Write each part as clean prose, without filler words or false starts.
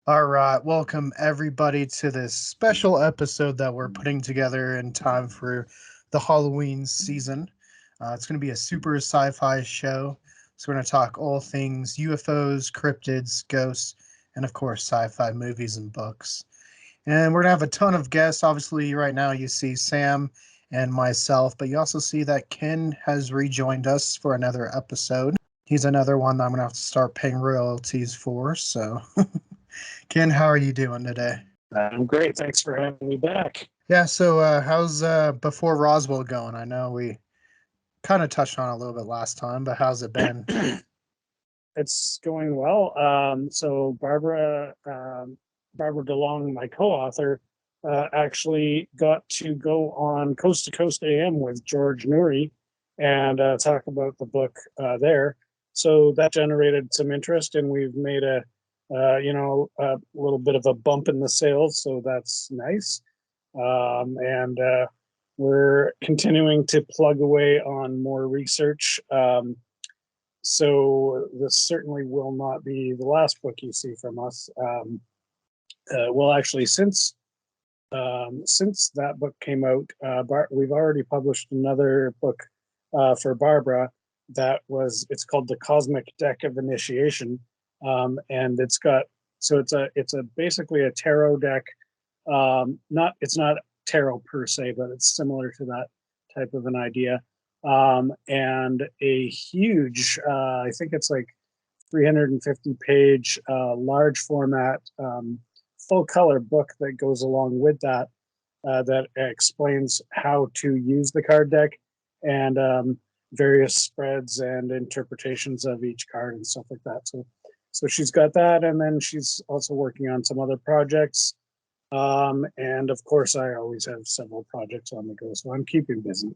All right, welcome everybody to this special episode that we're putting together in time for the Halloween season. It's going to be a super sci-fi show. So we're going to talk all things UFOs, cryptids, ghosts, and of course sci-fi movies and books. And we're going to have a ton of guests. Obviously, right now you see Sam and myself, but you also see that Ken has rejoined us for another episode. He's another one that I'm going to have to start paying royalties for. So Ken, how are you doing today? I'm great. Thanks for having me back. Yeah, so how's Before Roswell going? I know we kind of touched on it a little bit last time, but how's it been? It's going well. Barbara DeLong, my co-author, actually got to go on Coast to Coast AM with George Nuri and talk about the book there. So that generated some interest, and we've made a little bit of a bump in the sales. So that's nice. And We're continuing to plug away on more research. So this certainly will not be the last book you see from us. Well, actually, since that book came out, we've already published another book for Barbara. It's called The Cosmic Deck of Initiation, and it's a basically a tarot deck. It's not tarot per se, but it's similar to that type of an idea. And a huge, I think it's like 350 page, large format, full color book that goes along with that, that explains how to use the card deck and various spreads and interpretations of each card and stuff like that. So she's got that, and then she's also working on some other projects. And of course, I always have several projects on the go, so I'm keeping busy.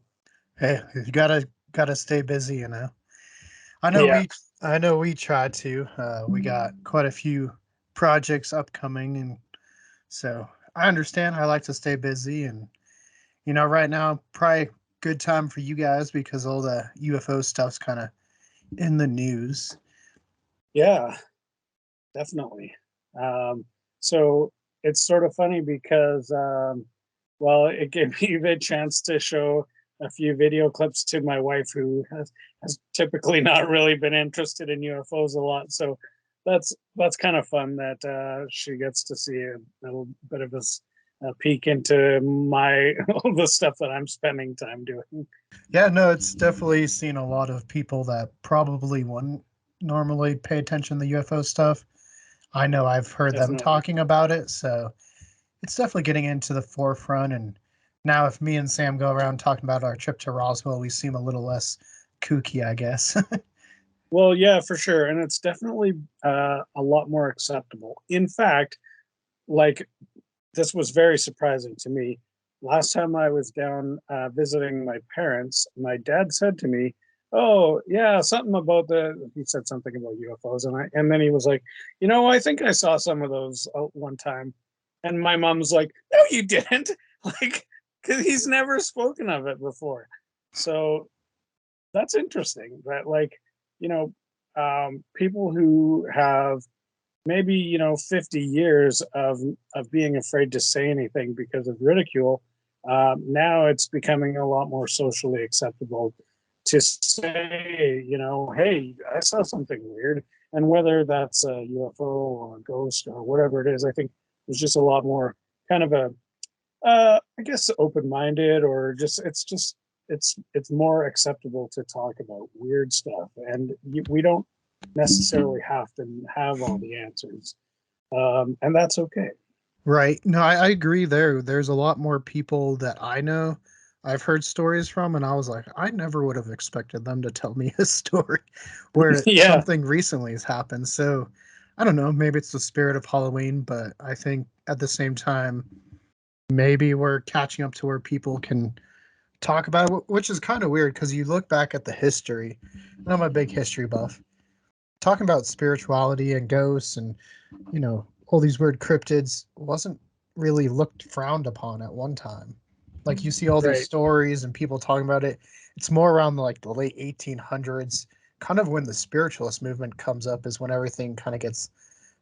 Hey, you gotta stay busy, you know. I know Yeah. we I know we try to. We got quite a few projects upcoming, and so I understand. I like to stay busy, and right now probably good time for you guys because all the UFO stuff's kind of in the news. Yeah, definitely. So it's sort of funny because, well, it gave me the chance to show a few video clips to my wife, who has typically not really been interested in UFOs a lot. So that's kind of fun that she gets to see a little bit of a peek into all the stuff that I'm spending time doing. Yeah, no, it's definitely seen a lot of people that probably wouldn't normally pay attention to the UFO stuff. I know I've heard them Definitely. talking about it, so it's definitely getting into the forefront. And now, if me and Sam go around talking about our trip to Roswell, we seem a little less kooky, I guess. Well, yeah, for sure, and it's definitely a lot more acceptable. In fact, like, this was very surprising to me. Last time I was down visiting my parents, my dad said to me, "Oh, yeah, something about he said something about UFOs," and then he was like, I think I saw some of those one time." And my mom's like, "No, you didn't." Like, because he's never spoken of it before. So that's interesting. That, like, you know, people who have maybe 50 years of being afraid to say anything because of ridicule, now it's becoming a lot more socially acceptable to say, "Hey, I saw something weird." And whether that's a UFO or a ghost or whatever it is, I think there's just a lot more kind of I guess, open-minded, or it's more acceptable to talk about weird stuff, and we don't necessarily have to have all the answers, and that's okay. Right. No, I agree there. There's a lot more people that I know I've heard stories from, and I was like, I never would have expected them to tell me a story where Yeah, something recently has happened. So I don't know, maybe it's the spirit of Halloween, but I think at the same time, maybe we're catching up to where people can talk about it, which is kind of weird because you look back at the history, and I'm a big history buff, talking about spirituality and ghosts and all these weird cryptids wasn't really looked frowned upon at one time. Like you see all these right. stories and people talking about it. It's more around like the late 1800s, kind of when the spiritualist movement comes up is when everything kind of gets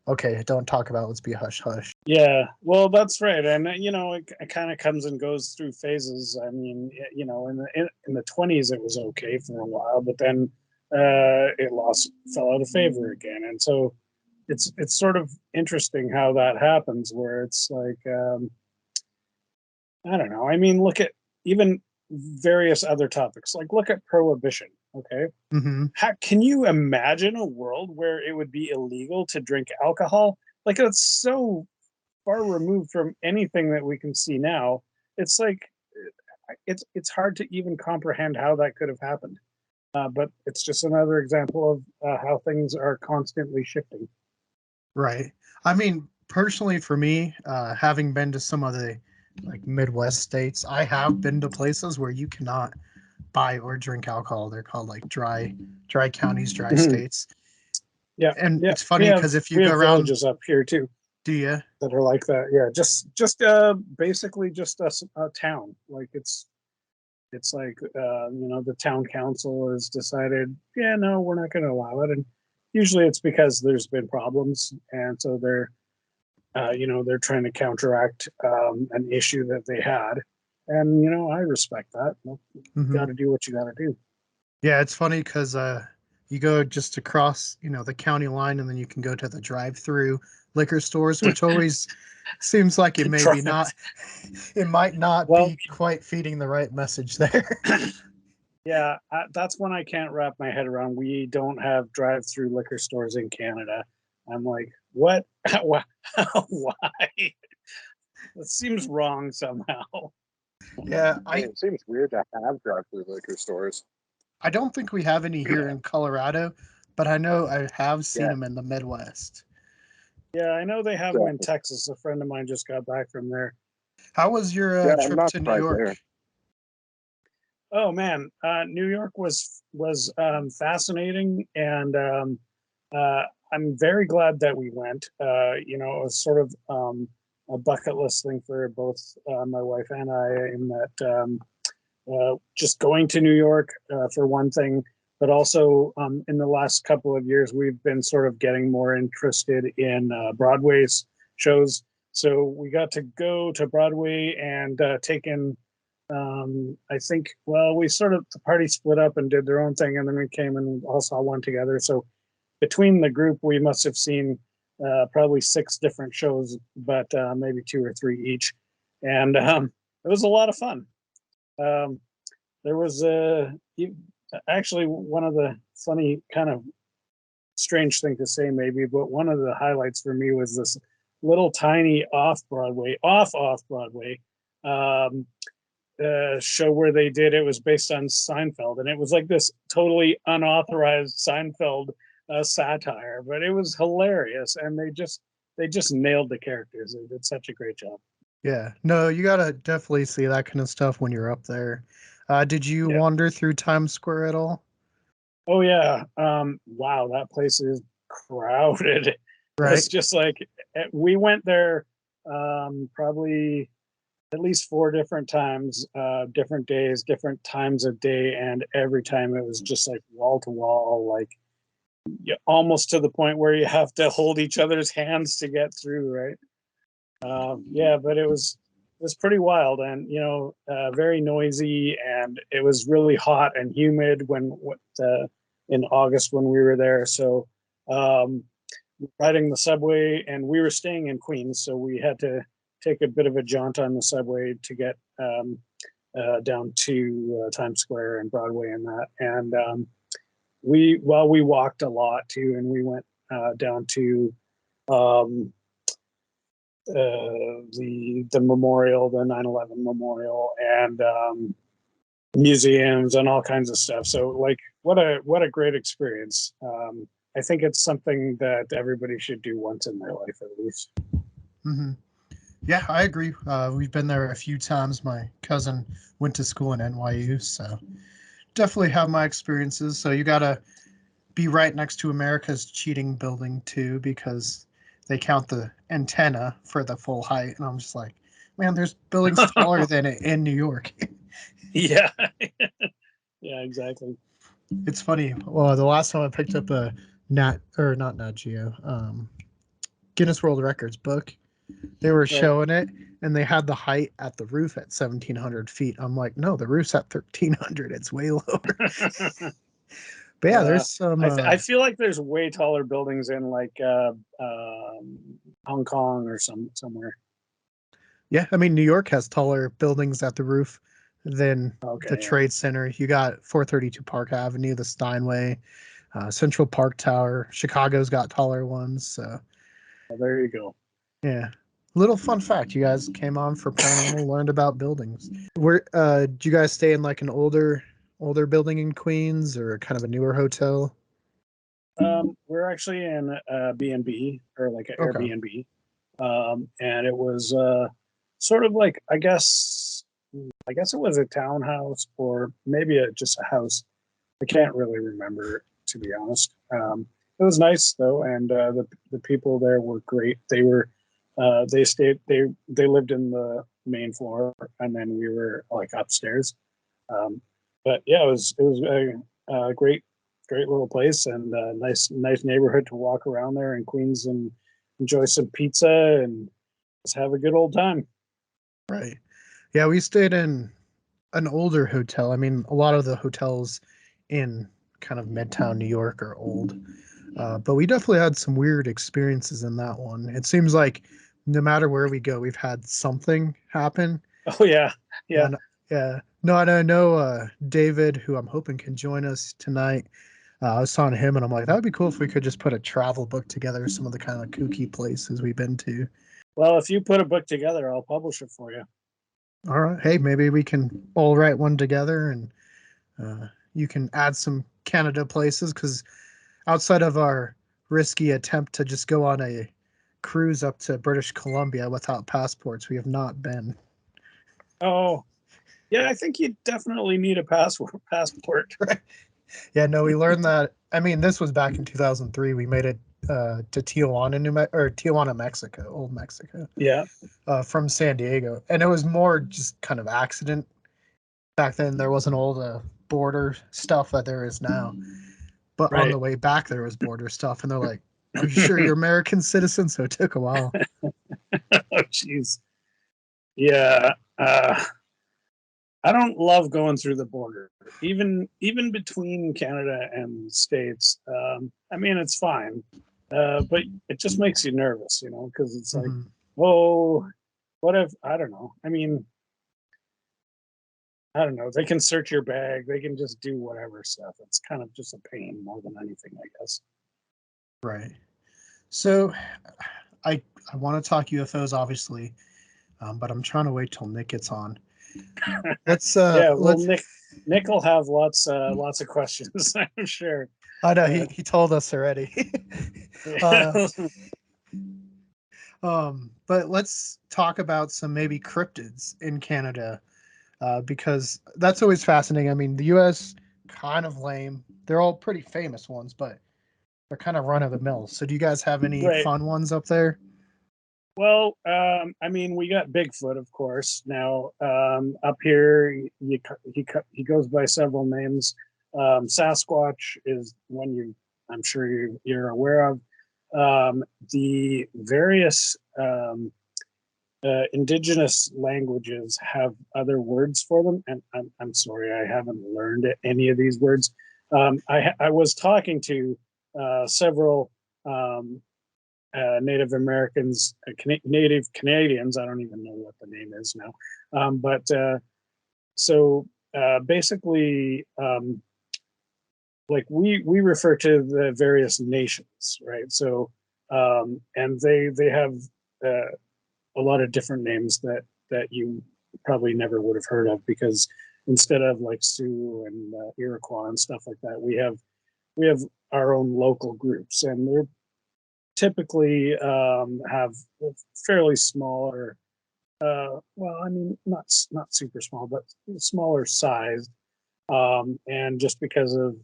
Okay, don't talk about. Let's be hush hush. Yeah, well, that's right, and it kind of comes and goes through phases. I mean, in the 20s, it was okay for a while, but then it lost fell out of favor again, and so it's sort of interesting how that happens, where it's like I don't know. I mean, look at even various other topics, like look at prohibition. Okay, Hmm. how can you imagine a world where it would be illegal to drink alcohol? Like it's so far removed from anything that we can see now. It's like it's hard to even comprehend how that could have happened. But it's just another example of how things are constantly shifting. Right. I mean, personally, for me, having been to some of the like Midwest states, I have been to places where you cannot buy or drink alcohol. They're called like dry counties, dry Mhm. states. Yeah, And yeah. it's funny because if you We go have around, villages up here too do you? that are like that. Yeah, just basically just a town. Like it's like the town council has decided, yeah, no, we're not going to allow it, and usually it's because there's been problems, and so they're trying to counteract an issue that they had, and I respect that. Well, you got Hmm. to do what you got to do. Yeah, it's funny because you go just across, the county line, and then you can go to the drive-through liquor stores, which always seems like it The maybe drive. not, it might not Well, be quite feeding the right message there. yeah, that's one I can't wrap my head around. We don't have drive-through liquor stores in Canada. I'm like, what? Why? That seems wrong somehow. Yeah, Yeah, it seems weird to have drive-through liquor stores. I don't think we have any here Yeah, in Colorado, but I know I have seen Yeah, them in the Midwest. yeah, I know they have them in exactly. Texas. A friend of mine just got back from there. How was your Yeah, I'm trip not to New surprised York? there. Oh man, New York was fascinating, and uh, I'm very glad that we went. It was sort of a bucket list thing for both my wife and I, in that just going to New York for one thing, but also in the last couple of years we've been sort of getting more interested in Broadway's shows. So we got to go to Broadway and take in I think, well, we sort of, the party split up and did their own thing, and then we came and all saw one together. So between the group, we must have seen probably six different shows, but maybe two or three each. And it was a lot of fun. Um, there was actually one of the funny, kind of strange thing to say, maybe, but one of the highlights for me was this little tiny off Broadway um, show where they did it was based on Seinfeld, and it was like this totally unauthorized Seinfeld satire, but it was hilarious, and they just nailed the characters. They did such a great job. Yeah, no, you gotta definitely see that kind of stuff when you're up there. Did you Yeah. wander through Times Square at all? Oh yeah. Wow, that place is crowded. Right. It's just like we went there probably at least four different times, different days, different times of day, and every time it was just like wall to wall, like almost to the point where you have to hold each other's hands to get through, right? Yeah, but it was pretty wild, and very noisy, and it was really hot and humid in August when we were there. So um, riding the subway, and we were staying in Queens, so we had to take a bit of a jaunt on the subway to get down to Times Square and Broadway and that. And we walked a lot too, and we went down to um, the memorial, the 9/11 memorial, and museums and all kinds of stuff. So like, what a great experience. I think it's something that everybody should do once in their life at least. Hmm. Yeah, I agree. We've been there a few times. My cousin went to school in NYU, so definitely have my experiences. So you gotta be right next to America's cheating building too, because they count the antenna for the full height, and I'm just like, man, there's buildings taller than it in New York. Yeah, yeah, exactly. It's funny. Well, the last time I picked up a Nat or not Nat Geo, Guinness World Records book. They were Right. showing it, and they had the height at the roof at 1,700 feet. I'm like, no, the roof's at 1,300. It's way lower. But yeah, Uh, there's some. I feel like there's way taller buildings in like Hong Kong or somewhere. Yeah, I mean, New York has taller buildings at the roof than the Okay, yeah. Trade Center. You got 432 Park Avenue, the Steinway, Central Park Tower. Chicago's got taller ones. So Well, there you go. yeah. Little fun fact: you guys came on for paranormal, learned about buildings. Where did you guys stay in like an older building in Queens or kind of a newer hotel? We're actually in a B&B or like an Okay. Airbnb, and it was sort of like I guess it was a townhouse or maybe just a house. I can't really remember, to be honest. It was nice though, and the people there were great. They lived in the main floor, and then we were like upstairs. Um, but yeah, it was a great little place and a nice neighborhood to walk around there in Queens and enjoy some pizza and just have a good old time. Right. Yeah, we stayed in an older hotel. I mean, a lot of the hotels in kind of Midtown New York are old, but we definitely had some weird experiences in that one. It seems like no matter where we go, we've had something happen. Oh yeah, yeah. And yeah, no, and I know David, who I'm hoping can join us tonight. I was talking to him, and I'm like, that would be cool if we could just put a travel book together, some of the kind of kooky places we've been to. Well, if you put a book together, I'll publish it for you. All right, hey, maybe we can all write one together, and uh, you can add some Canada places because outside of our risky attempt to just go on a cruise up to British Columbia without passports, we have not been. Oh, yeah, I think you definitely need a passport. Passport. Yeah, no, we learned that. I mean, this was back in 2003. We made it to Tijuana, or Tijuana, Mexico, old Mexico, Yeah, from San Diego, and it was more just kind of accident. Back then, there wasn't all the border stuff that there is now. But on right. the way back, there was border stuff, and they're like, "Are you sure you're American citizen?" So it took a while. Oh, jeez. Yeah. I don't love going through the border, even between Canada and the States. I mean, it's fine, but it just makes you nervous, because it's like, Hmm. oh, what if I don't know? I mean, I don't know. They can search your bag. They can just do whatever stuff. It's kind of just a pain more than anything, I guess. Right. So, I want to talk UFOs, obviously, but I'm trying to wait till Nick gets on. Let's Yeah. Well, let's. Nick will have lots of questions, I'm sure. I know Uh, he told us already. uh, yeah. but let's talk about some maybe cryptids in Canada, because that's always fascinating. I mean, the U.S. kind of lame. They're all pretty famous ones, but they're kind of run of the mill. So, do you guys have any Right. fun ones up there? Well, I mean, we got Bigfoot, of course. Now, up here, he goes by several names. Sasquatch is one I'm sure you're aware of. The various indigenous languages have other words for them, and I'm sorry, I haven't learned any of these words. I was talking to several Native Americans, Native Canadians. I don't even know what the name is now. But so basically, like we refer to the various nations, right? So and they have a lot of different names that you probably never would have heard of because instead of like Sioux and Iroquois and stuff like that, we have our own local groups, and they're typically have fairly smaller, well, I mean, not super small, but smaller size. And just because of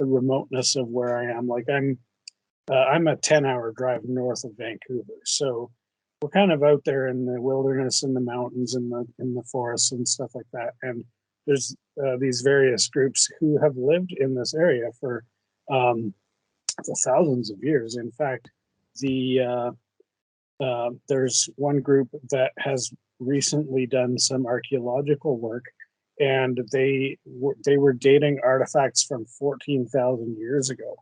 the remoteness of where I am, like I'm a 10-hour drive north of Vancouver, so we're kind of out there in the wilderness, in the mountains, in the forests and stuff like that. And there's these various groups who have lived in this area um, for thousands of years. In fact, the There's one group that has recently done some archaeological work, and they were dating artifacts from 14,000 years ago.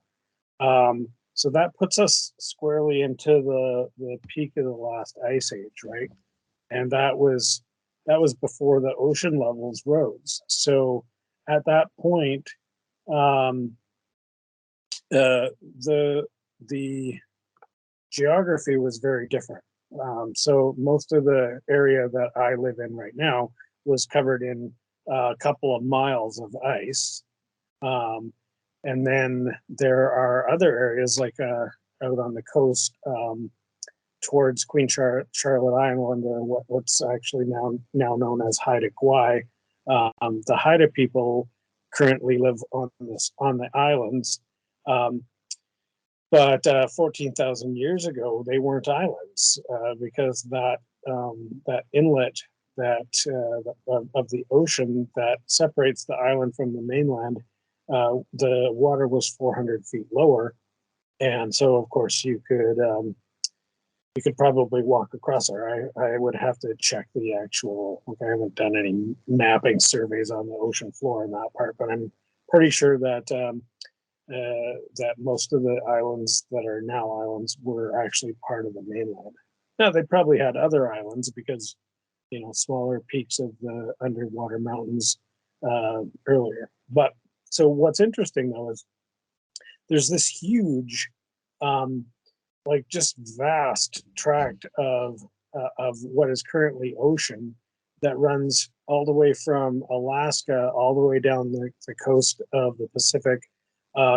So that puts us squarely into the peak of the last ice age, right? And that was before the ocean levels rose. So at that point, um, the the geography was very different. So most of the area that I live in right now was covered in a couple of miles of ice. Um, and then there are other areas like out on the coast towards Charlotte Island, or what's actually now known as Haida Gwaii. The Haida people currently live on the islands. Um, but 14,000 years ago, they weren't islands because that inlet of the ocean that separates the island from the mainland, the water was 400 feet lower, and so of course you could probably walk across there. I would have to check the actual. Like, I haven't done any mapping surveys on the ocean floor in that part, but I'm pretty sure that most of the islands that are now islands were actually part of the mainland. Now they probably had other islands because smaller peaks of the underwater mountains earlier. But so what's interesting though is there's this huge, like just vast tract of what is currently ocean that runs all the way from Alaska all the way down the coast of the Pacific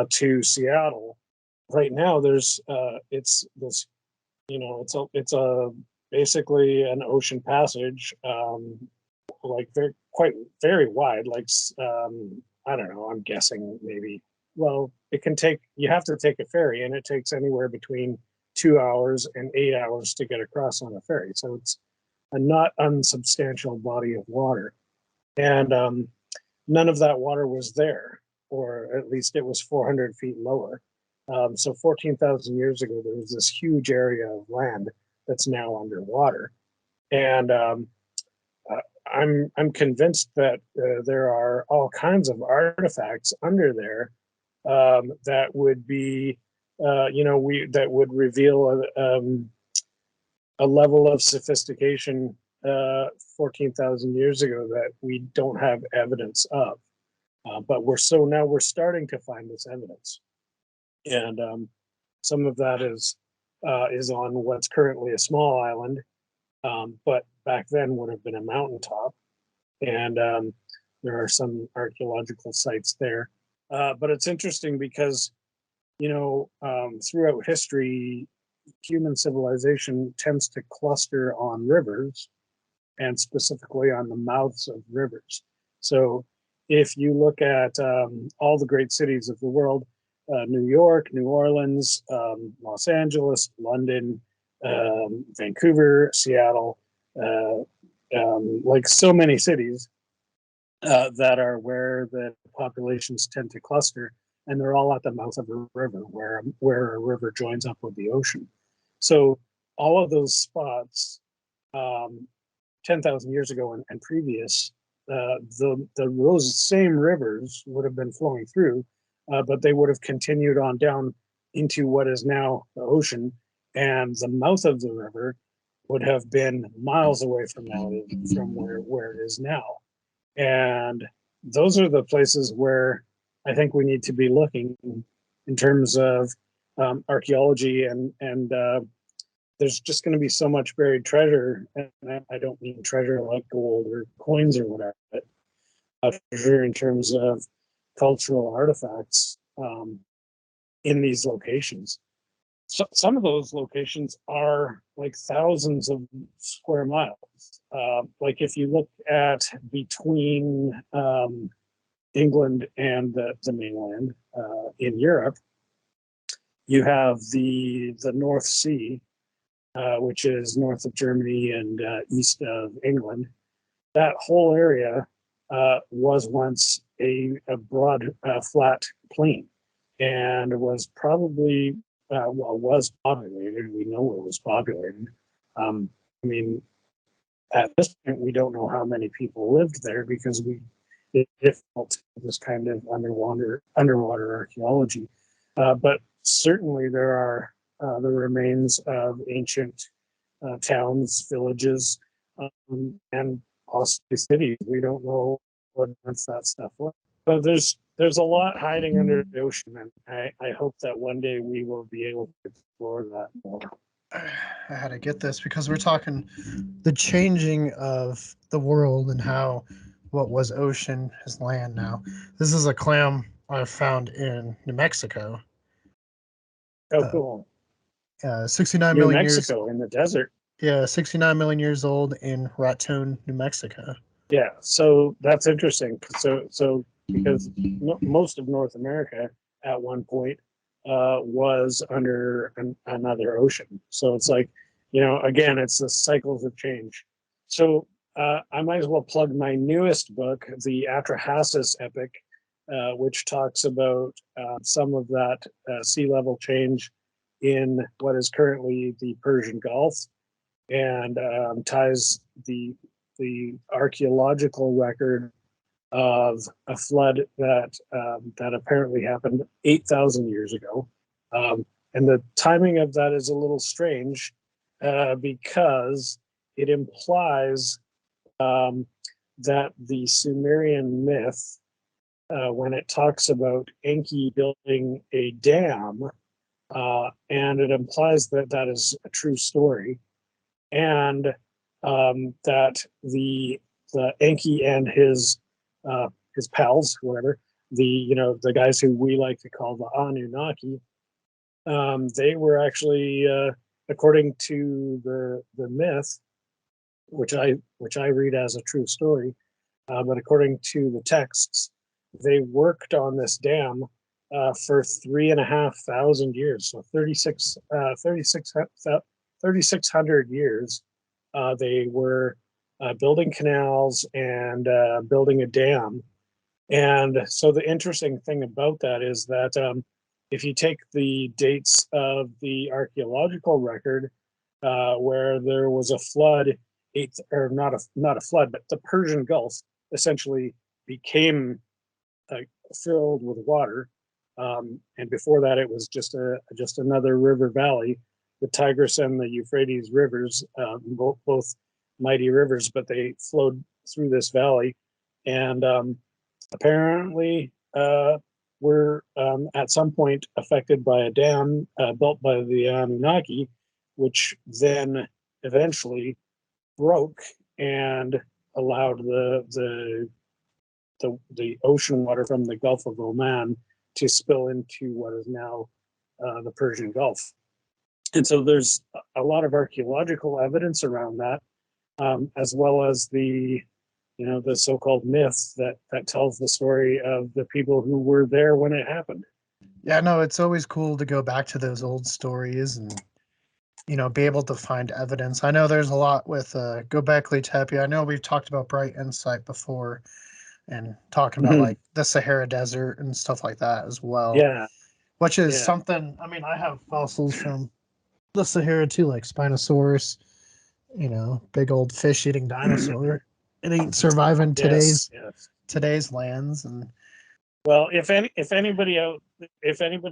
to Seattle. Right now, there's it's this, it's a basically an ocean passage, like very wide, like I don't know, I'm guessing maybe. Well, it can take you have to take a ferry, and it takes anywhere between 2 hours and 8 hours to get across on a ferry. So it's a not unsubstantial body of water, and none of that water was there, or at least it was 400 feet lower. So 14,000 years ago, there was this huge area of land that's now underwater, and I'm convinced that there are all kinds of artifacts under there that would be, we that would reveal a level of sophistication 14,000 years ago that we don't have evidence of. But we're starting to find this evidence, and some of that is on what's currently a small island, but back then would have been a mountaintop, and there are some archaeological sites there. But it's interesting because throughout history, human civilization tends to cluster on rivers, and specifically on the mouths of rivers. So if you look at all the great cities of the world, New York, New Orleans, Los Angeles, London, Vancouver, Seattle, like so many cities that are where the populations tend to cluster, and they're all at the mouth of a river where a river joins up with the ocean. So all of those spots, 10,000 years ago and previous, those same rivers would have been flowing through, but they would have continued on down into what is now the ocean, and the mouth of the river would have been miles away from where it is now. And those are the places where I think we need to be looking in terms of archaeology, and there's just going to be so much buried treasure, and I don't mean treasure like gold or coins or whatever, but treasure in terms of cultural artifacts in these locations. So some of those locations are like thousands of square miles. Like if you look at between England and the mainland in Europe, you have the North Sea, which is north of Germany and east of England. That whole area was once a broad, flat plain, and was probably was populated. We know it was populated I mean, at this point, we don't know how many people lived there because it's difficult to do this kind of underwater archaeology. But certainly there are the remains of ancient towns, villages, and possibly cities. We don't know what that stuff was. But there's a lot hiding under the ocean, and I hope that one day we will be able to explore that more. I had to get this because we're talking the changing of the world and how what was ocean is land now. This is a clam I found in New Mexico. Oh, cool. 69 New million years. Mexico in the desert. Yeah, 69 million years old in Raton, New Mexico. Yeah, so that's interesting. So because most of North America at one point was under another ocean. So it's like, again, it's the cycles of change. So I might as well plug my newest book, the Atrahasis Epic, which talks about some of that sea level change in what is currently the Persian Gulf, and ties the archaeological record of a flood that apparently happened 8,000 years ago. And the timing of that is a little strange because it implies that the Sumerian myth, when it talks about Enki building a dam, and it implies that that is a true story, and that the Enki and his pals, whatever, the guys who we like to call the Anunnaki, they were actually, according to the myth, which I read as a true story, but according to the texts, they worked on this dam for 3,500 years, so 3,600 years. They were building canals and building a dam. And so the interesting thing about that is that if you take the dates of the archaeological record, where there was a flood, or not a flood, but the Persian Gulf essentially became filled with water. And before that, it was just another river valley. The Tigris and the Euphrates rivers, both mighty rivers, but they flowed through this valley, and apparently were at some point affected by a dam built by the Anunnaki, which then eventually broke and allowed the ocean water from the Gulf of Oman to spill into what is now the Persian Gulf. And so there's a lot of archaeological evidence around that, as well as the so-called myth that tells the story of the people who were there when it happened. Yeah, no, it's always cool to go back to those old stories and be able to find evidence. I know there's a lot with Göbekli Tepe. I know we've talked about Bright Insight before and talking about like the Sahara Desert and stuff like that as well. Yeah, which is something. I mean, I have fossils from the Sahara too, like Spinosaurus. Big old fish-eating dinosaur. It ain't surviving today's lands. And well, if anybody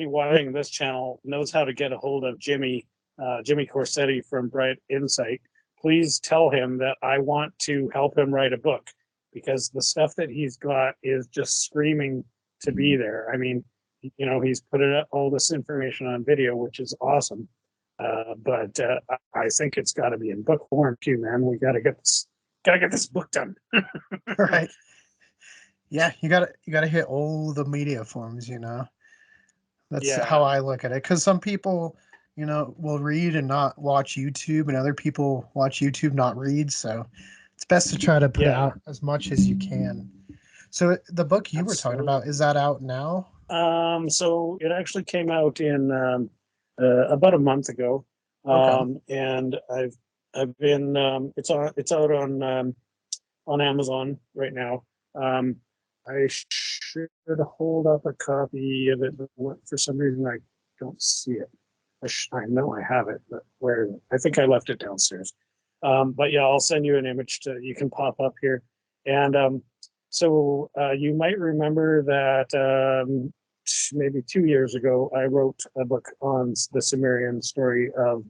watching this channel knows how to get a hold of Jimmy Corsetti from Bright Insight, please tell him that I want to help him write a book, because the stuff that he's got is just screaming to be there. I mean, he's put all this information on video, which is awesome. But I think it's got to be in book form too, man. We got to get this book done. Right. Yeah, you gotta hit all the media forms. That's how I look at it. Because some people, will read and not watch YouTube, and other people watch YouTube, not read. So it's best to try to put out as much as you can. So the book you were talking about, is that out now? So it actually came out in about a month ago. Okay. And I've been it's out on Amazon right now. I should hold up a copy of it, but for some reason I don't see it. I know I have it, but where I think I left it downstairs. But yeah, I'll send you an image to you can pop up here. And so you might remember that maybe 2 years ago, I wrote a book on the Sumerian story of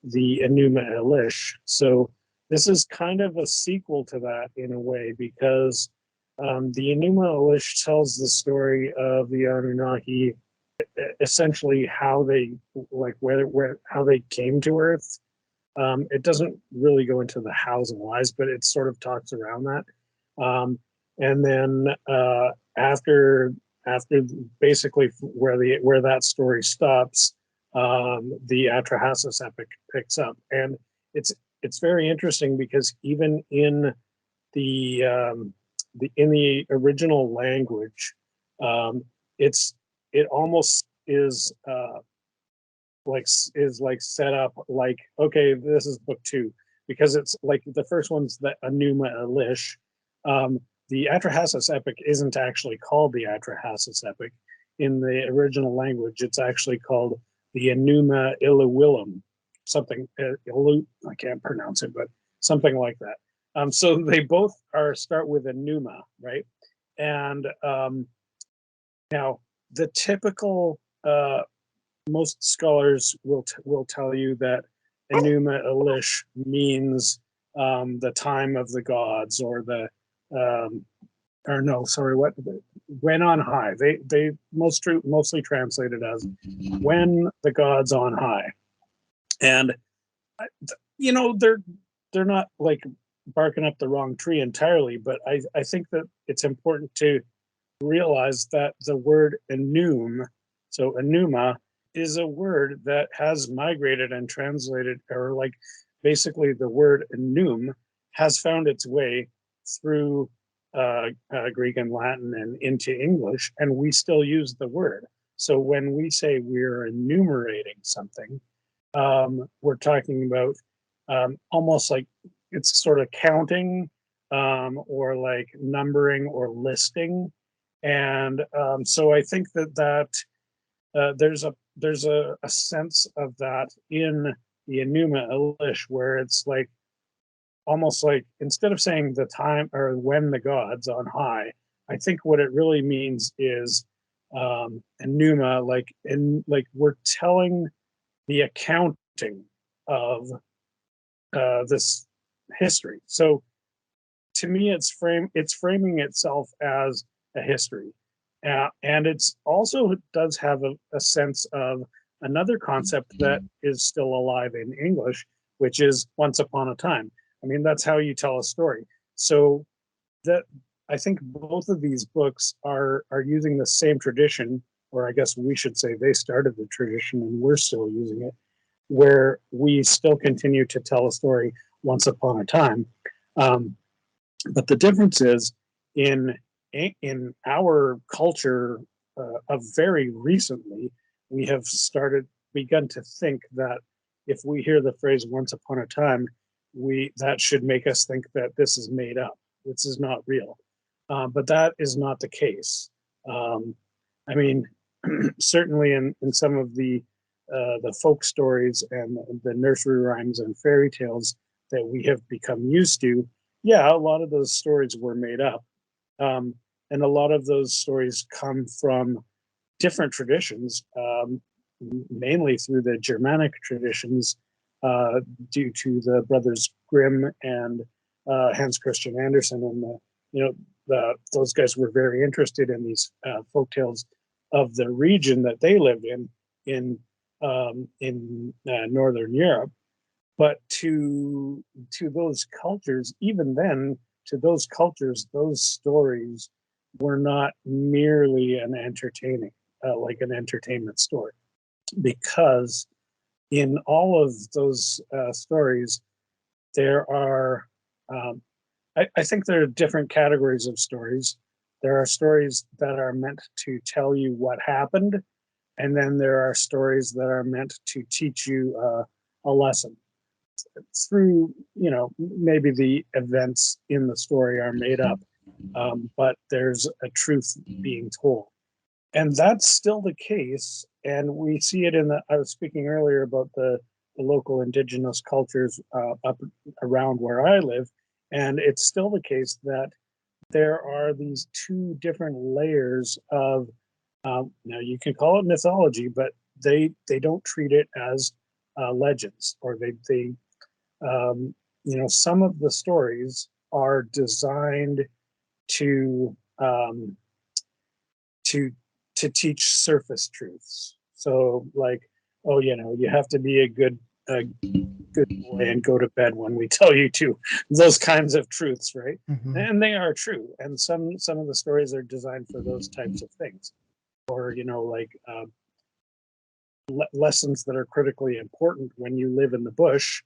the Enuma Elish. So this is kind of a sequel to that in a way, because the Enuma Elish tells the story of the Anunnaki, essentially how they where how they came to Earth. It doesn't really go into the hows and whys, but it sort of talks around that. And then after basically where that story stops, the Atrahasis epic picks up, and it's very interesting because even in the original language, it almost is like set up like, okay, this is book two, because it's like the first one's the Enuma Elish. The Atrahasis epic isn't actually called the Atrahasis epic. In the original language, it's actually called the Enuma Eliwillim, something, I can't pronounce it, but something like that. So they both start with Enuma, right? And now the typical, most scholars will tell you that Enuma Elish means the time of the gods, or the or no, sorry, what, when on high. They mostly translate it as when the gods on high. And you know, they're not like barking up the wrong tree entirely, but I think that it's important to realize that the word enum, so enuma, is a word that has migrated and translated, or like basically the word enum has found its way through Greek and Latin and into English, and we still use the word. So when we say we're enumerating something, we're talking about almost like it's sort of counting, or like numbering or listing. And so I think that there's a sense of that in the Enuma Elish, where it's like almost like, instead of saying the time or when the gods on high, I think what it really means is Enuma, like we're telling the accounting of this history. So to me, it's framing itself as a history, and it's also does have a sense of another concept that is still alive in English, which is once upon a time. I mean, that's how you tell a story. So that, I think both of these books are using the same tradition, or I guess we should say they started the tradition and we're still using it, where we still continue to tell a story once upon a time. But the difference is in our culture of very recently, we have begun to think that if we hear the phrase "once upon a time," that should make us think that this is made up. This is not real. But that is not the case. I mean, certainly in some of the folk stories and the nursery rhymes and fairy tales that we have become used to, yeah, a lot of those stories were made up. And a lot of those stories come from different traditions, mainly through the Germanic traditions, due to the brothers Grimm and Hans Christian Andersen, and those guys were very interested in these folk tales of the region that they lived in Northern Europe. But to those cultures, even then, to those cultures, those stories were not merely an entertainment story, because in all of those stories, there are, I think there are different categories of stories. There are stories that are meant to tell you what happened, and then there are stories that are meant to teach you a lesson through, maybe the events in the story are made up, but there's a truth being told. And that's still the case. and we see it in the. I was speaking earlier about the local indigenous cultures up around where I live, and it's still the case that there are these two different layers of. Now you can call it mythology, but they don't treat it as legends, or they some of the stories are designed to to to teach surface truths. So like, oh, you have to be a good boy and go to bed when we tell you to. Those kinds of truths, right? Mm-hmm. And they are true. And some of the stories are designed for those types of things, or like lessons that are critically important when you live in the bush.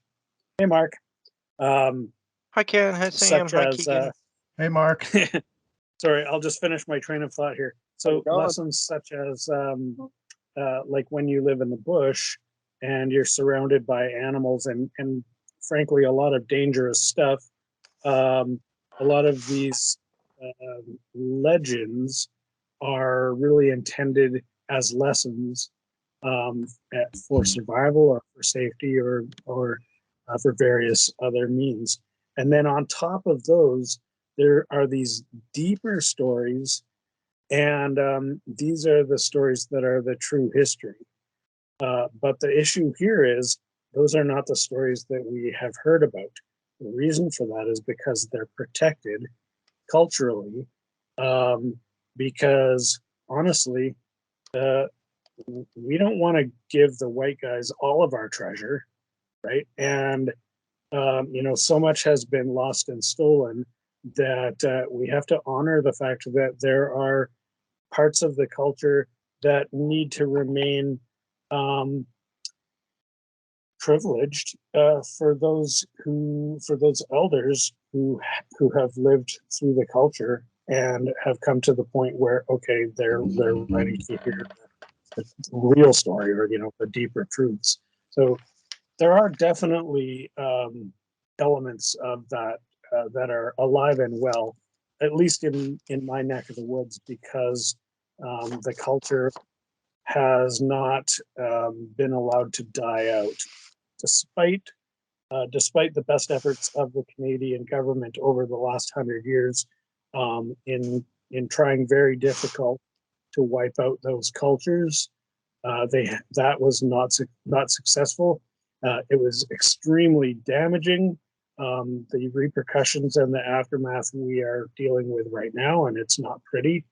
Hey, Mark. Um, Hi, Ken. Hi, Sam. such Hi, as Keegan. Hey, Mark. sorry, I'll just finish my train of thought here. So God. lessons such as like when you live in the bush and you're surrounded by animals and frankly a lot of dangerous stuff. A lot of these legends are really intended as lessons for survival or for safety or for various other means. And then on top of those, there are these deeper stories, and these are the stories that are the true history. But the issue here is those are not the stories that we have heard about. The reason for that is because they're protected culturally, um, because honestly, uh, we don't want to give the white guys all of our treasure, right? And so much has been lost and stolen that we have to honor the fact that there are parts of the culture that need to remain um, privileged for those elders who have lived through the culture and have come to the point where okay they're ready to hear the real story, or the deeper truths. So there are definitely elements of that that are alive and well, at least in my neck of the woods, because the culture has not been allowed to die out, despite despite the best efforts of the Canadian government over the last 100 years in trying very difficult to wipe out those cultures. That was not successful. It was extremely damaging. The repercussions and the aftermath we are dealing with right now, and it's not pretty.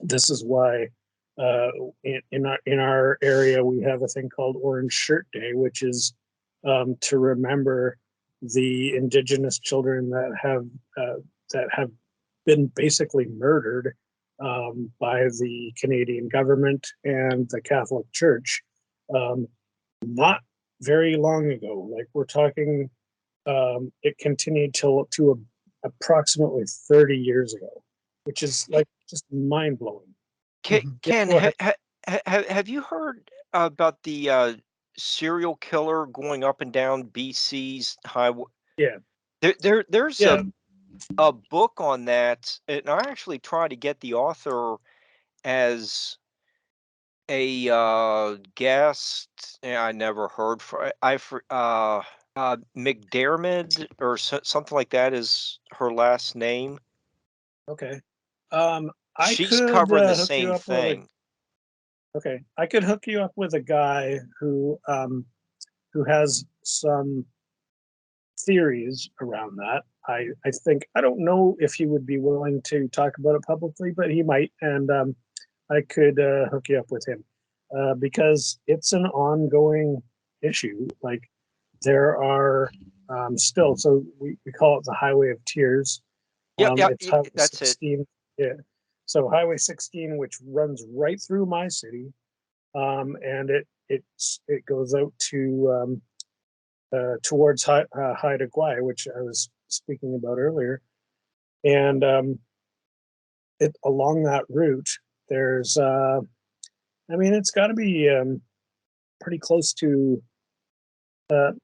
This is why uh, in our area we have a thing called Orange Shirt Day, which is to remember the Indigenous children that have been basically murdered by the Canadian government and the Catholic Church um, not very long ago. Like we're talking, it continued to approximately 30 years ago, which is like just mind blowing. Mhm. Ken, Go ahead. have you heard about the serial killer going up and down BC's highway? Yeah, There's yeah, a book on that, and I actually tried to get the author as a guest. And I never heard from. McDermott or something like that is her last name. okay. I She's could covering the hook you same up with a thing. okay. I could hook you up with a guy who has some theories around that. I think I don't know if he would be willing to talk about it publicly, but he might, and I could hook you up with him because it's an ongoing issue. Like there are still, so we call it the Highway of Tears. It's Highway That's it. 16. Yeah. So Highway 16, which runs right through my city, and it goes out to towards Haida Gwaii, which I was speaking about earlier. And it along that route, there's I mean, it's got to be pretty close to.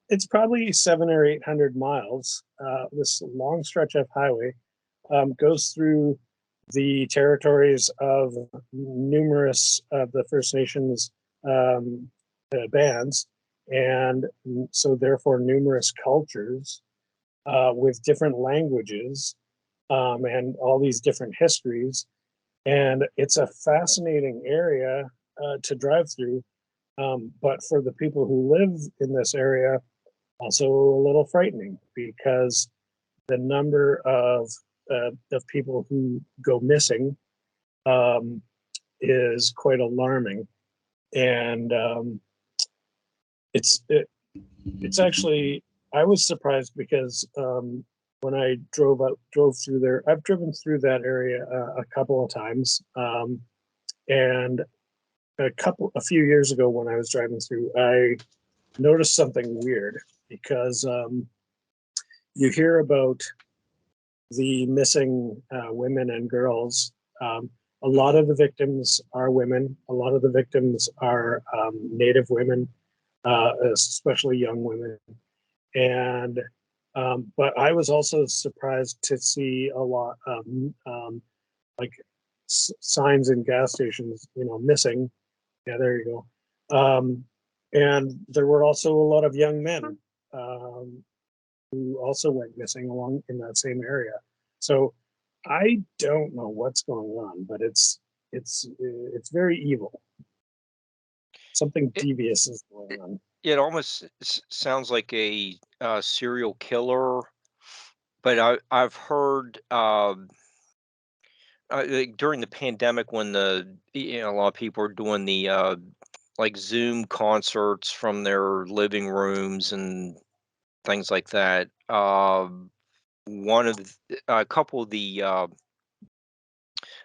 It's probably 700 or 800 miles. This long stretch of highway goes through the territories of numerous of the First Nations bands, and so therefore numerous cultures with different languages and all these different histories. And it's a fascinating area to drive through. But for the people who live in this area, also a little frightening because the number of people who go missing is quite alarming, and it's actually, I was surprised because when I drove through there, I've driven through that area a couple of times, and a few years ago when I was driving through, I noticed something weird because you hear about the missing women and girls. A lot of the victims are women. A lot of the victims are Native women, especially young women. And but I was also surprised to see a lot of like signs in gas stations, missing. Yeah, there you go. And there were also a lot of young men who also went missing along in that same area. So I don't know what's going on, but it's very evil. Something It, devious is going on. it almost sounds like a serial killer, but I've heard like during the pandemic when a lot of people are doing the like Zoom concerts from their living rooms and things like that. One of a couple of the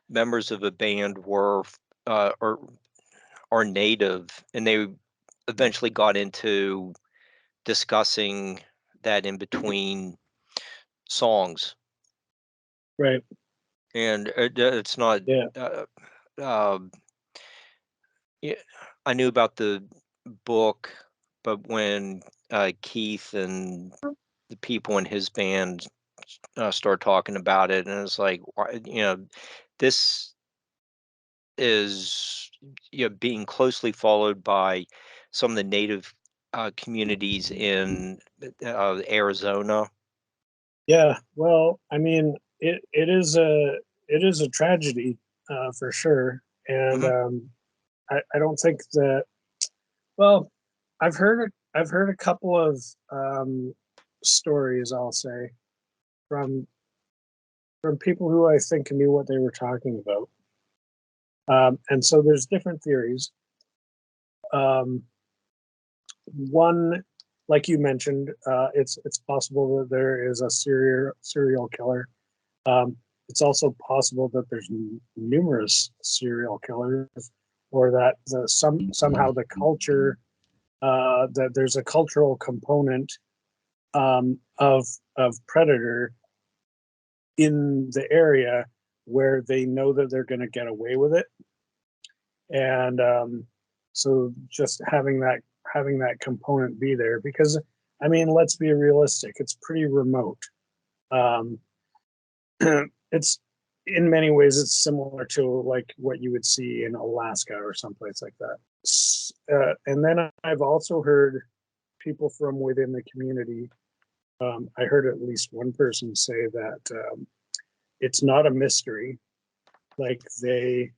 members of a band were or are native, and they eventually got into discussing that in between songs, Right. and it's not. Yeah. Uh, yeah, I knew about the book, but when Keith and the people in his band started talking about it, and it's like, why, this is being closely followed by some of the native communities in Arizona. Yeah. Well, I mean, it is a tragedy for sure, and Hmm. I don't think that. Well, I've heard a couple of stories. I'll say from people who I think knew what they were talking about. And so there's different theories. Um, one, like you mentioned, it's possible that there is a serial killer. It's also possible that there's numerous serial killers, or that somehow the culture that there's a cultural component of predator in the area where they know that they're going to get away with it, and so just having that component be there, because I mean, let's be realistic, it's pretty remote. um, it's in many ways it's similar to like what you would see in Alaska or someplace like that. And then I've also heard people from within the community, I heard at least one person say that it's not a mystery, like they,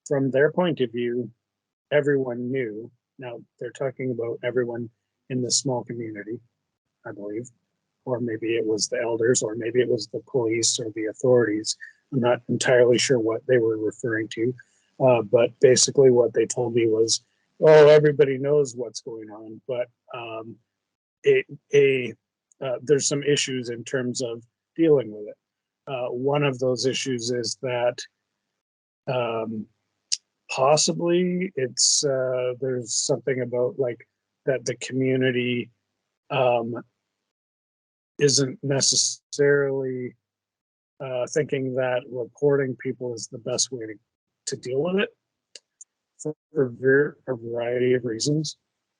from their point of view, everyone knew. Now they're talking about everyone in this small community, I believe, or maybe it was the elders, or maybe it was the police or the authorities. I'm not entirely sure what they were referring to, but basically what they told me was, "Oh, everybody knows what's going on, but a, a there's some issues in terms of dealing with it." One of those issues is that um, possibly it's there's something about like that the community um, isn't necessarily thinking that reporting people is the best way to deal with it for a variety of reasons.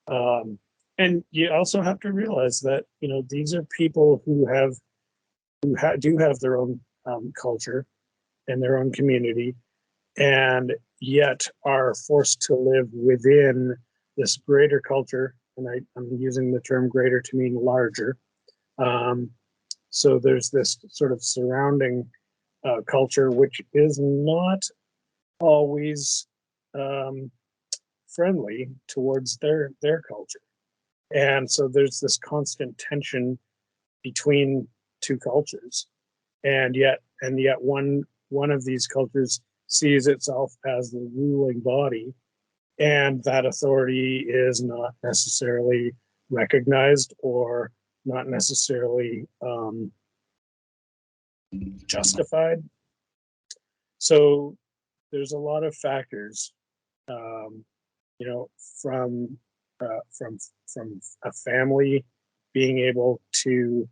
Um, and you also have to realize that these are people do have their own culture and their own community, and yet are forced to live within this greater culture. And I'm using the term greater to mean larger. So there's this sort of surrounding culture, which is not always friendly towards their culture. And so there's this constant tension between two cultures, and yet one of these cultures sees itself as the ruling body, and that authority is not necessarily recognized or not necessarily justified. So there's a lot of factors, um, you know, from from a family being able to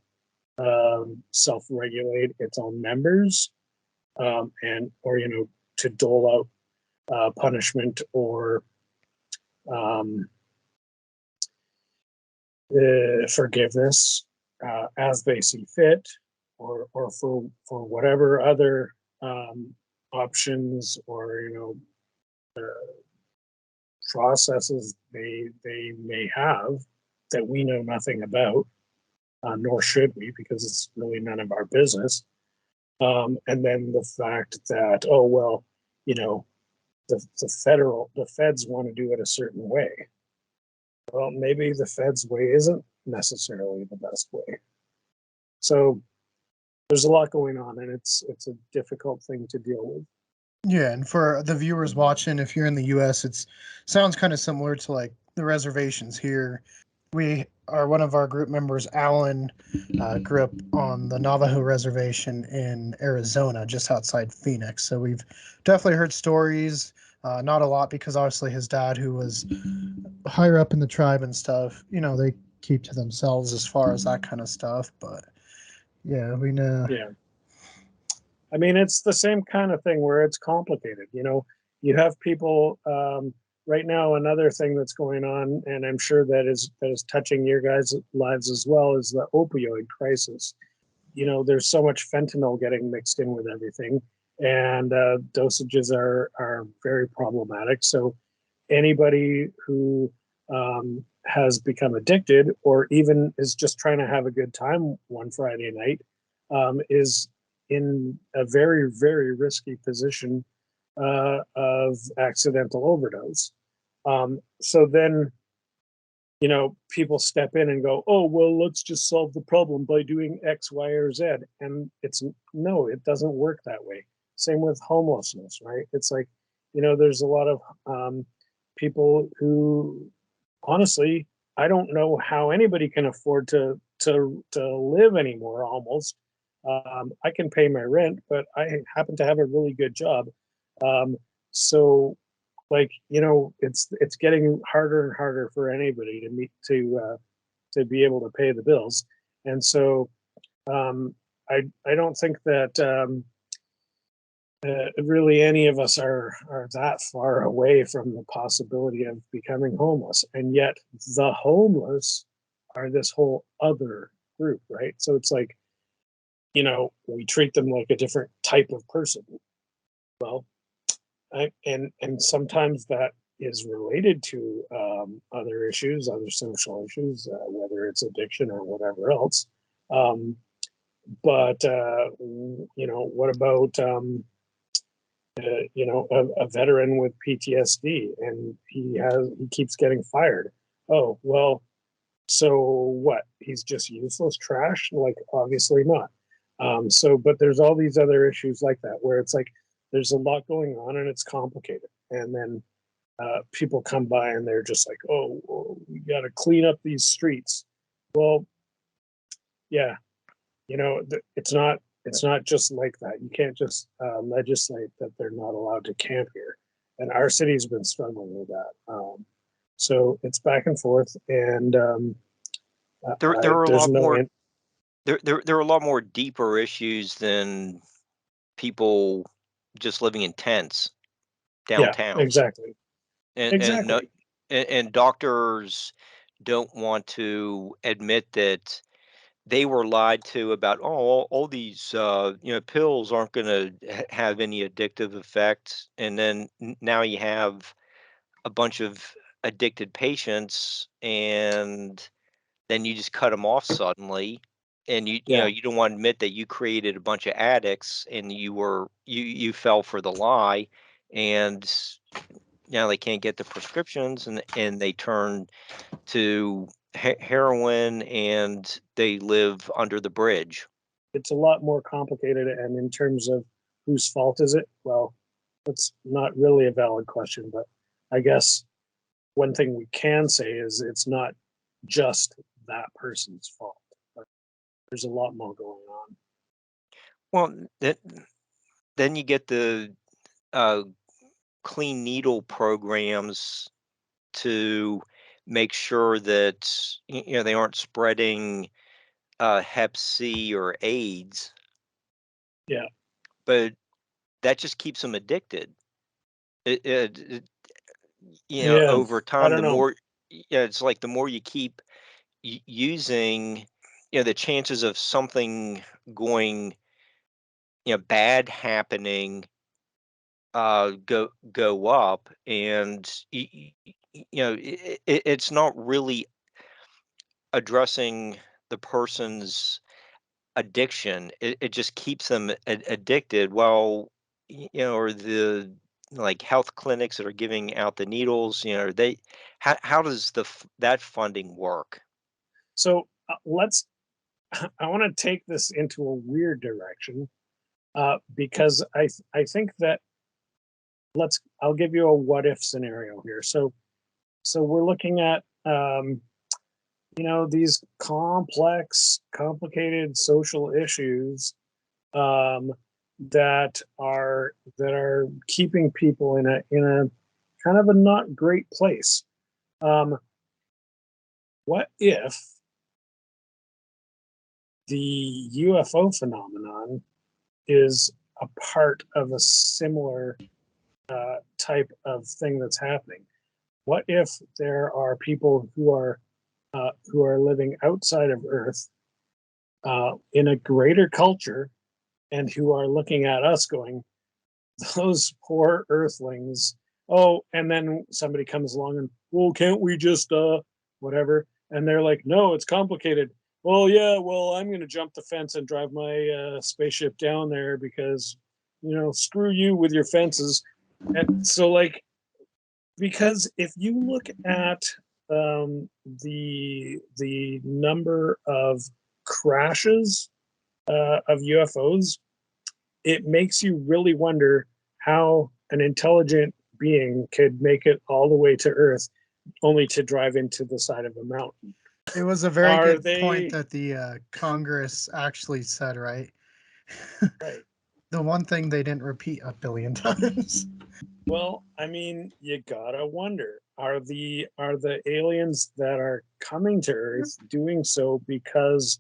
self-regulate its own members, and or to dole out punishment or um, forgiveness as they see fit, or for whatever other options or processes they may have that we know nothing about, nor should we, because it's really none of our business. And then the fact that, oh well, you know, the feds want to do it a certain way. Well, maybe the feds way isn't necessarily the best way. So there's a lot going on, and it's a difficult thing to deal with. Yeah, and for the viewers watching, if you're in the U.S., it's sounds kind of similar to like the reservations here. We are one of our group members, Alan, grew up on the Navajo reservation in Arizona, just outside Phoenix. So we've definitely heard stories. Not a lot because obviously his dad, who was higher up in the tribe and stuff, they keep to themselves as far as that kind of stuff. But yeah, we know. Yeah. I mean, it's the same kind of thing where it's complicated. You have people right now. Another thing that's going on, and I'm sure that is touching your guys' lives as well, is the opioid crisis. There's so much fentanyl getting mixed in with everything, and dosages are very problematic. So anybody who has become addicted, or even is just trying to have a good time one Friday night, is in a very, very risky position of accidental overdose. So then, people step in and go, oh, well, let's just solve the problem by doing X, Y, or Z. And no, it doesn't work that way. Same with homelessness, right? It's like, there's a lot of people who, honestly, I don't know how anybody can afford to live anymore. Almost, I can pay my rent, but I happen to have a really good job. So, like, it's getting harder and harder for anybody to be able to pay the bills, and so I don't think that really any of us are that far away from the possibility of becoming homeless, and yet the homeless are this whole other group, right? So it's like, we treat them like a different type of person. Well, and sometimes that is related to other issues, other social issues, whether it's addiction or whatever else. But what about a veteran with PTSD, and he keeps getting fired? Oh well, so what? He's just useless trash? Like, obviously not. But there's all these other issues like that where it's like there's a lot going on and it's complicated. And then people come by and they're just like, oh, well, we got to clean up these streets. Well, yeah, it's not just like that. You can't just legislate that they're not allowed to camp here. And our city's been struggling with that. So it's back and forth, and There are a there's lot no more end. there are a lot more deeper issues than people just living in tents Yeah, downtowns. exactly. And no, Exactly. and doctors don't want to admit that they were lied to about, oh, all these pills aren't going to have any addictive effects, and then now you have a bunch of addicted patients, and then you just cut them off suddenly, and Yeah. you don't want to admit that you created a bunch of addicts, and you fell for the lie, and now they can't get the prescriptions, and they turn to heroin, and they live under the bridge. It's a lot more complicated. And in terms of whose fault is it? Well, that's not really a valid question, but I guess one thing we can say is it's not just that person's fault. But there's a lot more going on. Well, then you get the uh, clean needle programs to make sure that they aren't spreading Hep C or AIDS, Yeah. but that just keeps them addicted. It Yeah. over I time, don't the know. more, it's like the more you keep using, the chances of something going, bad happening, go up, and it's not really addressing the person's addiction. It just keeps them addicted. Well, or the like health clinics that are giving out the needles, they how does that funding work? So let's. I want to take this into a weird direction because I think that I'll give you a what if scenario here. So we're looking at these complicated social issues um, that are keeping people in a kind of a not great place. Um, what if the UFO phenomenon is a part of a similar type of thing that's happening? What if there are people who are living outside of Earth in a greater culture and who are looking at us going, those poor Earthlings. Oh, and then somebody comes along and, well, can't we just whatever? And they're like, no, it's complicated. Well, yeah, well, I'm going to jump the fence and drive my spaceship down there because, screw you with your fences. And so, like, because if you look at the number of crashes of UFOs, it makes you really wonder how an intelligent being could make it all the way to Earth only to drive into the side of a mountain. It was a very Are good point they that the Congress actually said, right? right? The one thing they didn't repeat a billion times. Well, I mean, you gotta wonder: are the aliens that are coming to Earth doing so because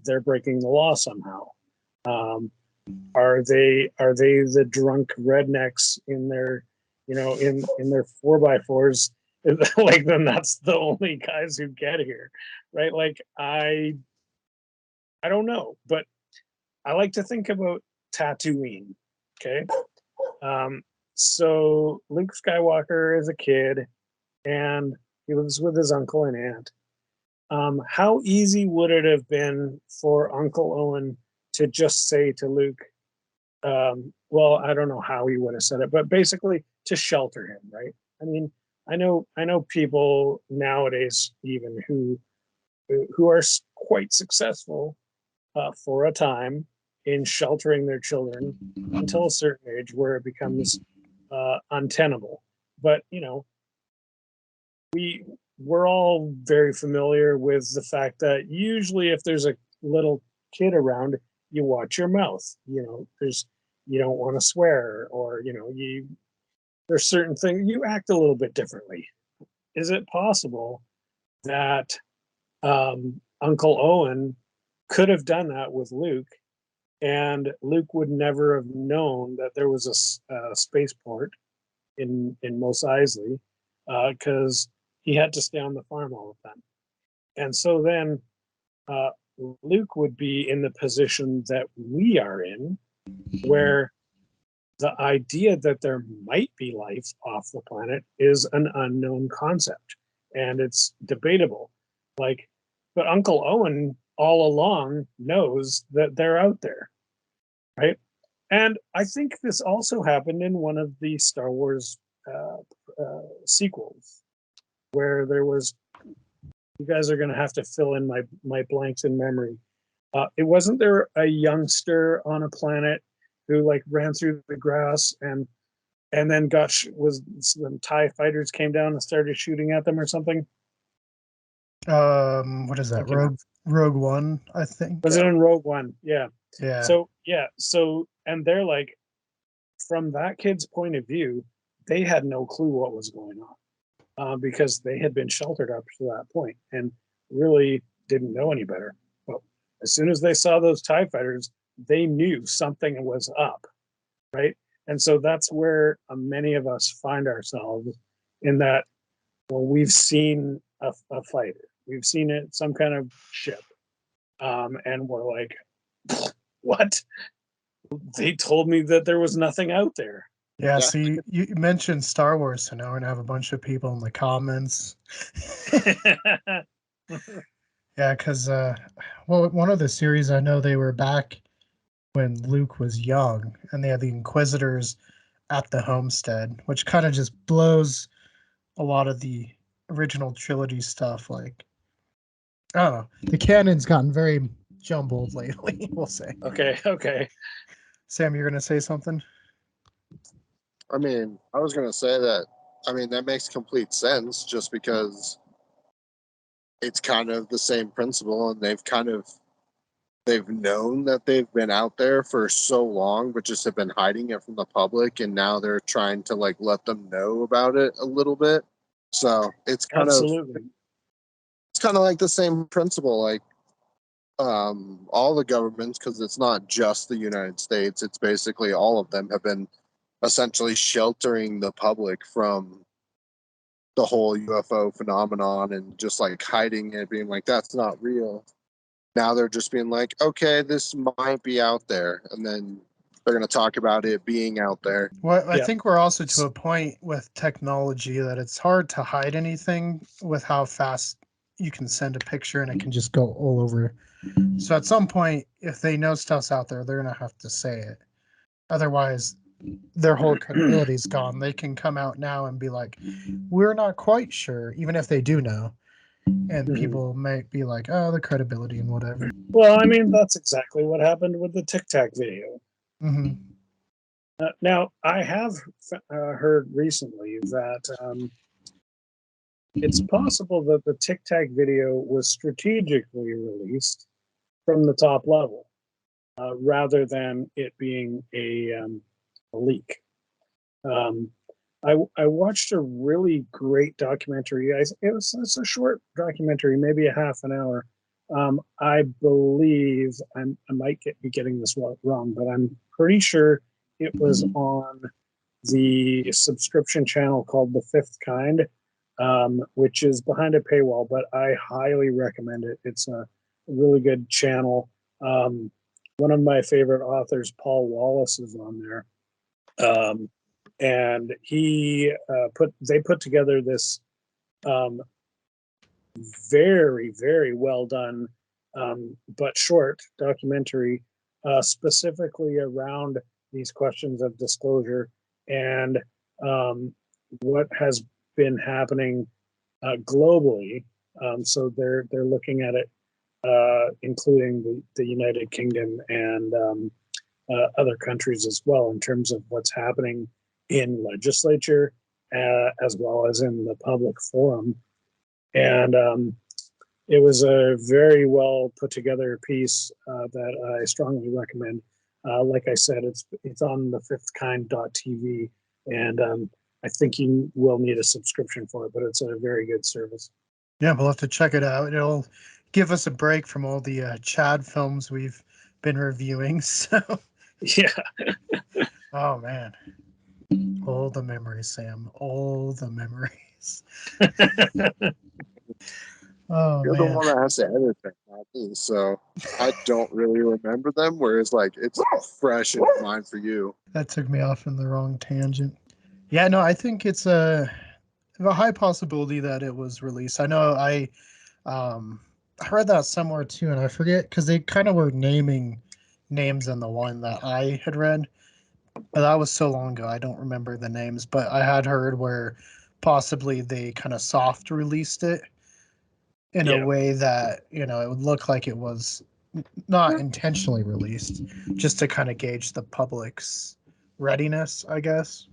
they're breaking the law somehow? Um, are they the drunk rednecks in their in their 4x4s? Like, then that's the only guys who get here, right? Like, I don't know, but I like to think about Tatooine. Okay. um so Luke Skywalker is a kid and he lives with his uncle and aunt. How easy would it have been for Uncle Owen to just say to Luke, well, I don't know how he would have said it, but basically to shelter him, right? I mean, I know people nowadays even who are quite successful for a time in sheltering their children until a certain age where it becomes untenable. But we're all very familiar with the fact that usually if there's a little kid around, you watch your mouth. You don't want to swear, or there's certain things you act a little bit differently. Is it possible that Uncle Owen could have done that with Luke, and Luke would never have known that there was a spaceport in Mos Eisley because he had to stay on the farm all the time? And so then Luke would be in the position that we are in, where the idea that there might be life off the planet is an unknown concept, and it's debatable. Like, but Uncle Owen all along knows that they're out there, right? And I think this also happened in one of the Star Wars sequels, where there was. You guys are going to have to fill in my blanks in memory. It wasn't there a youngster on a planet who like ran through the grass and then was some TIE fighters came down and started shooting at them or something? What is that? Rogue One, I think. Was it in Rogue One? Yeah. Yeah. So and they're like, from that kid's point of view, they had no clue what was going on because they had been sheltered up to that point and really didn't know any better. But as soon as they saw those TIE fighters, they knew something was up, right? And so that's where many of us find ourselves in that. Well, we've seen a fighter, we've seen it, some kind of ship, and we're like, what? They told me that there was nothing out there. Yeah, see, you mentioned Star Wars, so now we're gonna have a bunch of people in the comments. Yeah, because well, one of the series I know they were back when Luke was young, and they had the Inquisitors at the homestead, which kind of just blows a lot of the original trilogy stuff. Like, I don't know, the canon's gotten very jumbled lately. We'll say. Okay. Sam, you're gonna say something? I mean, I was going to say that, I mean, that makes complete sense just because it's kind of the same principle and they've known that they've been out there for so long, but just have been hiding it from the public. And now they're trying to like let them know about it a little bit. So it's kind Absolutely. of like the same principle. Like, all the governments, because it's not just the United States, it's basically all of them have been essentially sheltering the public from the whole UFO phenomenon and just like hiding it, being like, that's not real. Now they're just being like, okay, this might be out there. And then they're going to talk about it being out there. Well, I Yeah. think we're also to a point with technology that it's hard to hide anything with how fast you can send a picture and it can just go all over. So at some point, if they know stuff's out there, they're going to have to say it. Otherwise, their whole credibility is gone. They can come out now and be like, we're not quite sure, even if they do know. And people might be like, oh, the credibility and whatever. Well, I mean, that's exactly what happened with the Tic Tac video. Mm-hmm. Now, I have heard recently that it's possible that the Tic Tac video was strategically released from the top level rather than it being a leak. I watched a really great documentary. It's a short documentary, maybe a half an hour. I believe I might be getting this wrong, but I'm pretty sure it was on the subscription channel called The Fifth Kind, which is behind a paywall, but I highly recommend it. It's a really good channel. One of my favorite authors, Paul Wallace, is on there. And they put together this very, very well done but short documentary specifically around these questions of disclosure and what has been happening globally. So they're looking at it, including the United Kingdom and other countries as well, in terms of what's happening in legislature as well as in the public forum. And it was a very well put together piece that I strongly recommend. Like I said, it's on the fifthkind.tv, and I think you will need a subscription for it, but it's a very good service. Yeah, we'll have to check it out. It'll give us a break from all the Chad films we've been reviewing. So, yeah. Oh man, all the memories, Sam. All the memories. Oh You're the man, one that has to edit them, not me. So I don't really remember them. Whereas like it's fresh in mind for you. that took me off in the wrong tangent. Yeah, no, I think it's a high possibility that it was released. I know um I read that somewhere too, and I forget because they kind of were naming names in the one that I had read, but that was so long ago I don't remember the names. But I had heard where possibly they kind of soft released it in a Yeah. way that it would look like it was not intentionally released, just to kind of gauge the public's readiness, I guess.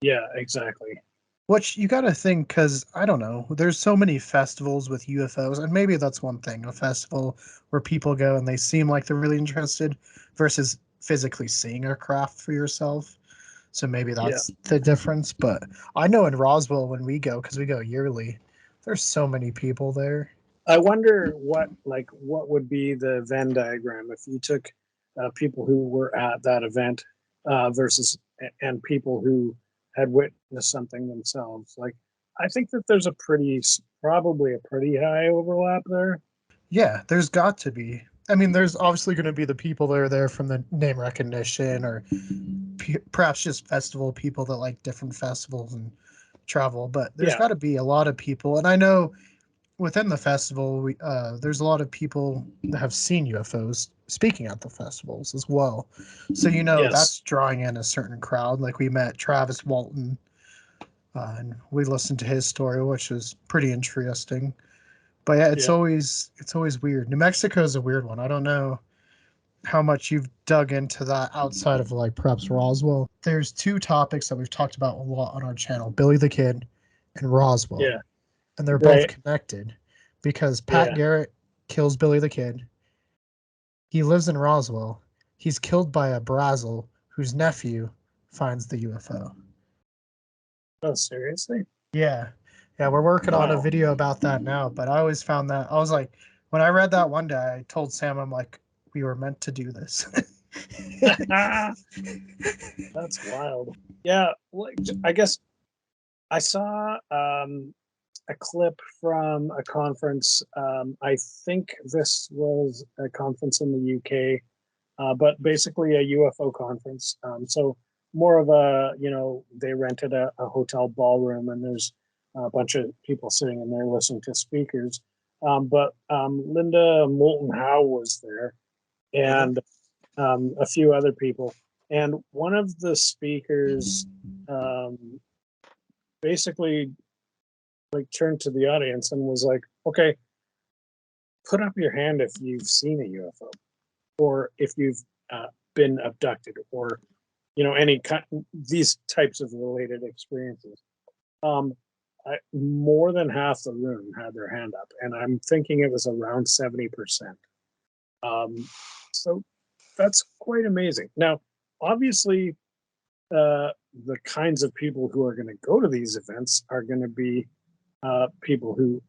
Yeah, exactly. Which you got to think, because I don't know, there's so many festivals with UFOs, and maybe that's one thing, a festival where people go and they seem like they're really interested versus physically seeing a craft for yourself. So maybe Yeah. that's the difference. But I know in Roswell, when we go, because we go yearly, there's so many people there. I wonder what would be the Venn diagram if you took people who were at that event versus and people who had witnessed something themselves. Like, I think that there's probably a pretty high overlap there. Yeah, there's got to be. I mean, there's obviously going to be the people that are there from the name recognition, or perhaps just festival people that like different festivals and travel. But there's Yeah. got to be a lot of people, and I know within the festival, there's a lot of people that have seen UFOs speaking at the festivals as well. So Yes. that's drawing in a certain crowd. Like we met Travis Walton, and we listened to his story, which was pretty interesting. But yeah, Yeah. it's always weird. New Mexico is a weird one. I don't know how much you've dug into that outside of like perhaps Roswell. There's two topics that we've talked about a lot on our channel: Billy the Kid and Roswell, Yeah. and they're both Right. connected because Pat Yeah. Garrett kills Billy the Kid. He lives in Roswell. He's killed by a Brazel whose nephew finds the UFO. Oh, seriously? Yeah. Yeah, we're working on a Wow. video about that now, but I always found that I was like, when I read that one day, I told Sam, I'm like, we were meant to do this. That's wild. Yeah. I guess I saw a clip from a conference. I think this was a conference in the UK, but basically a UFO conference. So more of they rented a hotel ballroom and there's a bunch of people sitting in there listening to speakers. But Linda Moulton Howe was there Mhm. and a few other people. And one of the speakers um, basically turned to the audience and was like, okay, put up your hand if you've seen a UFO or if you've been abducted or any kind these types of related experiences. um More than half the room had their hand up and I'm thinking it was around 70%. So that's quite amazing. Now obviously the kinds of people who are going to go to these events are going to be people who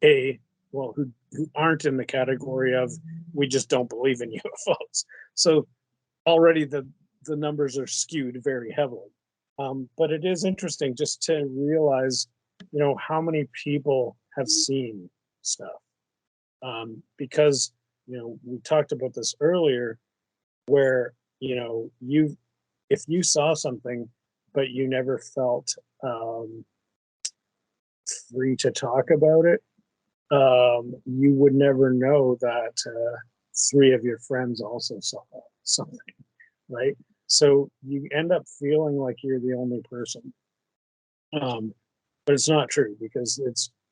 a who aren't in the category of we just don't believe in UFOs. So already the numbers are skewed very heavily. But it is interesting just to realize, how many people have seen stuff. Because we talked about this earlier, where you if you saw something, but you never felt um, free to talk about it, you would never know that three of your friends also saw something, right? So you end up feeling like you're the only person, um, but it's not true because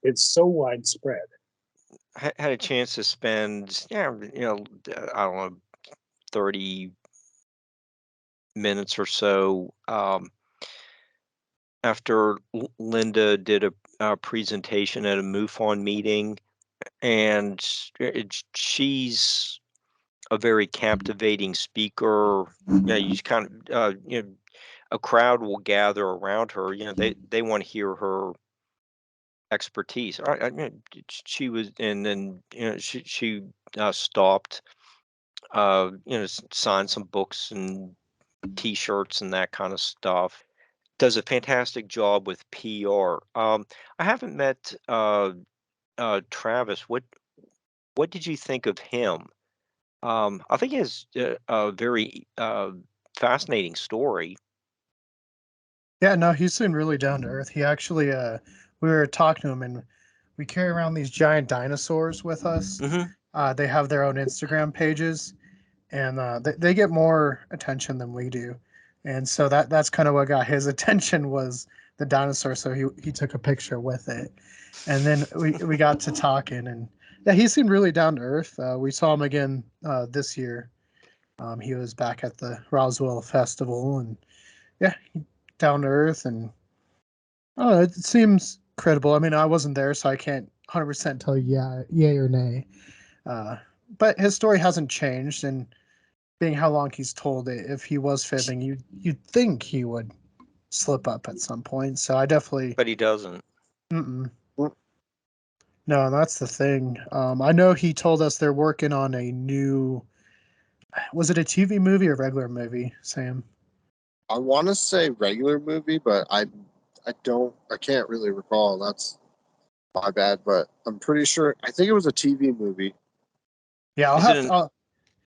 it's so widespread. Had a chance to spend, yeah, I don't know, 30 minutes or so after Linda did a presentation at a MUFON meeting, and she's a very captivating speaker. Yeah, you just kind of, a crowd will gather around her. They want to hear her expertise. She was, and then she stopped, signed some books and T-shirts and that kind of stuff. Does a fantastic job with PR. I haven't met Travis, what did you think of him? I think he has a very fascinating story. Yeah, no, he seemed really down to earth. He actually, we were talking to him, and we carry around these giant dinosaurs with us. Hmm. They have their own Instagram pages, and they get more attention than we do. And so that's kind of what got his attention was the dinosaur. So he took a picture with it, and then we got to talking, and yeah, he seemed really down to earth. We saw him again this year. He was back at the Roswell Festival, and yeah, down to earth, and I don't know, it seems credible. I mean, I wasn't there, so I can't 100% tell you yay or nay. Uh, but his story hasn't changed, and being how long he's told it, if he was fibbing, you'd think he would slip up at some point. So I definitely, But he doesn't. mm-mm. No, that's the thing. I know he told us they're working on a new. Was it a TV movie or regular movie, Sam? I want to say regular movie, but I can't really recall. That's my bad, but I'm pretty sure. I think it was a TV movie. Yeah, I'll Is it have an to.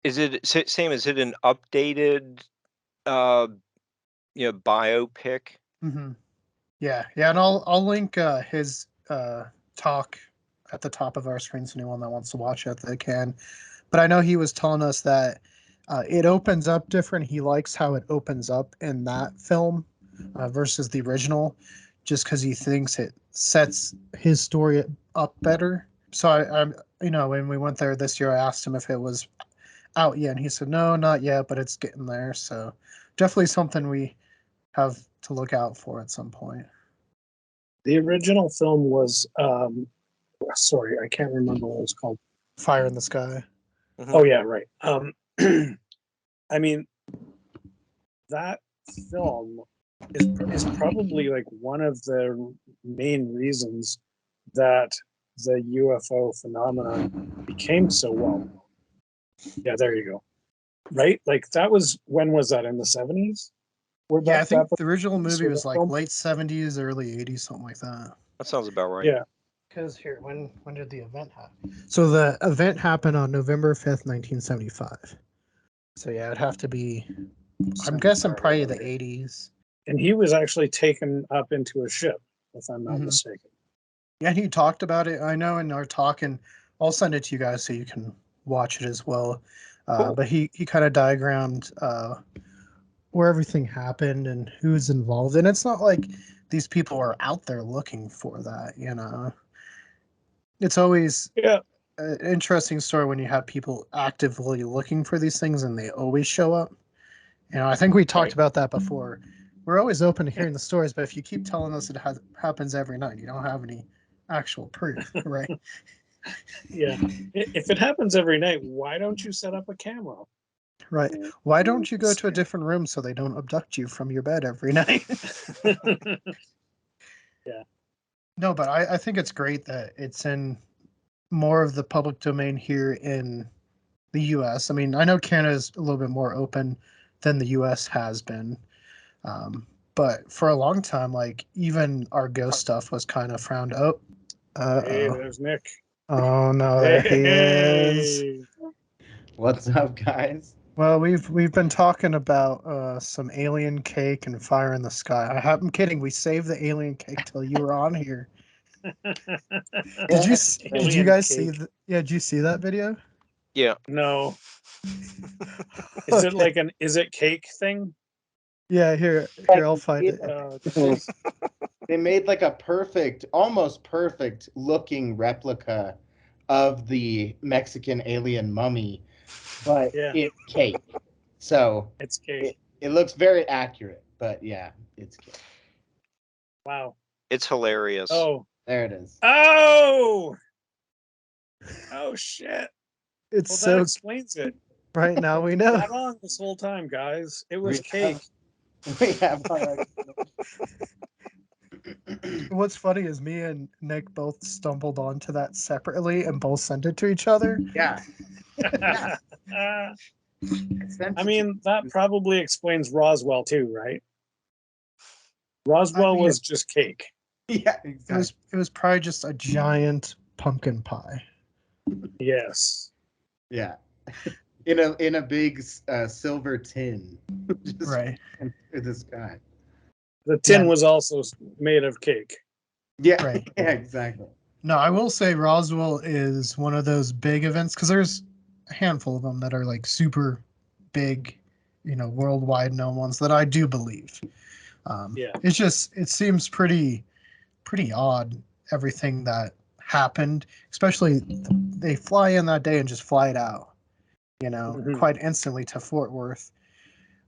is it Sam? Is it an updated uh biopic? Mm-hmm. Yeah, and I'll link his talk at the top of our screen so anyone that wants to watch it they can. But I know he was telling us that it opens up different. He likes how it opens up in that film versus the original, just because he thinks it sets his story up better. So when we went there this year, I asked him if it was out yet, and he said no, not yet, but it's getting there. So definitely something we have to look out for at some point. The original film was sorry, I can't remember what it was called. Fire in the Sky. Mhm. Oh yeah, right. I mean, that film is probably like one of the main reasons that the UFO phenomenon became so well known. Yeah, there you go. Right? Like that was when was that in the 70s? Where Yeah, I think that the original movie or that was like film? late 70s, early 80s, something like that. That sounds about right. Yeah. Because here, when did the event happen? So the event happened on November 5th, 1975. So yeah, it'd have to be. I'm guessing probably the 80s. And he was actually taken up into a ship, if I'm not Mhm. mistaken. Yeah, and he talked about it. I know in our talk, and I'll send it to you guys so you can watch it as well. Cool. But he kind of diagrammed where everything happened and who's involved. And it's not like these people are out there looking for that, you know. It's always Yeah. an interesting story when you have people actively looking for these things and they always show up. You know, I think we talked Right. about that before. We're always open to hearing the stories, but if you keep telling us it happens every night, you don't have any actual proof, right? Yeah. If it happens every night, why don't you set up a camera? Right. Why don't you go to a different room so they don't abduct you from your bed every night? Yeah. No, but I think it's great that it's in more of the public domain here in the US. I mean, I know Canada's a little bit more open than the US has been. But for a long time, like even our ghost stuff was kind of frowned. Oh, Hey, uh-oh. there's Nick. Oh no, there he is. Hey. What's up, guys? Well, we've been talking about some alien cake and fire in the sky. I'm kidding. We saved the alien cake till you were on here. Did you did you Alien guys see cake. yeah, did you see that video? Yeah. No. Is it like an is it cake thing? Yeah, here I'll find it. They made like a perfect, almost perfect looking replica of the Mexican alien mummy, but Yeah, it's cake. So it's cake. it looks very accurate, but yeah, it's cake. Wow. It's hilarious. Oh. There it is. Oh. Oh shit. It's Well, that so explains it. right now we know. Not wrong this whole time, guys. It was cake. We have our What's funny is me and Nick both stumbled onto that separately and both sent it to each other. yeah. I mean, that probably explains Roswell too, right? Roswell I mean, was just cake. yeah, it was probably just a giant pumpkin pie. Yes. Yeah. In a big silver tin. Just Right. in the sky. The tin Yeah. was also made of cake. Yeah. Right. Yeah, exactly. No, I will say Roswell is one of those big events because there's a handful of them that are like super big, worldwide known ones that I do believe. Yeah. It seems pretty odd everything that happened, especially they fly in that day and just fly it out, Mhm. quite instantly to Fort Worth,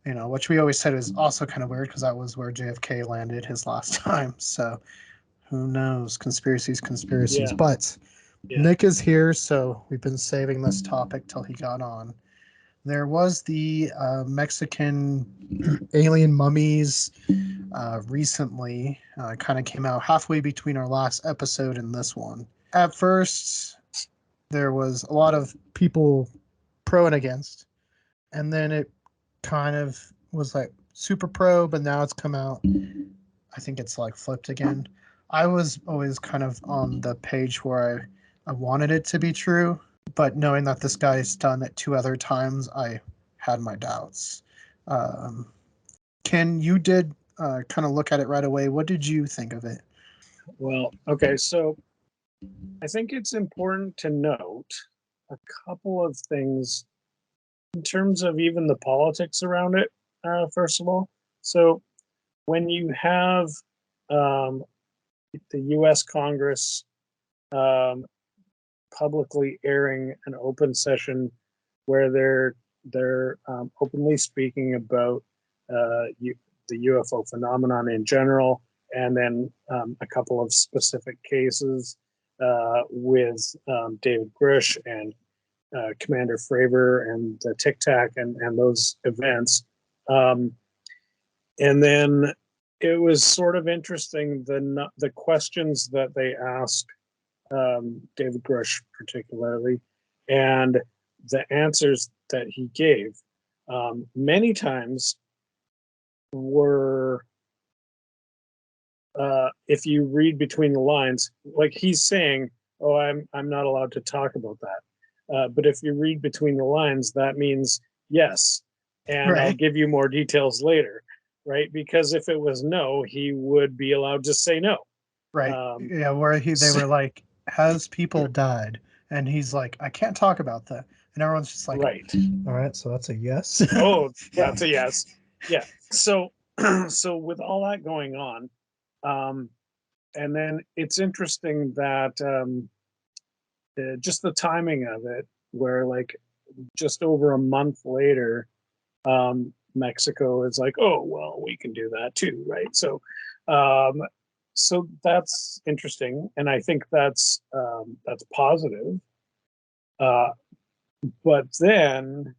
which we always said is also kind of weird because that was where JFK landed his last time. So who knows? Conspiracies. Yeah. But Yeah. Nick is here, so we've been saving this topic till he got on. There was the Mexican alien mummies recently, kind of came out halfway between our last episode and this one. At first, there was a lot of people pro and against, and then it kind of was like super pro, but now it's come out. I think it's like flipped again. I was always kind of on the page where I wanted it to be true, but knowing that this guy's done it 2 other times, I had my doubts. Um, Ken, you did kind of look at it right away. What did you think of it? Well, okay, so I think it's important to note a couple of things in terms of even the politics around it, first of all. So when you have um, the US Congress um, publicly airing an open session where they're openly speaking about the UFO phenomenon in general, and then a couple of specific cases with David Grush and Commander Fravor and the Tic Tac and those events. And then it was sort of interesting the questions that they asked David Grush particularly, and the answers that he gave many times were, if you read between the lines, like he's saying, "Oh, I'm not allowed to talk about that," but if you read between the lines, that means yes, and I'll Right. give you more details later, right? Because if it was no, he would be allowed to say no. Right. Um, Yeah, where they so- were like, has people died? And he's like, I can't talk about that. And everyone's just like, right. all right, so that's a yes. Oh, that's a yes. Yeah. So, so with all that going on, um, and then it's interesting that just the timing of it, where like just over a month later, Mexico is like, oh well, we can do that too, right? Um, so that's interesting, and I think that's positive. Uh, but then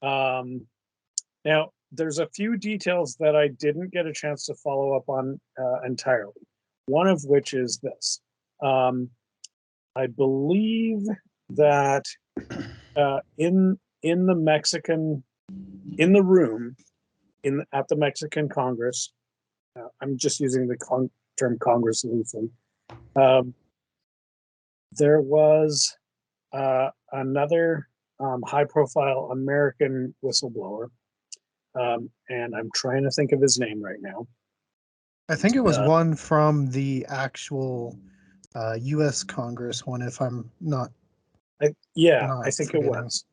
um, now, there's a few details that I didn't get a chance to follow up on entirely. One of which is this: I believe that in the Mexican in the room in at the Mexican Congress, I'm just using the term Congress loosely. Um, there was another high-profile American whistleblower, and I'm trying to think of his name right now. I think it was Uh, one from the actual U.S. Congress one, if I'm not yeah, I not think it forgetting. was,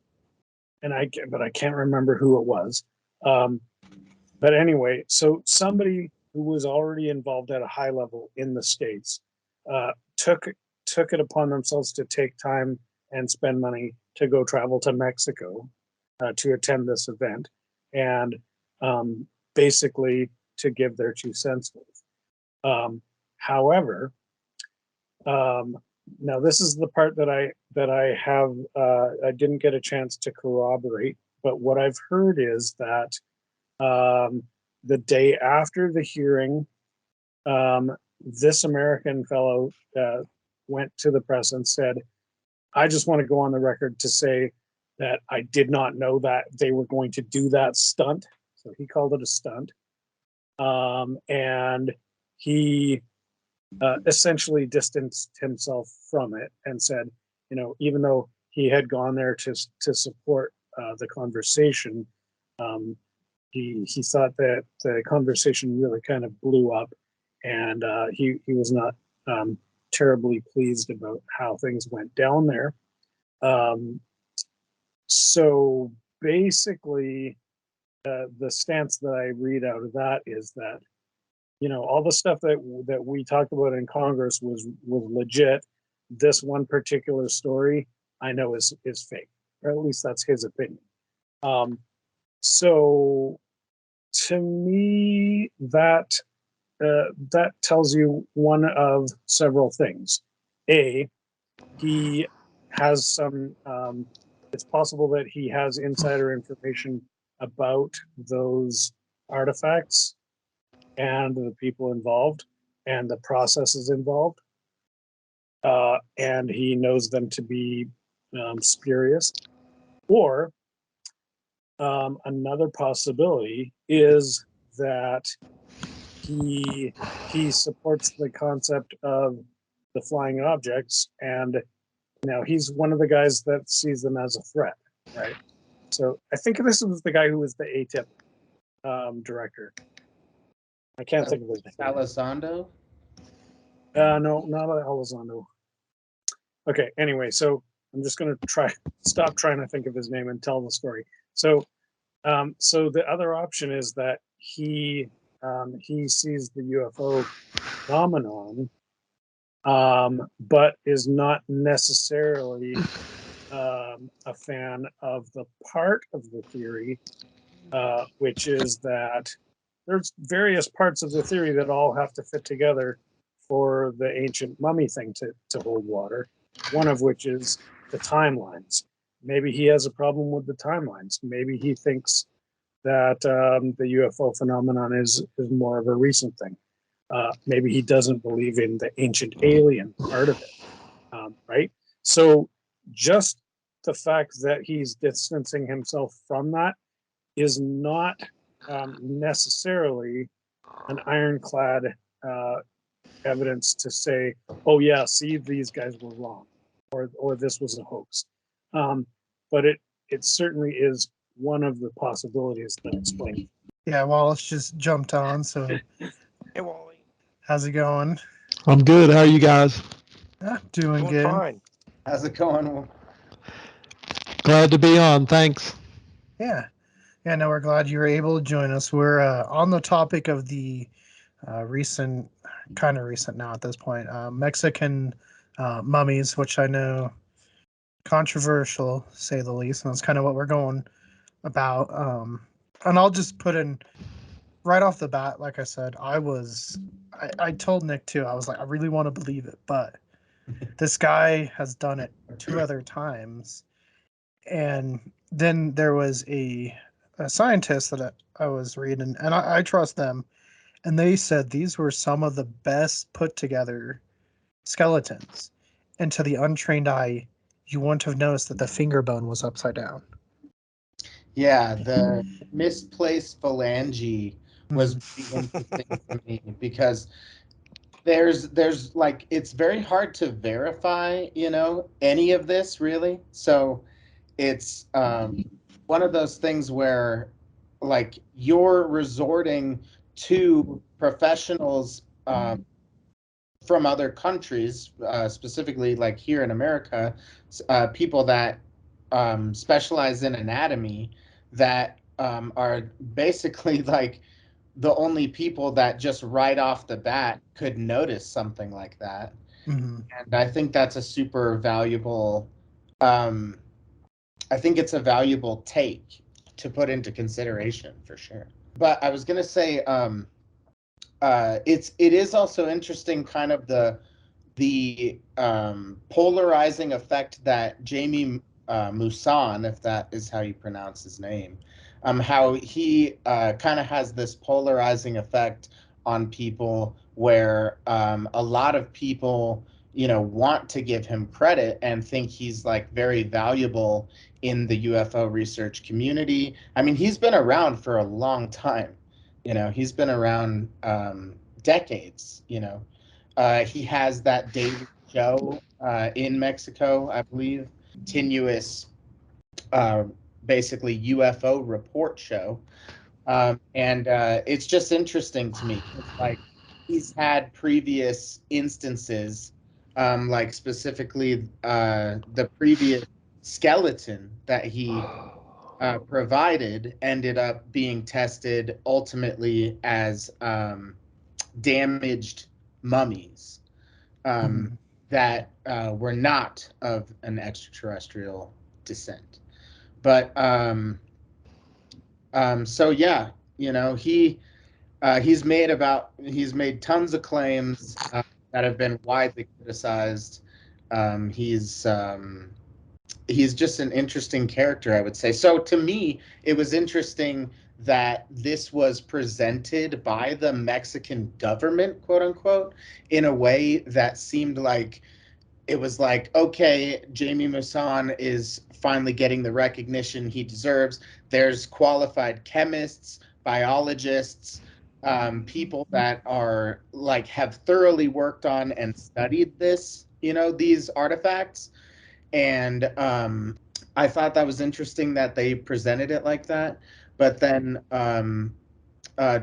but I can't remember who it was. Um, but anyway, so somebody who was already involved at a high level in the states uh, took took it upon themselves to take time and spend money to go travel to Mexico to attend this event, and basically to give their 2 cents worth. However, um, now this is the part that I have I didn't get a chance to corroborate, but what I've heard is that the day after the hearing, this American fellow went to the press and said, "I just want to go on the record to say that I did not know that they were going to do that stunt." So he called it a stunt, and he essentially distanced himself from it and said, even though he had gone there to support the conversation, he thought that the conversation really kind of blew up, and he was not terribly pleased about how things went down there. So basically, the stance that I read out of that is that all the stuff that we talked about in Congress was legit. This one particular story I know is fake, or at least that's his opinion. So to me, that tells you one of several things. A, he has some. It's possible that he has insider information about those artifacts and the people involved and the processes involved, and he knows them to be spurious. Or another possibility is that he supports the concept of the flying objects, and now he's one of the guys that sees them as a threat, right? So I think this was the guy who was the ATIP director. I can't think of his name. Elizondo? No, not Elizondo. Okay, anyway, so I'm just gonna stop trying to think of his name and tell the story. So the other option is that he sees the UFO phenomenon, but is not necessarily a fan of the part of the theory, which is that there's various parts of the theory that all have to fit together for the ancient mummy thing to hold water, one of which is the timelines. Maybe he has a problem with the timelines. Maybe he thinks that the UFO phenomenon is more of a recent thing. Maybe he doesn't believe in the ancient alien part of it, right? So just the fact that he's distancing himself from that is not necessarily an ironclad evidence to say, oh yeah, see, these guys were wrong, or this was a hoax. But it certainly is one of the possibilities that explain. Yeah, Wallace just jumped on. So, Hey, Wally. how's it going? I'm good. How are you guys? Doing Doing good. fine. How's it going? Glad to be on. Thanks. Yeah. Yeah, no, we're glad you were able to join us. We're on the topic of the kind of recent now at this point, Mexican mummies, which I know controversial, to say the least. And that's kind of what we're going about. And I'll just put in right off the bat, like I said, I told Nick too, I was like, I really want to believe it, but this guy has done it 2 other times. And then there was a scientist that I was reading, and I trust them, and they said these were some of the best put together skeletons. And to the untrained eye, you wouldn't have noticed that the finger bone was upside down. Yeah, the misplaced phalange was Mhm. really interesting to me because there's like it's very hard to verify, any of this really. So it's one of those things where like you're resorting to professionals from other countries, specifically like here in America, people that specialize in anatomy that are basically like the only people that just right off the bat could notice something like that. Mhm. And I think that's a super valuable, um, I think it's a valuable take to put into consideration for sure. But I was going to say, it is also interesting kind of the polarizing effect that Jamie Musan, if that is how you pronounce his name, how he kind of has this polarizing effect on people where a lot of people, want to give him credit and think he's like very valuable in the UFO research community. I mean, he's been around for a long time. He's been around decades. He has that daily show in Mexico, I believe, continuous, uh, basically UFO report show. And it's just interesting to me. It's like he's had previous instances, like specifically the previous skeleton that he provided ended up being tested ultimately as damaged mummies um, Mhm. that were not of an extraterrestrial descent. But so yeah, he's made tons of claims that have been widely criticized. He's just an interesting character, I would say. So to me, it was interesting that this was presented by the Mexican government, quote unquote, in a way that seemed like it was like, okay, Jamie Maussan is finally getting the recognition he deserves. There's qualified chemists, biologists, people that are like have thoroughly worked on and studied this, these artifacts. And I thought that was interesting that they presented it like that. But then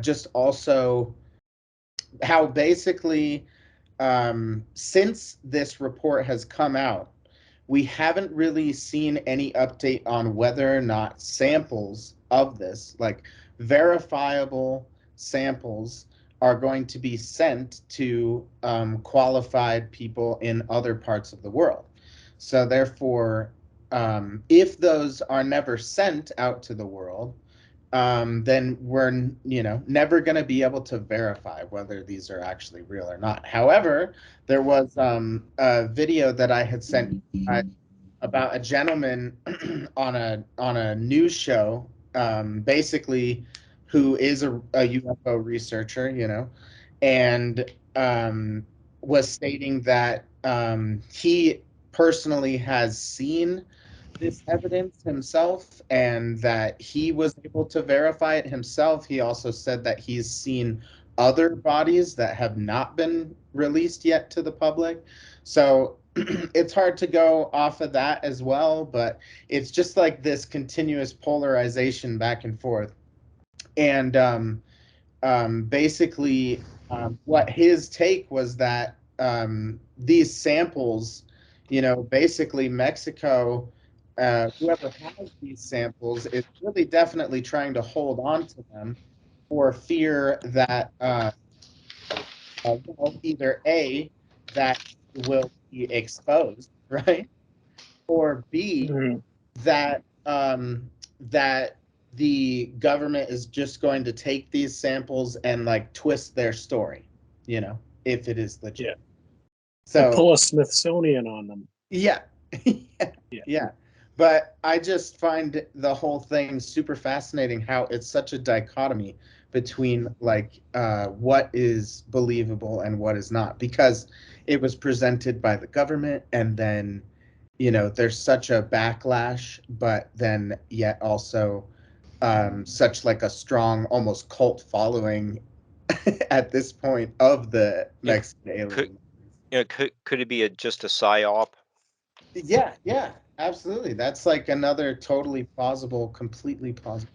just also how basically since this report has come out, we haven't really seen any update on whether or not samples of this, like verifiable samples, are going to be sent to qualified people in other parts of the world. So, therefore, if those are never sent out to the world, then we're never going to be able to verify whether these are actually real or not. However, there was a video that I had sent about a gentleman on a news show, basically, who is a UFO researcher, and was stating that he personally has seen this evidence himself and that he was able to verify it himself. He also said that he's seen other bodies that have not been released yet to the public. So it's hard to go off of that as well, but it's just like this continuous polarization back and forth. And basically, what his take was that these samples, basically Mexico, whoever has these samples is really definitely trying to hold on to them for fear that, either A, that will be exposed, right? Or B, Mhm. that the government is just going to take these samples and like twist their story, if it is Yeah. legit. We'll So pull a Smithsonian on them. yeah, yeah, Yeah. yeah. But I just find the whole thing super fascinating. How it's such a dichotomy between like what is believable and what is not, because it was presented by the government, and then there's such a backlash, but then yet also such like a strong, almost cult following at this point of the Yeah, Mexican could alien. could it be just a psyop? Yeah, yeah, absolutely. That's like another totally plausible, completely plausible.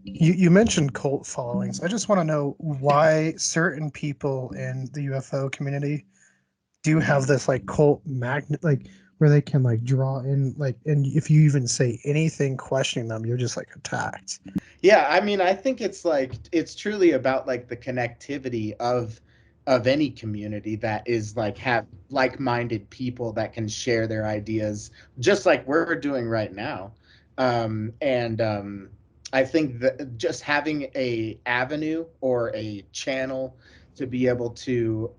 You mentioned cult followings. I just want to know why certain people in the UFO community do have this like cult magnet, like where they can like draw in, like, and if you even say anything questioning them, you're just like attacked. Yeah, I mean, I think it's truly about like the connectivity of any community that is like have like-minded people that can share their ideas, just like we're doing right now. And I think that just having a avenue or a channel to be able to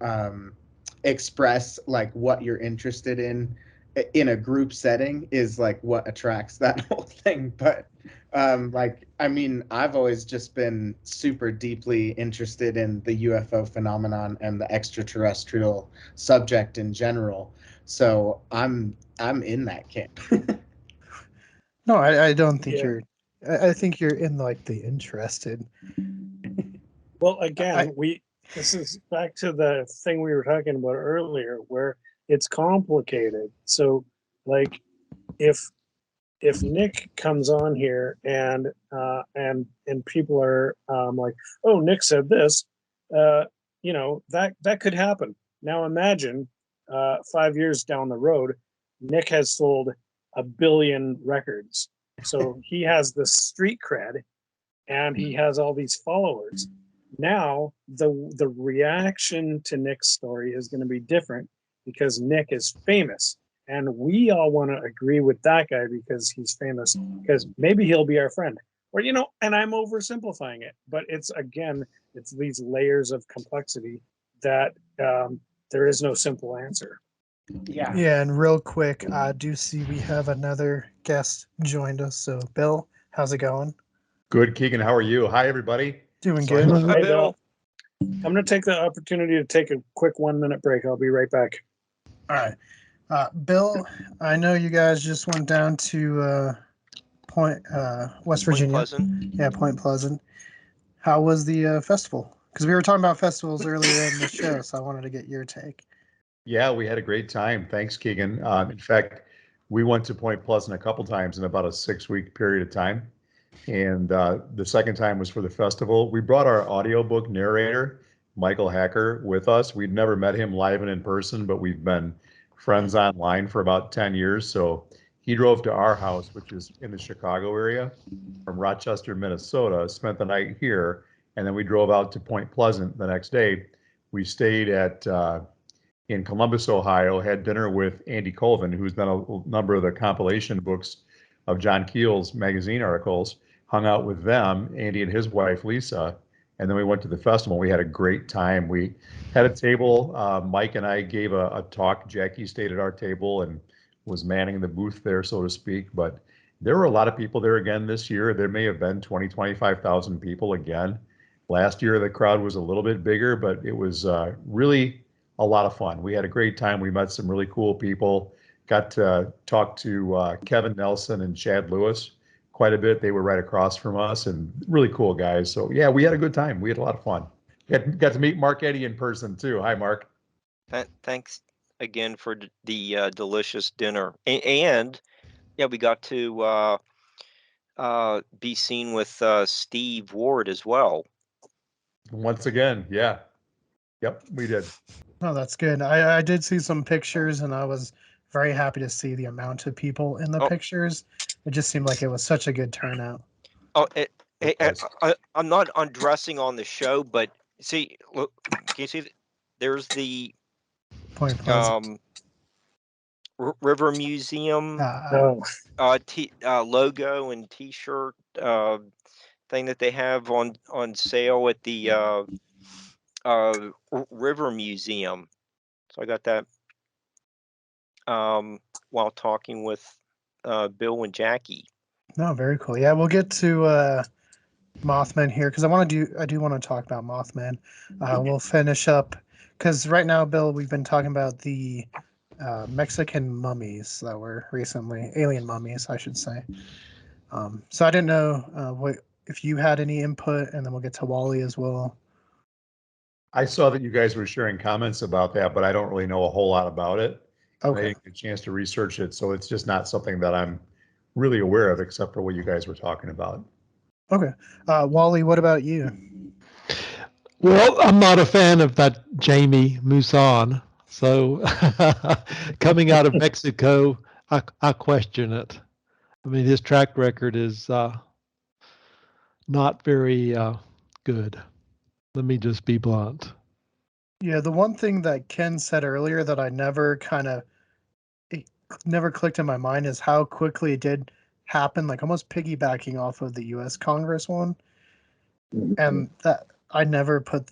express like what you're interested in a group setting is like what attracts that whole thing. But like, I mean, I've always just been super deeply interested in the UFO phenomenon and the extraterrestrial subject in general. So I'm in that camp. No, I don't think Yeah. you're. I think you're in like the interested. Well, I again, This is back to the thing we were talking about earlier, where it's complicated. So, like, if Nick comes on here and people are like, oh, Nick said this, that could happen. Now imagine 5 years down the road, Nick has sold 1 billion records, so he has the street cred and he has all these followers. Now the reaction to Nick's story is going to be different because Nick is famous, and we all want to agree with that guy because he's famous, because maybe he'll be our friend. Or and I'm oversimplifying it, but it's these layers of complexity that there is no simple answer. Yeah. Yeah, and real quick, I do see we have another guest joined us. So, Bill, how's it going? Good, Keegan. How are you? Hi, everybody. Doing Sorry good. about Hi, Hey, that. Bill. I'm going to take the opportunity to take a quick 1-minute break. I'll be right back. All right. Bill, I know you guys just went down to West Point Virginia. Pleasant. Yeah, Point Pleasant. How was the festival? Because we were talking about festivals earlier in the show, so I wanted to get your take. Yeah, we had a great time. Thanks, Keegan. In fact, we went to Point Pleasant a couple times in about a 6-week period of time. And the second time was for the festival. We brought our audiobook narrator, Michael Hacker, with us. We'd never met him live and in person, but we've been friends online for about 10 years. So he drove to our house, which is in the Chicago area, from Rochester, Minnesota, spent the night here, and then we drove out to Point Pleasant the next day. We stayed in Columbus, Ohio, had dinner with Andy Colvin, who's done a number of the compilation books of John Keel's magazine articles, hung out with them, Andy and his wife, Lisa, and then we went to the festival. We had a great time. We had a table. Mike and I gave a talk. Jackie stayed at our table and was manning the booth there, so to speak. But there were a lot of people there again this year. There may have been 20, 25,000 people again. Last year, the crowd was a little bit bigger, but it was really a lot of fun. We had a great time. We met some really cool people. Got to talk to Kevin Nelson and Chad Lewis quite a bit. They were right across from us and really cool guys. So yeah, we had a good time. We had a lot of fun. Got to meet Mark Eddy in person too. Hi, Mark. Thanks again for the delicious dinner. And yeah, we got to be seen with Steve Ward as well. Once again, yeah. Yep, we did. Oh, that's good. I did see some pictures, and I was very happy to see the amount of people in the Oh. pictures. It just seemed like it was such a good turnout. Oh, It was. I'm not undressing on the show, but see, look, can you see? There's the Point Pleasant. River Museum No, logo and T-shirt thing that they have on sale at the River Museum. So I got that while talking with Bill and Jackie. No, very cool. Yeah, we'll get to Mothman here because I do want to talk about Mothman. We'll finish up because right now, Bill, we've been talking about the Mexican mummies that were recently alien mummies, I should say. So I didn't know what if you had any input, and then we'll get to Wally as well. I saw that you guys were sharing comments about that, but I don't really know a whole lot about it. I Okay. didn't get a chance to research it, so it's just not something that I'm really aware of, except for what you guys were talking about. Okay. Wally, what about you? Well, I'm not a fan of that Jamie Musan. So coming out of Mexico, I question it. I mean, his track record is not very good. Let me just be blunt. Yeah, the one thing that Ken said earlier that I never it never clicked in my mind is how quickly it did happen, like almost piggybacking off of the U.S. Congress one, and that I never put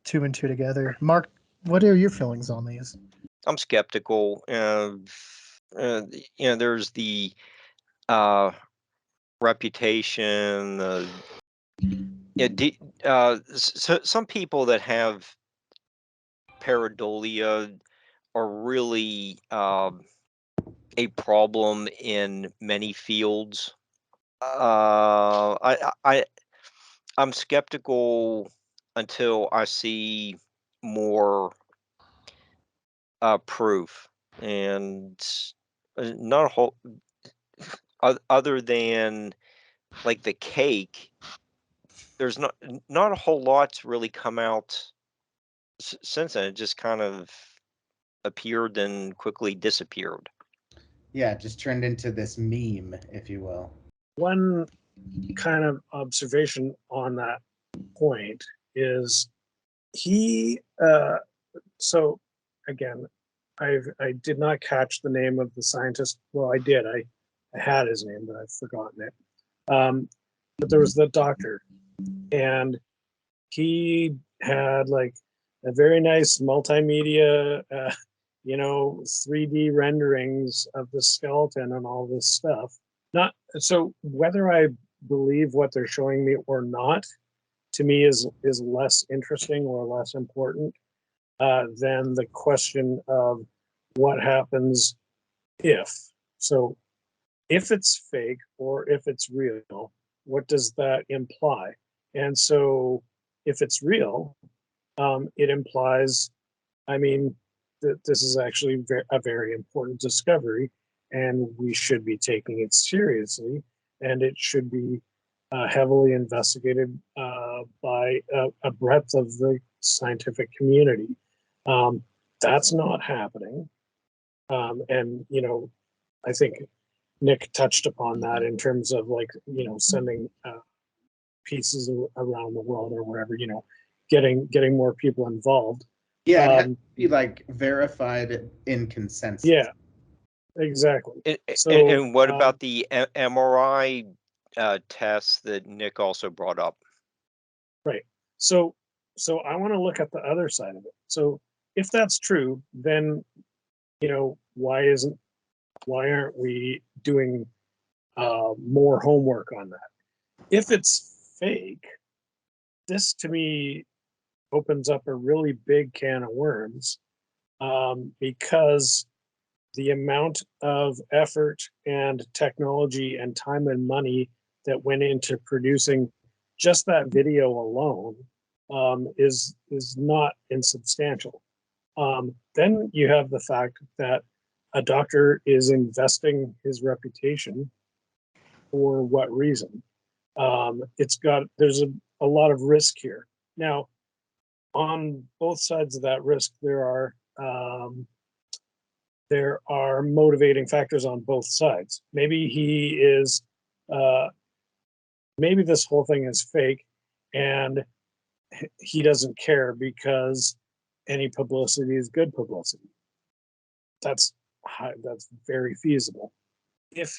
two and two together. Mark, what are your feelings on these? I'm skeptical. There's the reputation. So some people that have pareidolia are really a problem in many fields. I'm skeptical until I see more proof, and not a whole other than like the cake. There's not a whole lot's really come out since then. It just kind of appeared and quickly disappeared. Yeah, it just turned into this meme, if you will. One kind of observation on that point is he so again, I did not catch the name of the scientist. Well, I did. I had his name, but I've forgotten it. But there was the doctor, and he had like a very nice multimedia, 3D renderings of the skeleton and all this stuff. Not so whether I believe what they're showing me or not, to me is less interesting or less important than the question of what happens if. So if it's fake or if it's real, what does that imply? And so if it's real, it implies, I mean, that this is actually a very important discovery, and we should be taking it seriously, and it should be heavily investigated by a breadth of the scientific community. That's not happening. And, I think Nick touched upon that in terms of like, sending pieces around the world or wherever, getting more people involved. Yeah, it has to be like verified in consensus. Yeah, exactly. And what about the MRI tests that Nick also brought up? Right. So I want to look at the other side of it. So if that's true, then why aren't we doing more homework on that? If it's fake, this to me opens up a really big can of worms, because the amount of effort and technology and time and money that went into producing just that video alone is not insubstantial. Then you have the fact that a doctor is investing his reputation for what reason? There's a lot of risk here. Now, on both sides of that risk, there are motivating factors on both sides. Maybe maybe this whole thing is fake, and he doesn't care because any publicity is good publicity. That's very feasible. If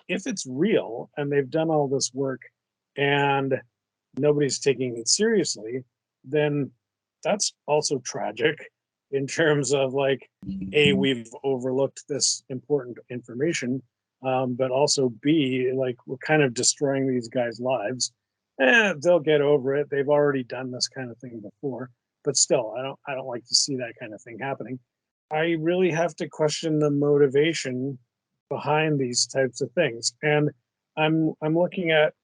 it's real and they've done all this work and nobody's taking it seriously, then that's also tragic in terms of like, A, we've overlooked this important information, but also B, like we're kind of destroying these guys' lives. They'll get over it. They've already done this kind of thing before, but still, I don't like to see that kind of thing happening. I really have to question the motivation behind these types of things, and I'm looking at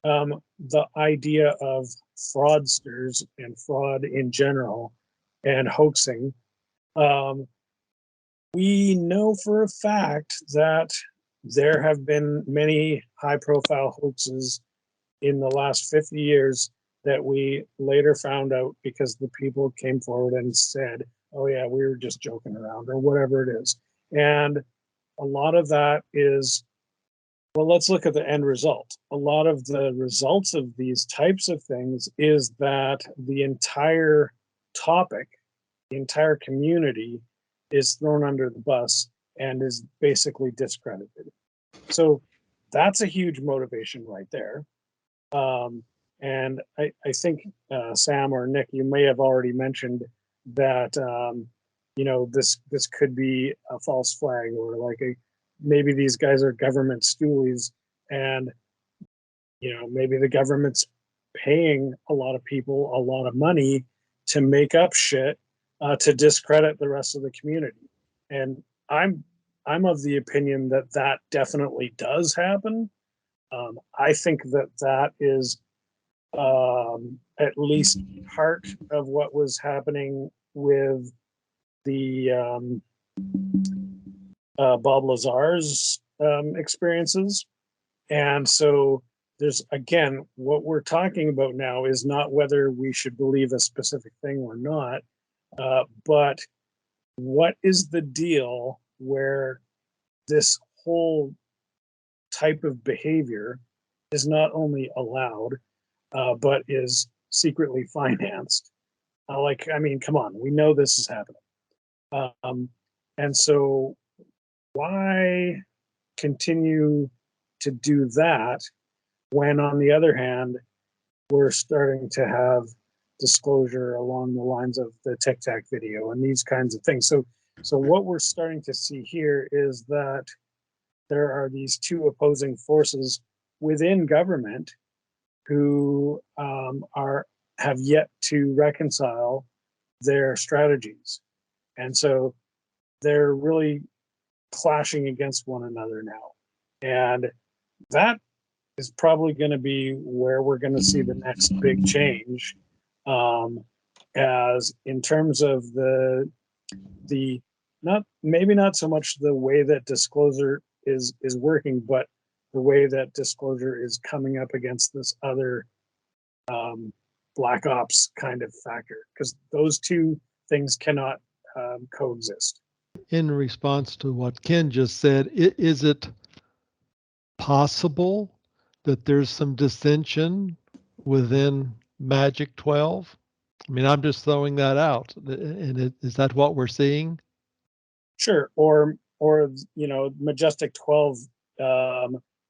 the idea of fraudsters and fraud in general and hoaxing. We know for a fact that there have been many high profile hoaxes in the last 50 years that we later found out because the people came forward and said, oh yeah, we were just joking around or whatever it is. And a lot of that is, well, let's look at the end result. A lot of the results of these types of things is that the entire topic, the entire community is thrown under the bus and is basically discredited. So that's a huge motivation right there. And I think Sam or Nick, you may have already mentioned that this could be a false flag, or like maybe these guys are government stoolies, and maybe the government's paying a lot of people a lot of money to make up shit to discredit the rest of the community. And I'm of the opinion that that definitely does happen. I think that is at least part of what was happening with the Bob Lazar's experiences. And so there's, again, what we're talking about now is not whether we should believe a specific thing or not, but what is the deal where this whole type of behavior is not only allowed, but is secretly financed. I mean, come on, we know this is happening. And so why continue to do that when, on the other hand, we're starting to have disclosure along the lines of the Tic Tac video and these kinds of things? So what we're starting to see here is that there are these two opposing forces within government who have yet to reconcile their strategies, and so they're really clashing against one another now, and that is probably going to be where we're going to see the next big change, as in terms of the not so much the way that disclosure is working, but the way that disclosure is coming up against this other black ops kind of factor, because those two things cannot coexist. In response to what Ken just said, is it possible that there's some dissension within Magic 12? I mean, I'm just throwing that out. And is that what we're seeing? Sure. Or Majestic 12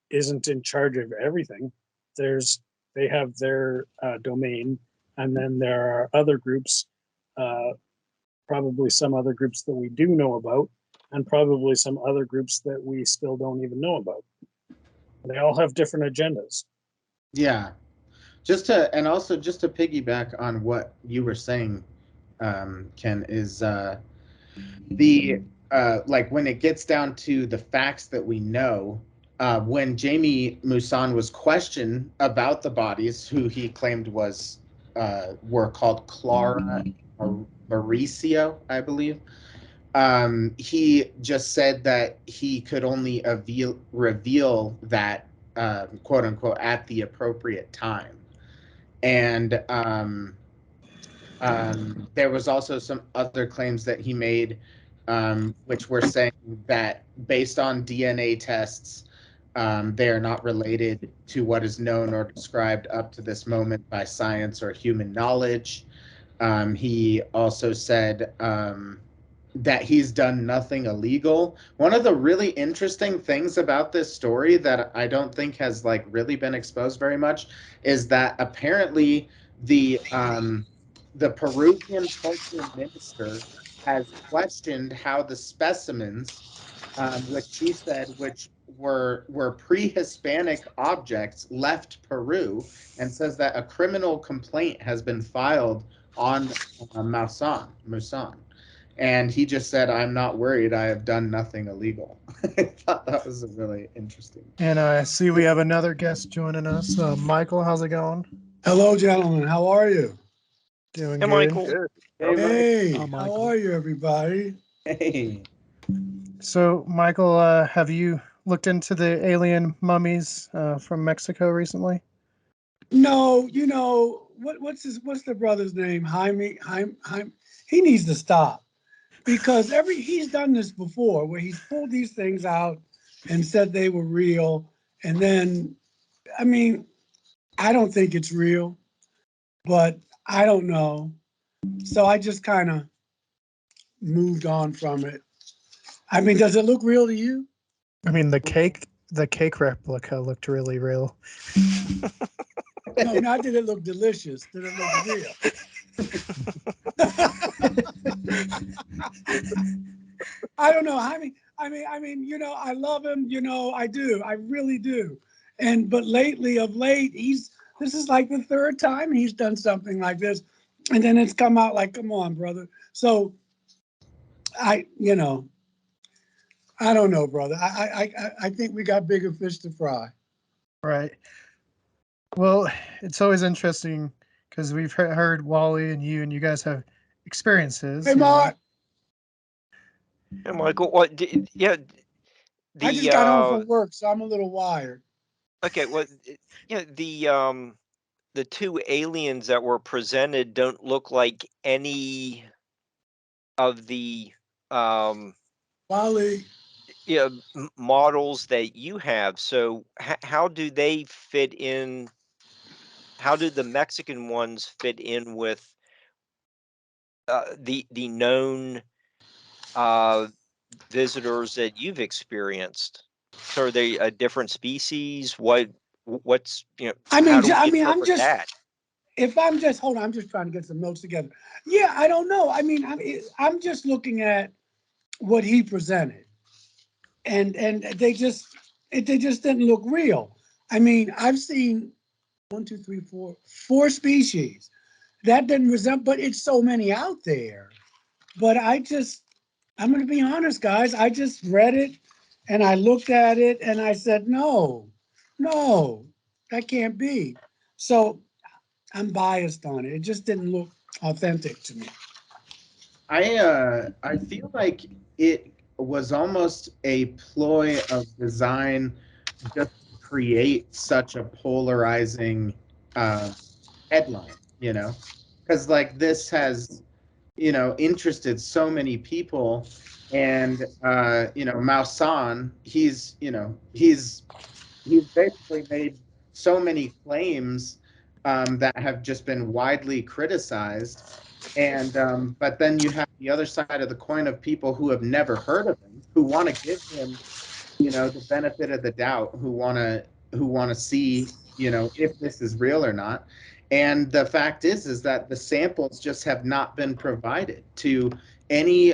isn't in charge of everything. They have their domain, and then there are other groups, probably some other groups that we do know about, and probably some other groups that we still don't even know about. They all have different agendas. Yeah. Just to piggyback on what you were saying, Ken, is like when it gets down to the facts that we know, when Jamie Moussan was questioned about the bodies, who he claimed were called Clara Mauricio, I believe. He just said that he could only reveal that, quote unquote, at the appropriate time. And there was also some other claims that he made, which were saying that based on DNA tests, they are not related to what is known or described up to this moment by science or human knowledge. He also said that he's done nothing illegal. One of the really interesting things about this story that I don't think has really been exposed very much is that apparently the Peruvian cultural minister has questioned how the specimens, which he said which were pre-Hispanic objects, left Peru, and says that a criminal complaint has been filed on Musan. And he just said, "I'm not worried. I have done nothing illegal." I thought that was a really interesting. And I see we have another guest joining us. Michael, how's it going? Hello, gentlemen. How are you? Doing Hey, good. Michael. Good. Hey, Hi, Michael. how are you, everybody? Hey. So, Michael, have you looked into the alien mummies from Mexico recently? No, what's the brother's name? Jaime. He needs to stop, because he's done this before, where he's pulled these things out and said they were real, and then, I mean, I don't think it's real, but I don't know. So I just kind of moved on from it. I mean, does it look real to you? I mean, the cake replica looked really real. No, not did it look delicious. Did it look real? I don't know. I mean, I love him. I do. I really do. But of late, this is like the third time he's done something like this, and then it's come out like, come on, brother. So, I don't know, brother. I think we got bigger fish to fry. Right. Well, it's always interesting because we've heard Wally and you guys have experiences. Hey, Mark, And Michael, what? Yeah, I just the got home from work, so I'm a little wired. okay, well, yeah, the two aliens that were presented don't look like any of the um Wally, yeah, models that you have. So how do they fit in? How do the Mexican ones fit in with the known uh, visitors that you've experienced? So are they a different species? What's how do we I'm interpret just, that? if I'm just, hold on, I'm just trying to get some notes together. Yeah, I don't know. I'm just looking at what he presented, and they just didn't look real. I mean, I've seen one, two, three, four species that didn't resemble, but it's so many out there. But I'm going to be honest, guys. I just read it and I looked at it and I said, no, no, that can't be. So I'm biased on it. It just didn't look authentic to me. I feel like it was almost a ploy of design just to create such a polarizing headline, because like this has interested so many people, and Mausan, he's basically made so many claims that have just been widely criticized. And but then you have the other side of the coin of people who have never heard of him, who want to give him, the benefit of the doubt, who want to see, if this is real or not. And the fact is that the samples just have not been provided to any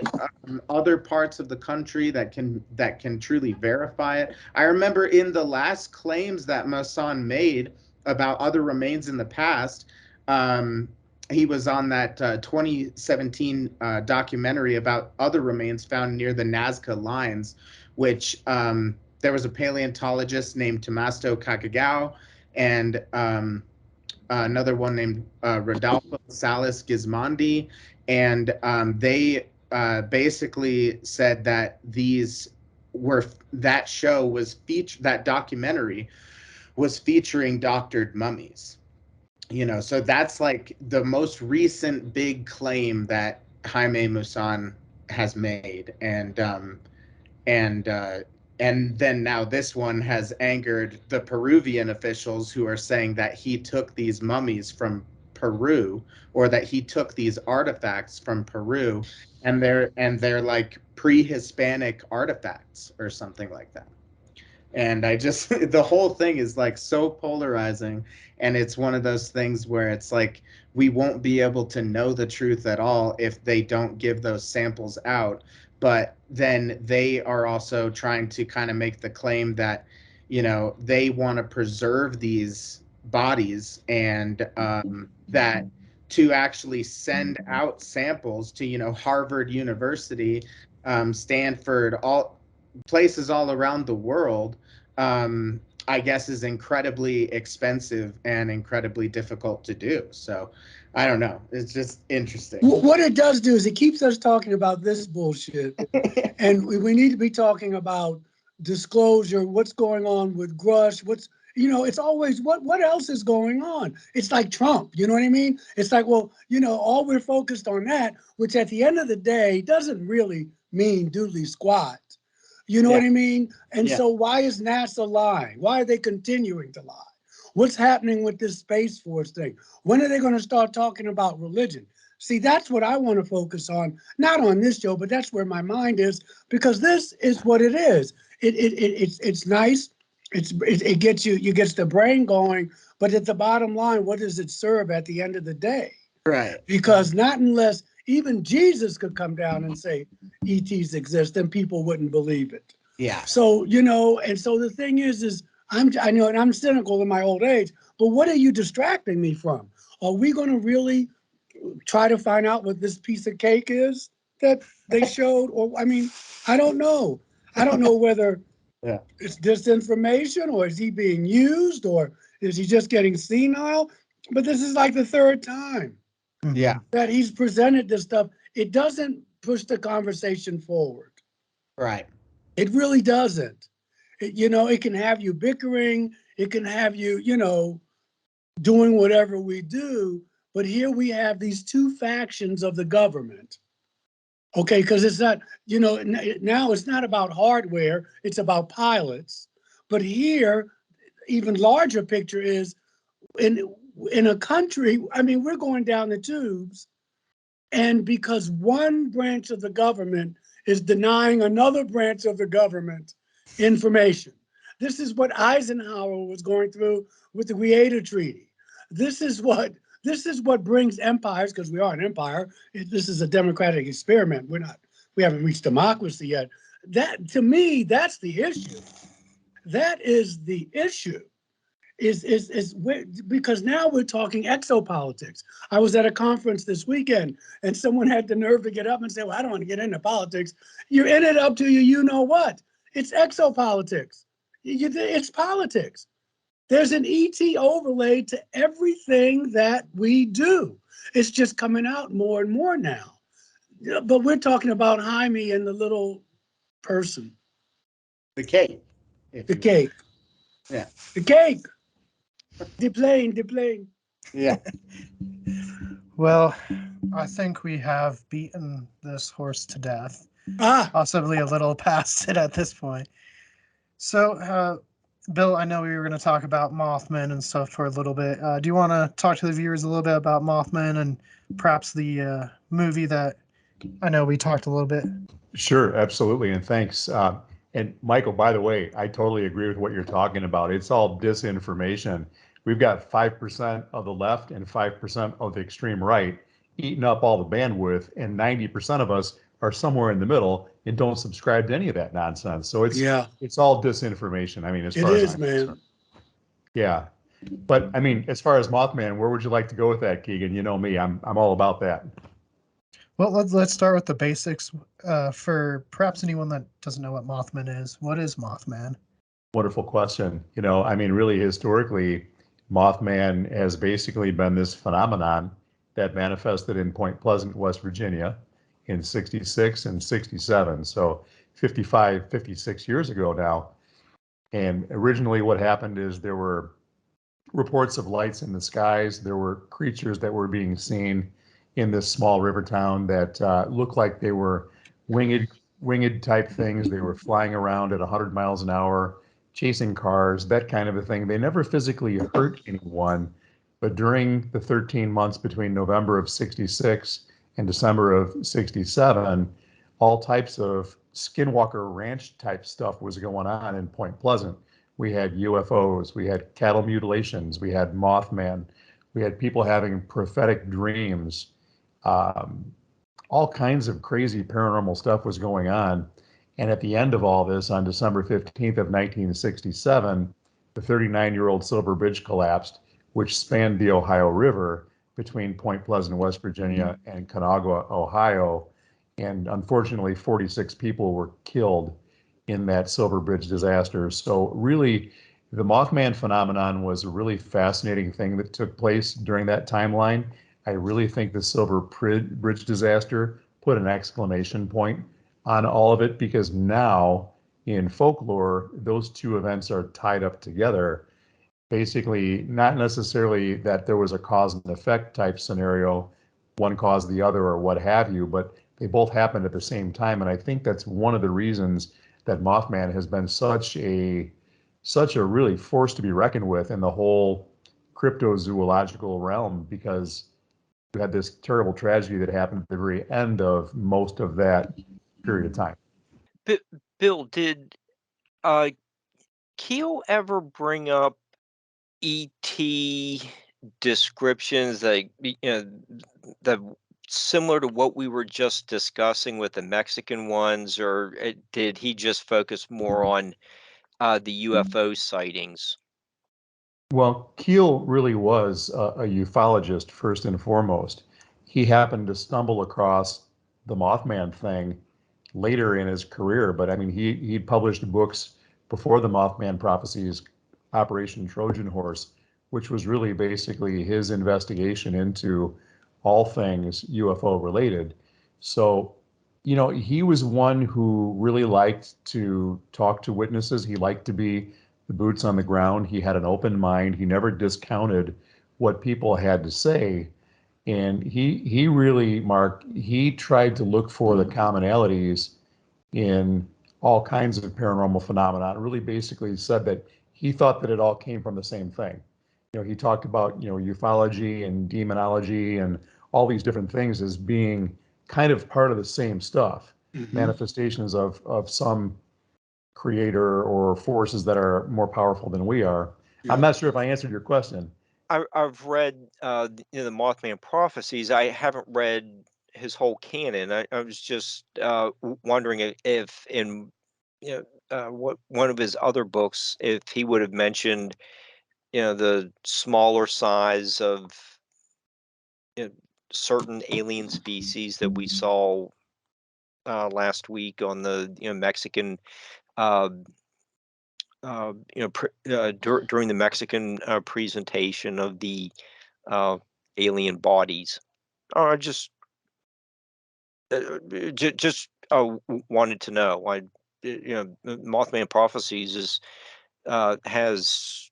other parts of the country that can truly verify it. I remember in the last claims that Masan made about other remains in the past, um, he was on that 2017 documentary about other remains found near the Nazca lines, which there was a paleontologist named Tomasto Kakagao and another one named Rodolfo Salas Gismondi, and they basically said that that show was that documentary was featuring doctored mummies. So that's like the most recent big claim that Jaime Musan has made, and and then now this one has angered the Peruvian officials who are saying that he took these mummies from Peru, or that he took these artifacts from Peru, and they're like pre-Hispanic artifacts or something like that. And I just the whole thing is like so polarizing, and it's one of those things where it's like we won't be able to know the truth at all if they don't give those samples out. But then they are also trying to kind of make the claim that they want to preserve these bodies, and that to actually send out samples to Harvard University, Stanford, all places all around the world, I guess, is incredibly expensive and incredibly difficult to do. So I don't know. It's just interesting. What it does do is it keeps us talking about this bullshit, and we need to be talking about disclosure, what's going on with Grush, it's always what else is going on. It's like Trump, you know what I mean? It's like, well, all we're focused on that, which at the end of the day doesn't really mean doodly squat. You know Yeah. what I mean? And Yeah. so why is NASA lying? Why are they continuing to lie? What's happening with this Space Force thing? When are they going to start talking about religion? See, that's what I want to focus on, not on this show, but that's where my mind is, because this is what it is. It's nice. It gets you gets the brain going, but at the bottom line, what does it serve at the end of the day? Right. Because not unless even Jesus could come down and say ETs exist, then people wouldn't believe it. Yeah. So, and so the thing is I know, and I'm cynical in my old age, but what are you distracting me from? Are we going to really try to find out what this piece of cake is that they showed? Or, I mean, I don't know. I don't know whether Yeah. it's disinformation, or is he being used, or Is he just getting senile? But this is like the third time Yeah, that he's presented this stuff. It doesn't push the conversation forward. right. It really doesn't. It can have you bickering. It can have you, doing whatever we do. But here we have these two factions of the government. Okay, because it's not, now it's not about hardware, it's about pilots. But here, even larger picture is in a country, I mean, we're going down the tubes, and because one branch of the government is denying another branch of the government information. This is what Eisenhower was going through with the Creator Treaty. This is what brings empires, because we are an empire. This is a democratic experiment. We haven't reached democracy yet. That, to me, that's the issue. That is the issue. Because now we're talking exopolitics. I was at a conference this weekend and someone had the nerve to get up and say, well, I don't want to get into politics. You're in it up to you know what? It's exopolitics. It's politics. There's an ET overlay to everything that we do. It's just coming out more and more now. But we're talking about Jaime and the little person. The cake. The cake. Yeah. The cake. The plane. Yeah. Well, I think we have beaten this horse to death. Possibly a little past it at this point. So, Bill, I know we were going to talk about Mothman and stuff for a little bit. Do you want to talk to the viewers a little bit about Mothman and perhaps the movie that I know we talked a little bit? Sure, absolutely, and thanks. And Michael, by the way, I totally agree with what you're talking about. It's all disinformation. We've got 5% of the left and 5% of the extreme right eating up all the bandwidth, and 90% of us are somewhere in the middle and don't subscribe to any of that nonsense. So it's all disinformation. I mean, as far as I'm concerned. Yeah. But I mean, as far as Mothman, where would you like to go with that, Keegan? You know me, I'm all about that. Well, let's start with the basics. For perhaps anyone that doesn't know what Mothman is, what is Mothman? Wonderful question. I mean, really historically, Mothman has basically been this phenomenon that manifested in Point Pleasant, West Virginia in 66 and 67. So 55, 56 years ago now. And originally what happened is there were reports of lights in the skies. There were creatures that were being seen in this small river town that looked like they were winged type things. They were flying around at 100 miles an hour, chasing cars, that kind of a thing. They never physically hurt anyone, but during the 13 months between November of 66 and December of 67, all types of Skinwalker Ranch type stuff was going on in Point Pleasant. We had UFOs, we had cattle mutilations, we had Mothman, we had people having prophetic dreams. All kinds of crazy paranormal stuff was going on. And at the end of all this, on December 15th of 1967, the 39-year-old Silver Bridge collapsed, which spanned the Ohio River between Point Pleasant, West Virginia, and Kanawha, Ohio. And unfortunately, 46 people were killed in that Silver Bridge disaster. So really, the Mothman phenomenon was a really fascinating thing that took place during that timeline. I really think the Silver Bridge disaster put an exclamation point on all of it, because now in folklore, those two events are tied up together. Basically, not necessarily that there was a cause and effect type scenario, one caused the other or what have you, but they both happened at the same time. And I think that's one of the reasons that Mothman has been such a really force to be reckoned with in the whole cryptozoological realm, because we had this terrible tragedy that happened at the very end of most of that period of time. Bill, did Keel ever bring up ET descriptions that that similar to what we were just discussing with the Mexican ones, or did he just focus more on the UFO sightings? Well, Keel really was a ufologist first and foremost. He happened to stumble across the Mothman thing later in his career, but I mean, he published books before the Mothman prophecies, Operation Trojan Horse, which was really basically his investigation into all things UFO related. So, he was one who really liked to talk to witnesses. He liked to be the boots on the ground. He had an open mind. He never discounted what people had to say. And he really, Mark, he tried to look for the commonalities in all kinds of paranormal phenomena. And really basically said that he thought that it all came from the same thing. He talked about, ufology and demonology and all these different things as being kind of part of the same stuff, manifestations of some creator or forces that are more powerful than we are. I'm not sure if I answered your question. I've read the Mothman prophecies. I haven't read his whole canon. I was just wondering if in what one of his other books, if he would have mentioned the smaller size of certain alien species that we saw last week on the Mexican uh, during the Mexican presentation of the uh, alien bodies. I just wanted to know. Mothman Prophecies has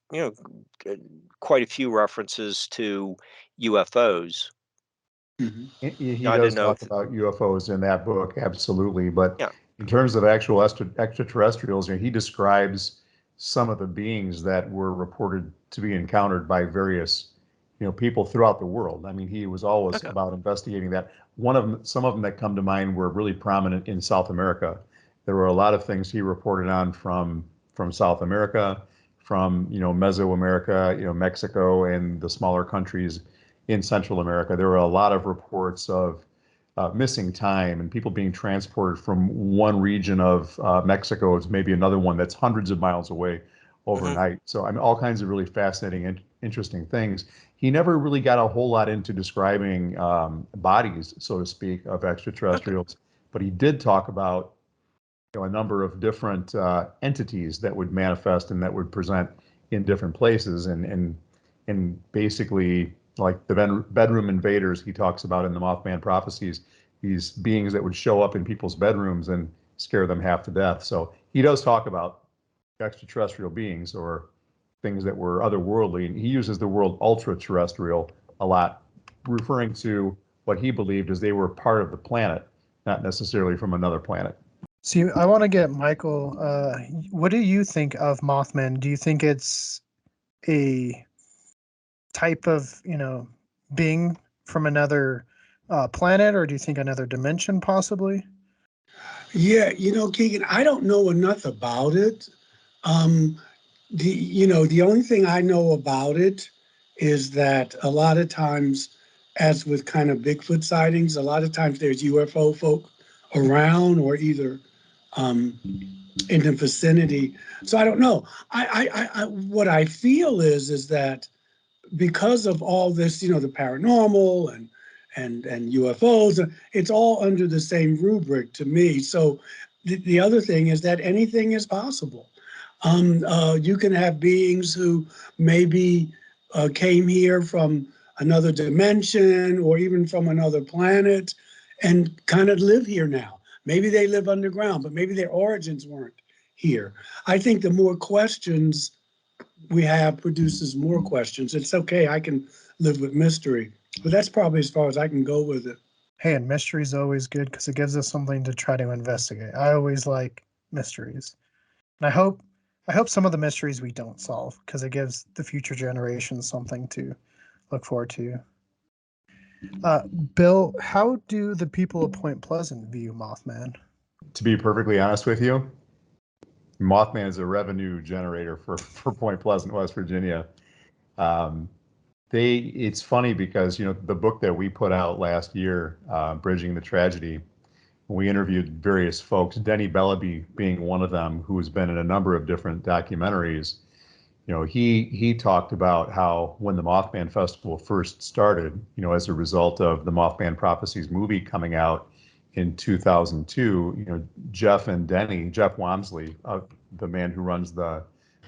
quite a few references to UFOs. He I does didn't know talk if about UFOs in that book, absolutely. But yeah. in terms of actual extraterrestrials, he describes some of the beings that were reported to be encountered by various, people throughout the world. I mean, he was always Okay. about investigating that. Some of them that come to mind were really prominent in South America. There were a lot of things he reported on from South America, from Mesoamerica, Mexico, and the smaller countries in Central America. There were a lot of reports of missing time and people being transported from one region of Mexico to maybe another one that's hundreds of miles away overnight. So I mean, all kinds of really fascinating and interesting things. He never really got a whole lot into describing bodies, so to speak, of extraterrestrials, but he did talk about a number of different entities that would manifest and that would present in different places, and basically like the bedroom invaders he talks about in the Mothman prophecies, these beings that would show up in people's bedrooms and scare them half to death. So he does talk about extraterrestrial beings or things that were otherworldly, and he uses the word ultra terrestrial a lot, referring to what he believed as they were part of the planet, not necessarily from another planet. See, I want to get Michael. What do you think of Mothman? Do you think it's a type of being from another planet, or do you think another dimension possibly? Yeah, Keegan, I don't know enough about it. Um, the only thing I know about it is that a lot of times, as with kind of Bigfoot sightings, a lot of times there's UFO folk around or either um, in the vicinity. So I don't know. What I feel is that because of all this, the paranormal and UFOs, it's all under the same rubric to me. So the other thing is that anything is possible. You can have beings who maybe came here from another dimension or even from another planet and kind of live here now. Maybe they live underground, but maybe their origins weren't here. I think the more questions we have produces more questions. It's okay, I can live with mystery, but that's probably as far as I can go with it. Hey, and mystery is always good because it gives us something to try to investigate. I always like mysteries, and I hope some of the mysteries we don't solve because it gives the future generations something to look forward to. Bill, how do the people of Point Pleasant view Mothman? To be perfectly honest with you, Mothman is a revenue generator for Point Pleasant, West Virginia. Um, it's funny because the book that we put out last year, Bridging the Tragedy, we interviewed various folks, Denny Bellaby being one of them, who's been in a number of different documentaries. He talked about how when the Mothman Festival first started, as a result of the Mothman Prophecies movie coming out in 2002, Jeff Wamsley, the man who runs the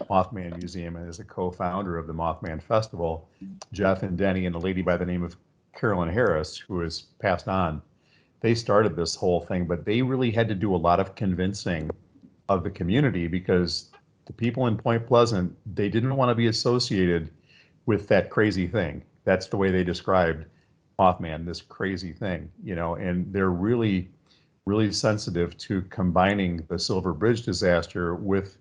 Mothman Museum and is a co-founder of the Mothman Festival. Jeff and Denny and a lady by the name of Carolyn Harris, who has passed on, they started this whole thing, but they really had to do a lot of convincing of the community because the people in Point Pleasant, they didn't want to be associated with that crazy thing. That's the way they described Mothman, this crazy thing, and they're really, really sensitive to combining the Silver Bridge disaster with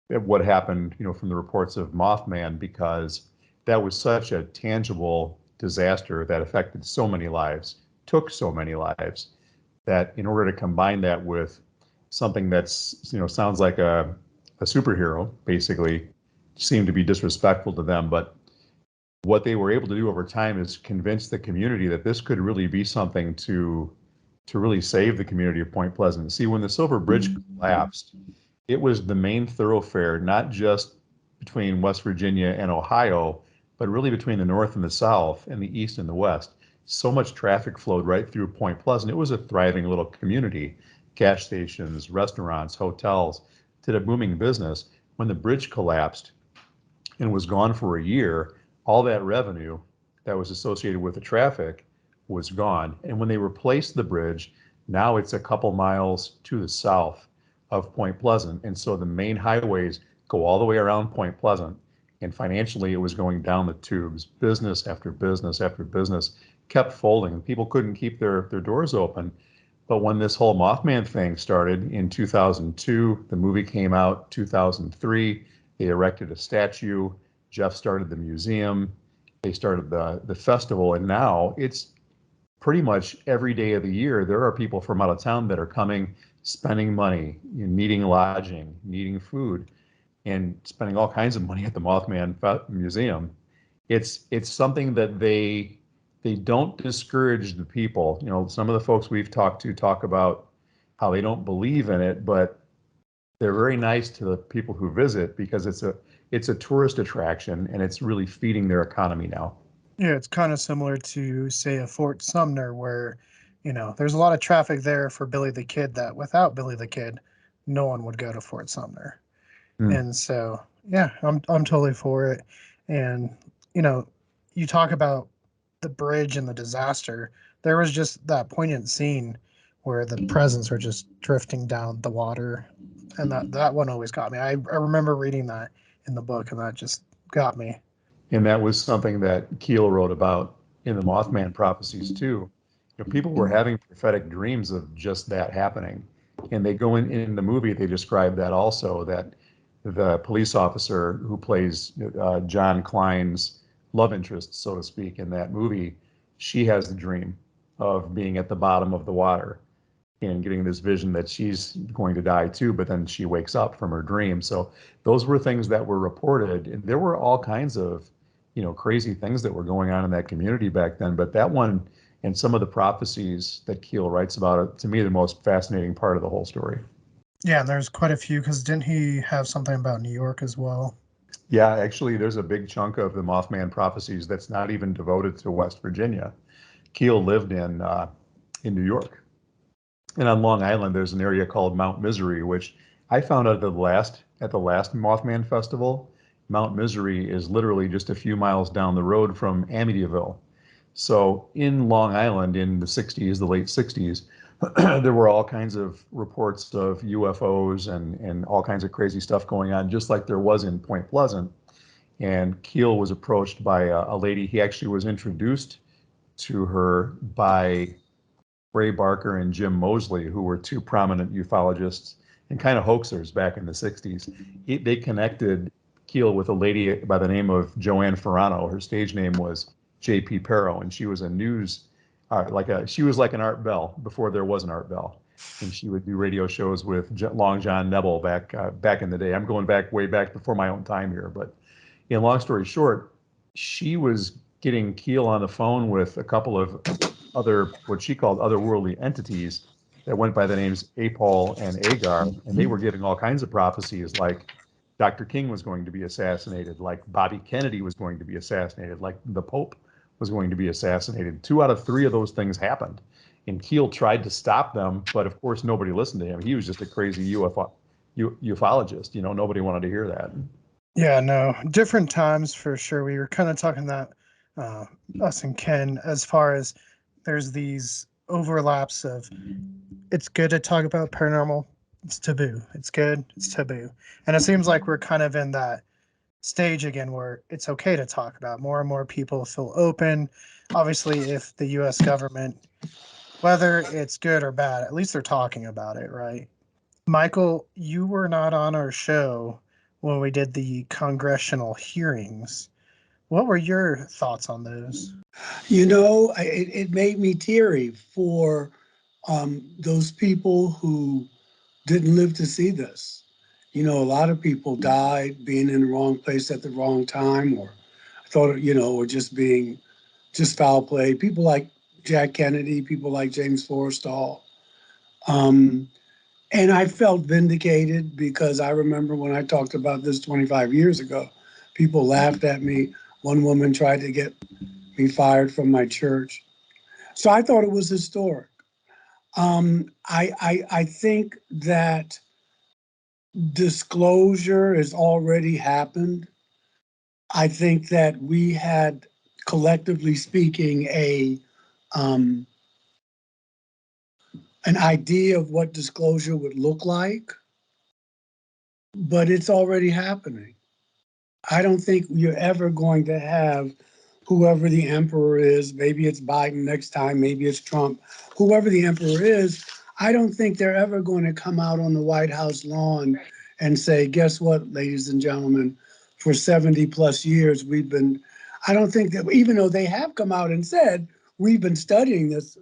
what happened, from the reports of Mothman, because that was such a tangible disaster that affected so many lives, took so many lives, that in order to combine that with something that's, sounds like a superhero, basically, seemed to be disrespectful to them. But what they were able to do over time is convince the community that this could really be something to really save the community of Point Pleasant. See, when the Silver Bridge collapsed, it was the main thoroughfare, not just between West Virginia and Ohio, but really between the North and the South and the East and the West. So much traffic flowed right through Point Pleasant. It was a thriving little community, gas stations, restaurants, hotels, did a booming business. When the bridge collapsed and was gone for a year, all that revenue that was associated with the traffic was gone. And when they replaced the bridge, now it's a couple miles to the south of Point Pleasant. And so the main highways go all the way around Point Pleasant. And financially, it was going down the tubes. Business after business after business kept folding. People couldn't keep their doors open. But when this whole Mothman thing started in 2002, the movie came out 2003, they erected a statue. Jeff started the museum. They started the festival. And now it's pretty much every day of the year, there are people from out of town that are coming, spending money, needing lodging, needing food, and spending all kinds of money at the Mothman Museum. It's something that they don't discourage the people. Some of the folks we've talked to talk about how they don't believe in it, but they're very nice to the people who visit because it's a tourist attraction and it's really feeding their economy now. Yeah, it's kind of similar to, say, a Fort Sumner, where, there's a lot of traffic there for Billy the Kid that without Billy the Kid, no one would go to Fort Sumner. And so, yeah, I'm totally for it. And, you talk about the bridge and the disaster. There was just that poignant scene where the presents are just drifting down the water. And that one always got me. I remember reading that in the book, and that just got me. And that was something that Keel wrote about in the Mothman prophecies too. People were having prophetic dreams of just that happening. And they go in the movie, they describe that also, that the police officer who plays John Klein's love interest, so to speak, in that movie, she has the dream of being at the bottom of the water and getting this vision that she's going to die too, but then she wakes up from her dream. So those were things that were reported, and there were all kinds of, crazy things that were going on in that community back then. But that one and some of the prophecies that Keel writes about it, to me, the most fascinating part of the whole story. Yeah, and there's quite a few, because didn't he have something about New York as well? Yeah, actually, there's a big chunk of the Mothman prophecies that's not even devoted to West Virginia. Keel lived in New York. And on Long Island, there's an area called Mount Misery, which I found out at the last Mothman Festival. Mount Misery is literally just a few miles down the road from Amityville. So in Long Island in the 60s, the late 60s, there were all kinds of reports of UFOs and all kinds of crazy stuff going on, just like there was in Point Pleasant. And Keel was approached by a lady. He actually was introduced to her by Ray Barker and Jim Moseley, who were two prominent ufologists and kind of hoaxers back in the 60s. They connected Keel with a lady by the name of Joanne Ferrano. Her stage name was J.P. Perro, and she was a news, she was like an Art Bell before there was an Art Bell. And she would do radio shows with Long John Nebel back in the day. I'm going back way back before my own time here, but long story short, she was getting Keel on the phone with a couple of other, what she called otherworldly entities that went by the names Apol and Agar, and they were giving all kinds of prophecies, like Dr. King was going to be assassinated, like Bobby Kennedy was going to be assassinated, like the Pope was going to be assassinated. 2 out of 3 of those things happened. And Keel tried to stop them, but of course nobody listened to him. He was just a crazy ufologist. Nobody wanted to hear that. Yeah, no, different times for sure. We were kind of talking that uh, us and Ken, as far as there's these overlaps of it's good to talk about paranormal. It's taboo. It's good. It's taboo. And it seems like we're kind of in that stage again where it's okay to talk about. More and more people feel open. Obviously, if the US government, whether it's good or bad, at least they're talking about it, right? Michael, you were not on our show when we did the congressional hearings. What were your thoughts on those? You know, it made me teary for those people who didn't live to see this. You know, a lot of people died being in the wrong place at the wrong time, or thought, you know, or just being just foul play. People like Jack Kennedy, people like James Forrestal. Um, and I felt vindicated because I remember when I talked about this 25 years ago, people laughed at me. One woman tried to get me fired from my church. So I thought it was historic. I think that disclosure has already happened. I think that we had, collectively speaking, um, an idea of what disclosure would look like, but it's already happening. I don't think you're ever going to have whoever the emperor is, maybe it's Biden next time, maybe it's Trump, whoever the emperor is, I don't think they're ever going to come out on the White House lawn and say, guess what, ladies and gentlemen, for 70 plus years, I don't think that, even though they have come out and said, we've been studying this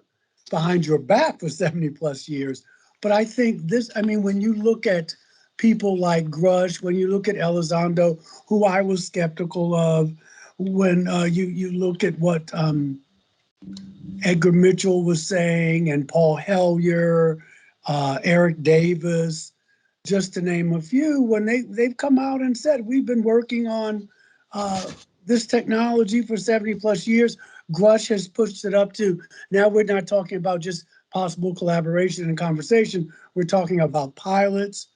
behind your back for 70 plus years. But I think this, I mean, when you look at people like Grush, when you look at Elizondo, who I was skeptical of, when you look at what Edgar Mitchell was saying and Paul Hellyer, Eric Davis, just to name a few, when they've come out and said, we've been working on this technology for 70 plus years. Grush has pushed it up to, now we're not talking about just possible collaboration and conversation. We're talking about pilots.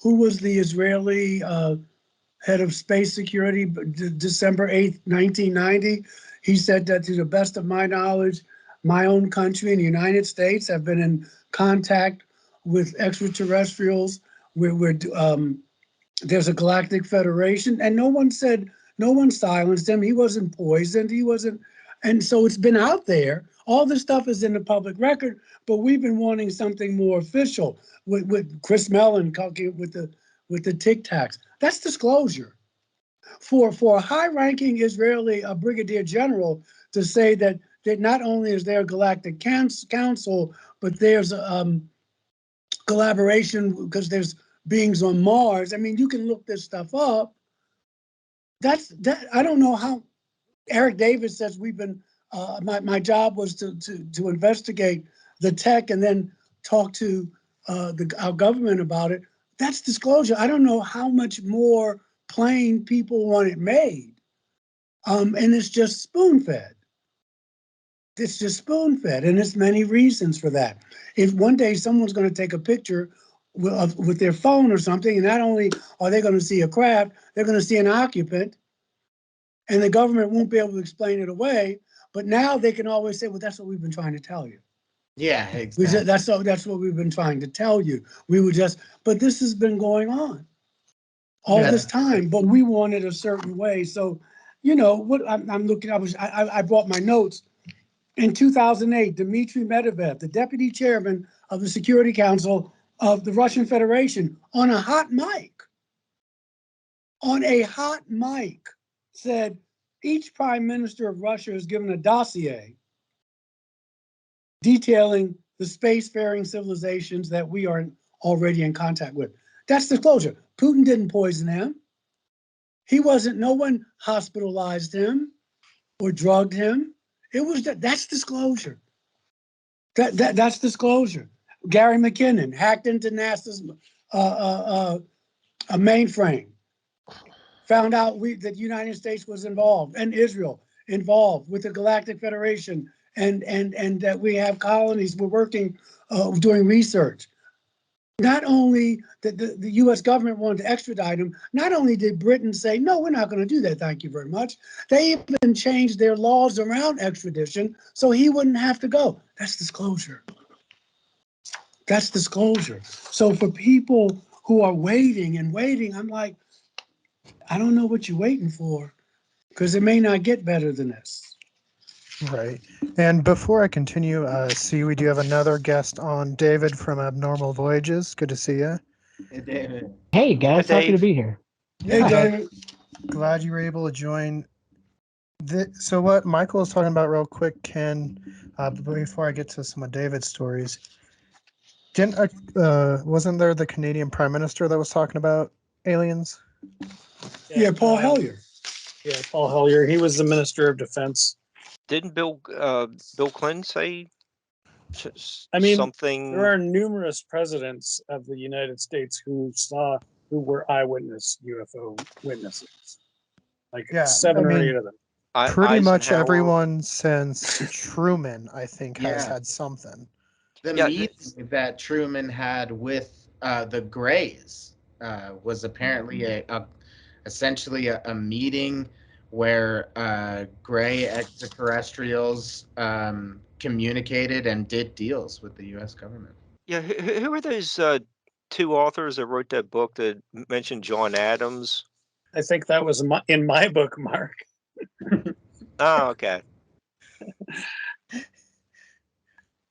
Who was the Israeli head of space security, December 8th, 1990? He said that, to the best of my knowledge, my own country and the United States have been in contact with extraterrestrials. There's a galactic federation, and no one silenced him. He wasn't poisoned. He wasn't, and so it's been out there. All this stuff is in the public record, but we've been wanting something more official. With Chris Mellon talking with the Tic Tacs, that's disclosure. For a high-ranking Israeli brigadier general to say that not only is there a galactic council, but there's collaboration because there's beings on Mars. I mean, you can look this stuff up. That I don't know how. Eric Davis says we've been. My job was to investigate the tech and then talk to our government about it. That's disclosure. I don't know how much more plain people want it made, and it's just spoon fed. It's just spoon fed, and there's many reasons for that. If one day someone's going to take a picture with their phone or something, and not only are they going to see a craft, they're going to see an occupant, and the government won't be able to explain it away. But now they can always say, "Well, that's what we've been trying to tell you." Yeah, exactly. That's what we've been trying to tell you. We were just, but this has been going on all Yeah. this time, but we want it a certain way. So, you know what I'm looking. I brought my notes. In 2008, Dmitry Medvedev, the deputy chairman of the Security Council of the Russian Federation, on a hot mic, said each prime minister of Russia is given a dossier detailing the spacefaring civilizations that we are already in contact with. That's disclosure. Putin didn't poison him. No one hospitalized him or drugged him. That's disclosure. That's disclosure. Gary McKinnon hacked into NASA's a mainframe, found out that the United States was involved and Israel involved with the Galactic Federation, and that we have colonies. We're working, doing research. not only that the U.S. government wanted to extradite him, not only did Britain say, no, we're not going to do that, thank you very much, they even changed their laws around extradition so he wouldn't have to go. That's disclosure. That's disclosure. So for people who are waiting and waiting, I'm like, I don't know what you're waiting for, because it may not get better than this. Right. And before I continue, see, we do have another guest on, David from Abnormal Voyages. Good to see you. Hey, David. Hey guys, happy to Dave. be here. Hey, David. Glad you were able to join. So what Michael was talking about real quick, Ken, before I get to some of David's stories, wasn't there the Canadian Prime Minister that was talking about aliens? Yeah, Paul Hellyer. Yeah, Paul Hellyer. He was the Minister of Defense. Didn't Bill Clinton say I mean, something? There are numerous presidents of the United States who were eyewitness UFO witnesses. Like Yeah, 7 I or mean, 8 of them. Pretty much Eisenhower. everyone since Truman, I think, has Yeah. had something. The Yeah, meeting that Truman had with the Greys was apparently essentially a meeting where Gray extraterrestrials communicated and did deals with the U.S. government. Yeah, who are those two authors that wrote that book that mentioned John Adams? I think that was in my book, Mark. Oh, okay.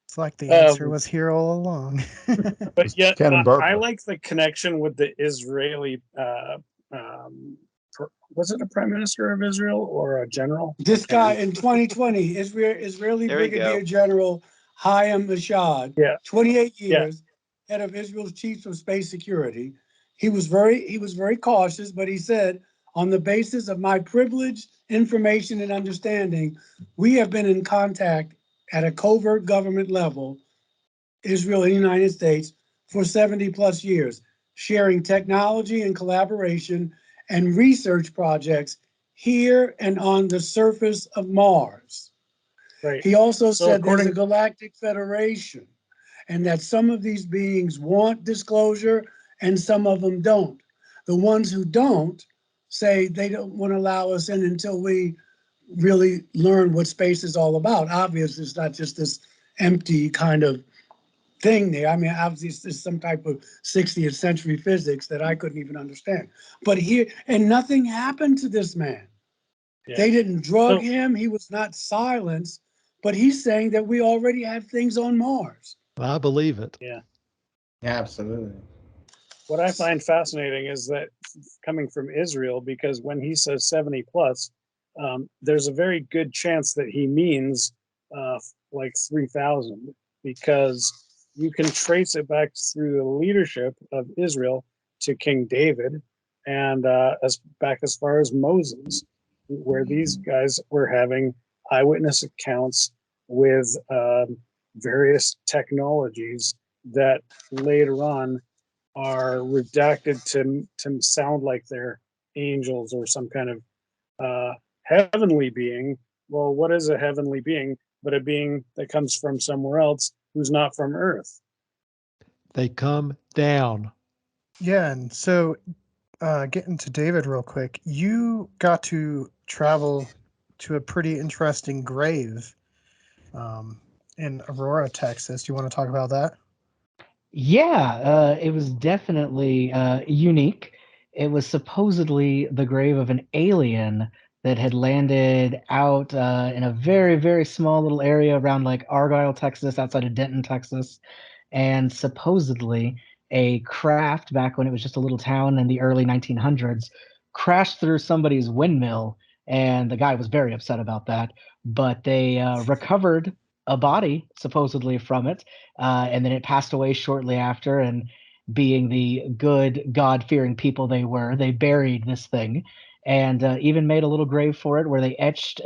It's like the answer Um, was here all along. But yet, Ken and Barbara. I like the connection with the Israeli. Was it a prime minister of Israel or a general? This guy in 2020, Israeli There you go. Brigadier General Hayam Mashad, Yeah. 28 Yeah. years, head of Israel's Chiefs of Space Security. He was very cautious, but he said, on the basis of my privileged information and understanding, we have been in contact at a covert government level, Israel and the United States, for 70 plus years, sharing technology and collaboration and research projects here and on the surface of Mars. Right. He also So said there's a according- galactic federation and that some of these beings want disclosure and some of them don't. The ones who don't say they don't want to allow us in until we really learn what space is all about. Obviously, it's not just this empty kind of thing there. I mean, obviously, it's some type of 60th century physics that I couldn't even understand. But here, and nothing happened to this man. Yeah. They didn't drug So- him. He was not silenced, but he's saying that we already have things on Mars. I believe it. Yeah. Yeah, absolutely. What I find fascinating is that coming from Israel, because when he says 70 plus, there's a very good chance that he means like 3,000, because you can trace it back through the leadership of Israel to King David and as far as Moses, where these guys were having eyewitness accounts with various technologies that later on are redacted to sound like they're angels or some kind of heavenly being. Well, what is a heavenly being but a being that comes from somewhere else who's not from Earth? They come down. Yeah, and so getting to David real quick, you got to travel to a pretty interesting grave in Aurora, Texas. Do you want to talk about that? Yeah, it was definitely unique. It was supposedly the grave of an alien that had landed out in a very, very small little area around like Argyle, Texas, outside of Denton, Texas. And supposedly a craft back when it was just a little town in the early 1900s crashed through somebody's windmill. And the guy was very upset about that. But they recovered a body supposedly from it, and then it passed away shortly after. And being the good, God-fearing people they were, they buried this thing, and even made a little grave for it, where they etched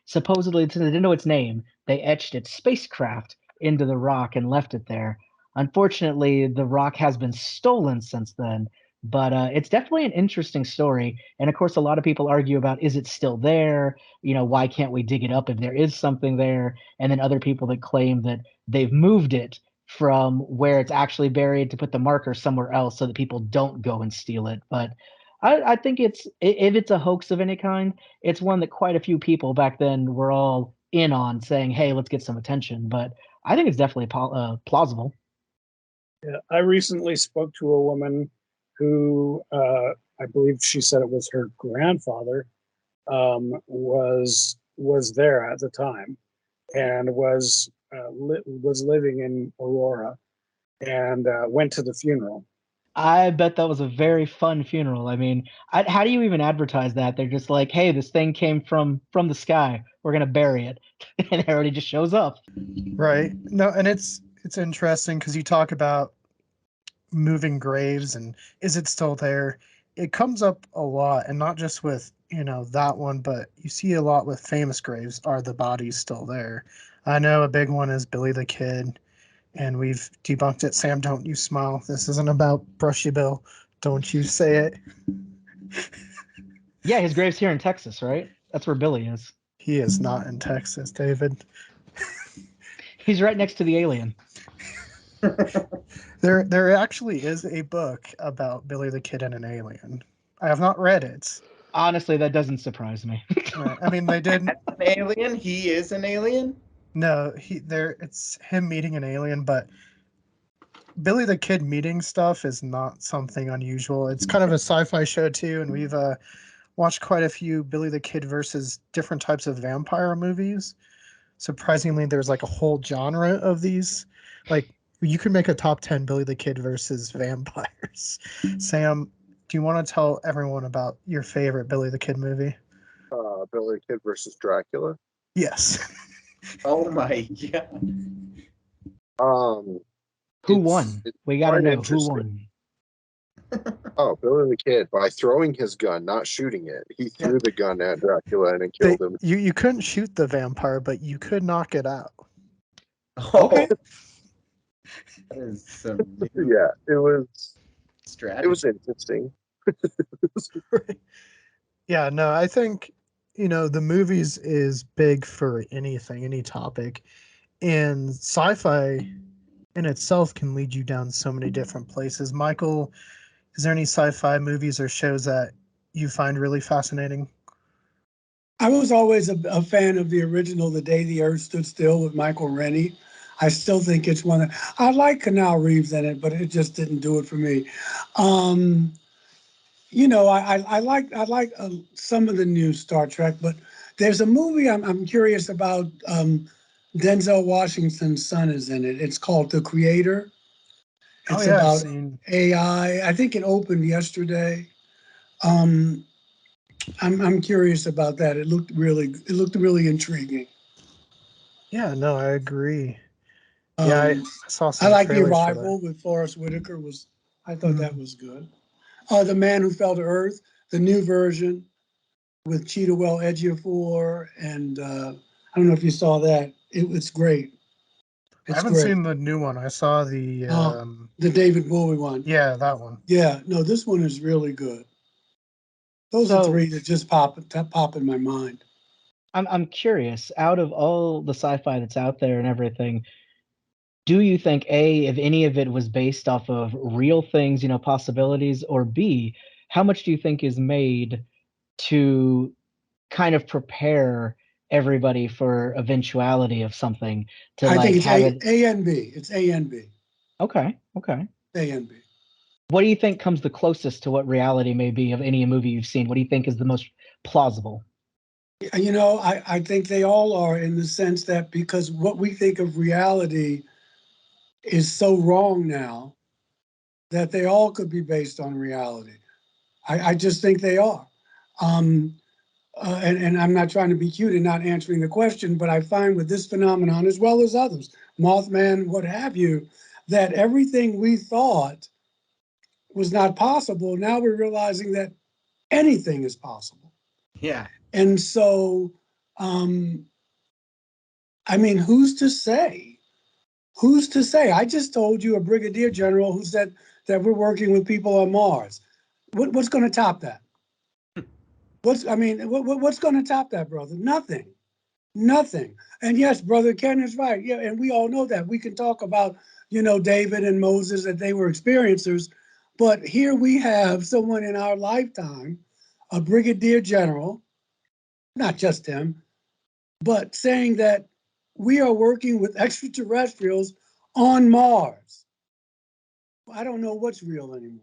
supposedly, they didn't know its name, they etched its spacecraft into the rock and left it there. Unfortunately, the rock has been stolen since then. But it's definitely an interesting story. And of course, a lot of people argue about, is it still there? Why can't we dig it up if there is something there? And then other people that claim that they've moved it from where it's actually buried to put the marker somewhere else so that people don't go and steal it. But I think if it's a hoax of any kind, it's one that quite a few people back then were all in on, saying, "Hey, let's get some attention." But I think it's definitely plausible. Yeah, I recently spoke to a woman who I believe she said it was her grandfather was there at the time and was living in Aurora and went to the funeral. I bet that was a very fun funeral. I mean, how do you even advertise that? They're just like, "Hey, this thing came from the sky. We're gonna bury it," and it already just shows up. Right. No, and it's interesting because you talk about moving graves and is it still there? It comes up a lot, and not just with that one, but you see a lot with famous graves. Are the bodies still there? I know a big one is Billy the Kid, and we've debunked it. Sam, don't you smile. This isn't about Brushy Bill. Don't you say it. Yeah, his grave's here in Texas, right? That's where Billy is. He is not in Texas, David. He's right next to the alien. There actually is a book about Billy the Kid and an alien. I have not read it. Honestly, that doesn't surprise me. Right. I mean, they did. An alien? He is an alien? No, it's him meeting an alien, but Billy the Kid meeting stuff is not something unusual. It's kind of a sci-fi show too, and we've watched quite a few Billy the Kid versus different types of vampire movies. Surprisingly, there's like a whole genre of these. Like you could make a top 10 Billy the Kid versus vampires. Sam, do you want to tell everyone about your favorite Billy the Kid movie? Billy the Kid versus Dracula. Yes. Oh my god. Who won? We gotta quite know who interesting. won. Oh, Billy the Kid, by throwing his gun, not shooting it. He threw the gun at Dracula and it killed him. You couldn't shoot the vampire, but you could knock it out. Okay. That is some new Yeah, it was strategy. interesting. Yeah, no, I think the movies is big for anything, any topic, and sci-fi in itself can lead you down so many different places. Michael, is there any sci-fi movies or shows that you find really fascinating? I was always a fan of the original The Day the Earth Stood Still with Michael Rennie. I still think it's one that I like Canal Reeves in it, but it just didn't do it for me. I like some of the new Star Trek, but there's a movie I'm curious about. Denzel Washington's son is in it. It's called The Creator. Oh It's yeah, I've about seen. AI. I think it opened yesterday. Um, I'm curious about that. It looked really intriguing. Yeah, no, I agree. Yeah, I saw I some like The trailers for that. Arrival with Forrest Whitaker. I thought that was good. The Man Who Fell to Earth, the new version with Chiwetel Ejiofor, and I don't know if you saw that. It's great. I It's haven't great. seen the new one. I saw the The David Bowie one. yeah, that one. Yeah, no, this one is really good. Those are three that just pop in my mind. I'm curious, out of all the sci-fi that's out there and everything, do you think A, if any of it was based off of real things, possibilities, or B, how much do you think is made to kind of prepare everybody for eventuality of something to I think like it's have it? A and B. It's A and B. Okay. A and B. What do you think comes the closest to what reality may be of any movie you've seen? What do you think is the most plausible? I think they all are, in the sense that because what we think of reality is so wrong now that they all could be based on reality. I just think they are. And I'm not trying to be cute and not answering the question, but I find with this phenomenon, as well as others, Mothman, what have you, that everything we thought was not possible, now we're realizing that anything is possible. Yeah. And so, I mean, who's to say? Who's to say? I just told you a brigadier general who said that we're working with people on Mars. What's going to top that? What's going to top that, brother? Nothing. And yes, brother Ken is right. Yeah, and we all know that. We can talk about, David and Moses, that they were experiencers. But here we have someone in our lifetime, a brigadier general, not just him, but saying that we are working with extraterrestrials on Mars. I don't know what's real anymore.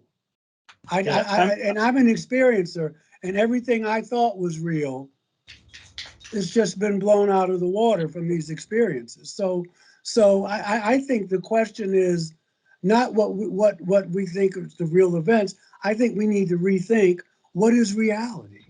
And I'm an experiencer, and everything I thought was real has just been blown out of the water from these experiences. So I think the question is not what we think is the real events. I think we need to rethink what is reality.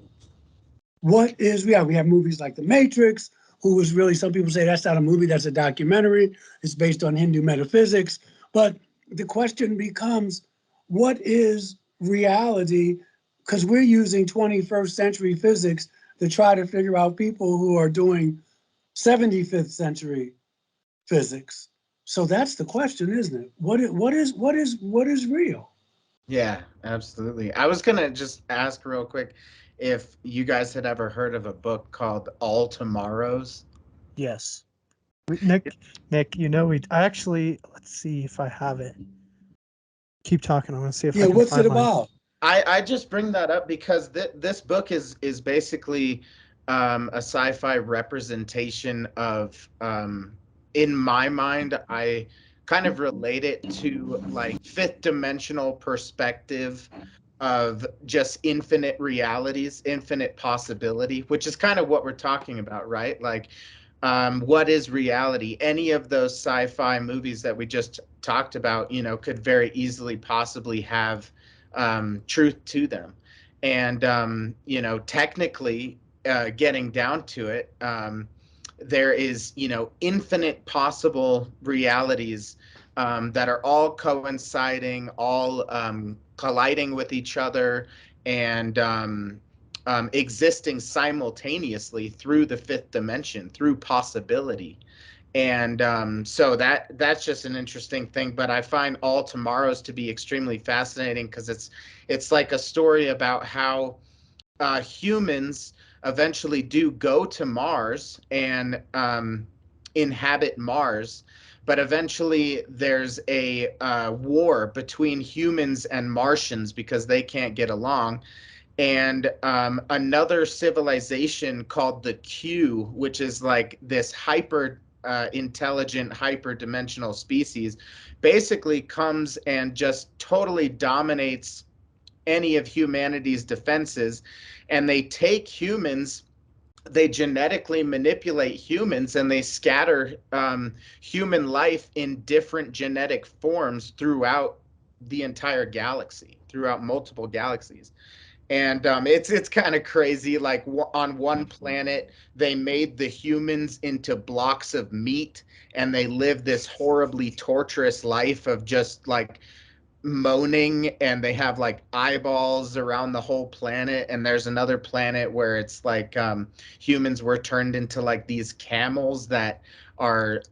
What is reality? We have movies like The Matrix, who was really, some people say that's not a movie, that's a documentary. It's based on Hindu metaphysics. But the question becomes, what is reality? Because we're using 21st century physics to try to figure out people who are doing 75th century physics. So that's the question, isn't it? What is real? Yeah, absolutely. I was gonna just ask real quick if you guys had ever heard of a book called All Tomorrows. Yes. Nick, I actually, let's see if I have it. Keep talking. I'm going to see if I Yeah, can what's find it mine. about? I just bring that up because this book is basically a sci-fi representation of, in my mind, I kind of relate it to like fifth dimensional perspective of just infinite realities, infinite possibility, which is kind of what we're talking about, right? Like, what is reality? Any of those sci-fi movies that we just talked about, could very easily possibly have truth to them. And, technically, getting down to it, there is, infinite possible realities that are all coinciding, all colliding with each other, and existing simultaneously through the fifth dimension, through possibility. And so that's just an interesting thing. But I find All Tomorrows to be extremely fascinating because it's like a story about how humans eventually do go to Mars and inhabit Mars, but eventually there's a war between humans and Martians because they can't get along. And another civilization called the Q, which is like this hyper intelligent, hyper dimensional species, basically comes and just totally dominates any of humanity's defenses. And they take humans, they genetically manipulate humans, and they scatter human life in different genetic forms throughout the entire galaxy, throughout multiple galaxies. And it's kind of crazy. Like on one planet, they made the humans into blocks of meat, and they live this horribly torturous life of just like moaning, and they have like eyeballs around the whole planet. And there's another planet where it's like humans were turned into like these camels are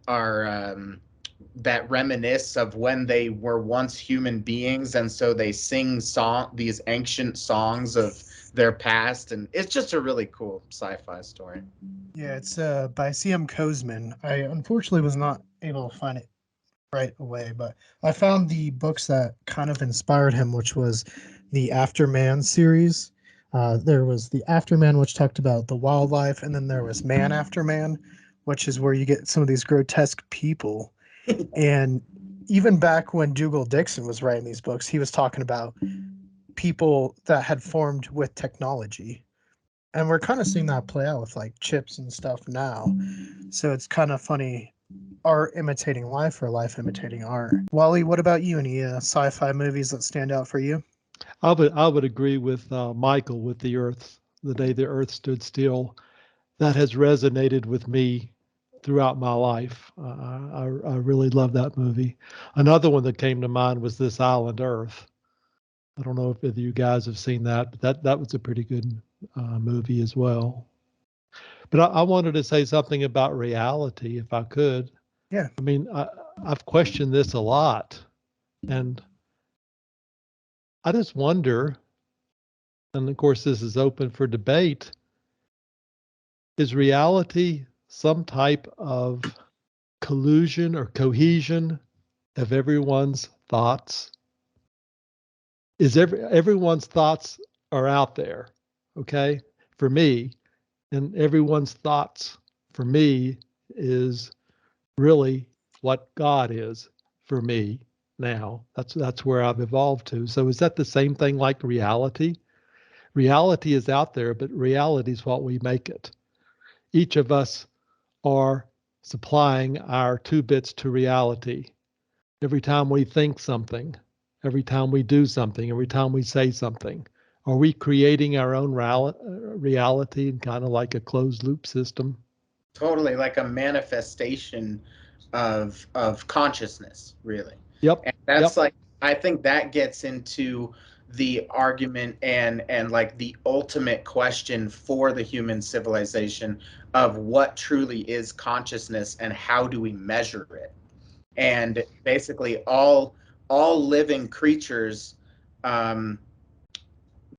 that reminisce of when they were once human beings, and so they sing these ancient songs of their past. And it's just a really cool sci-fi story. Yeah, it's by C.M. Kozman. I unfortunately was not able to find it right away, but I found the books that kind of inspired him, which was the Afterman series. There was the Afterman, which talked about the wildlife, and then there was Man After Man, which is where you get some of these grotesque people. And even back when Dougal Dixon was writing these books, he was talking about people that had formed with technology. And we're kind of seeing that play out with like chips and stuff now. So it's kind of funny, art imitating life or life imitating art. Wally, what about you? Any sci-fi movies that stand out for you? I would agree with Michael with the day the Earth stood still. That has resonated with me throughout my life. I really love that movie. Another one that came to mind was This Island Earth. I don't know if either of you guys have seen that, but that was a pretty good movie as well. But I wanted to say something about reality, if I could. Yeah. I mean, I've questioned this a lot, and I just wonder, and of course, this is open for debate, is reality some type of collusion or cohesion of everyone's thoughts? Is everyone's thoughts are out there, okay? For me, and everyone's thoughts for me is really what God is for me now. That's where I've evolved to. So is that the same thing like reality? Reality is out there, but reality is what we make it. Each of us are supplying our 2 bits to reality. Every time we think something, every time we do something, every time we say something, are we creating our own reality in kind of like a closed loop system? Totally, like a manifestation of consciousness, really. Yep. And that's Yep. like, I think that gets into the argument and like the ultimate question for the human civilization of what truly is consciousness and how do we measure it. And basically all living creatures, um,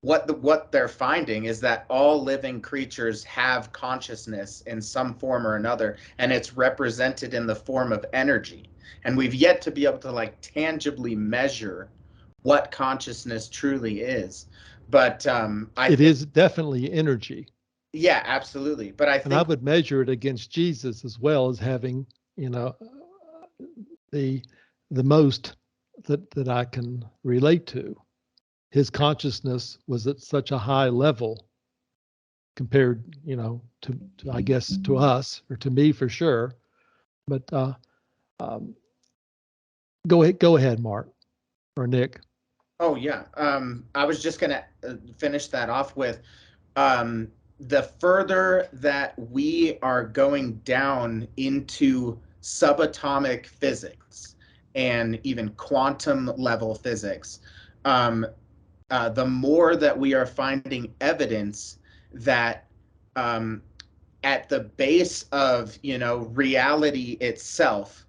what they're finding is that all living creatures have consciousness in some form or another, and it's represented in the form of energy. And we've yet to be able to like tangibly measure what consciousness truly is. But I It think, is definitely energy. yeah, absolutely. But I And I think, would measure it against Jesus as well as having, you know, the the most that I can relate to. His consciousness was at such a high level compared, to I guess to us or to me for sure. But um, go ahead, Mark or Nick. oh yeah, I was just gonna finish that off with um, the further that we are going down into subatomic physics and even quantum level physics, um, the more that we are finding evidence that um, at the base of reality itself,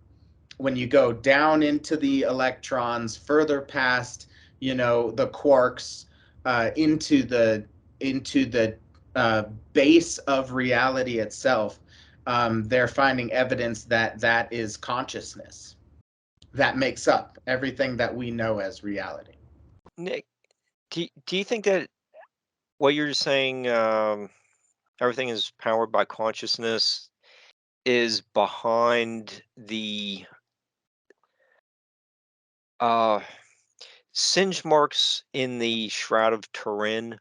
when you go down into the electrons, further past the quarks, into the base of reality itself, they're finding evidence that that is consciousness that makes up everything that we know as reality. Nick, do you think that what you're saying, everything is powered by consciousness, is behind the uh, singe marks in the Shroud of Turin?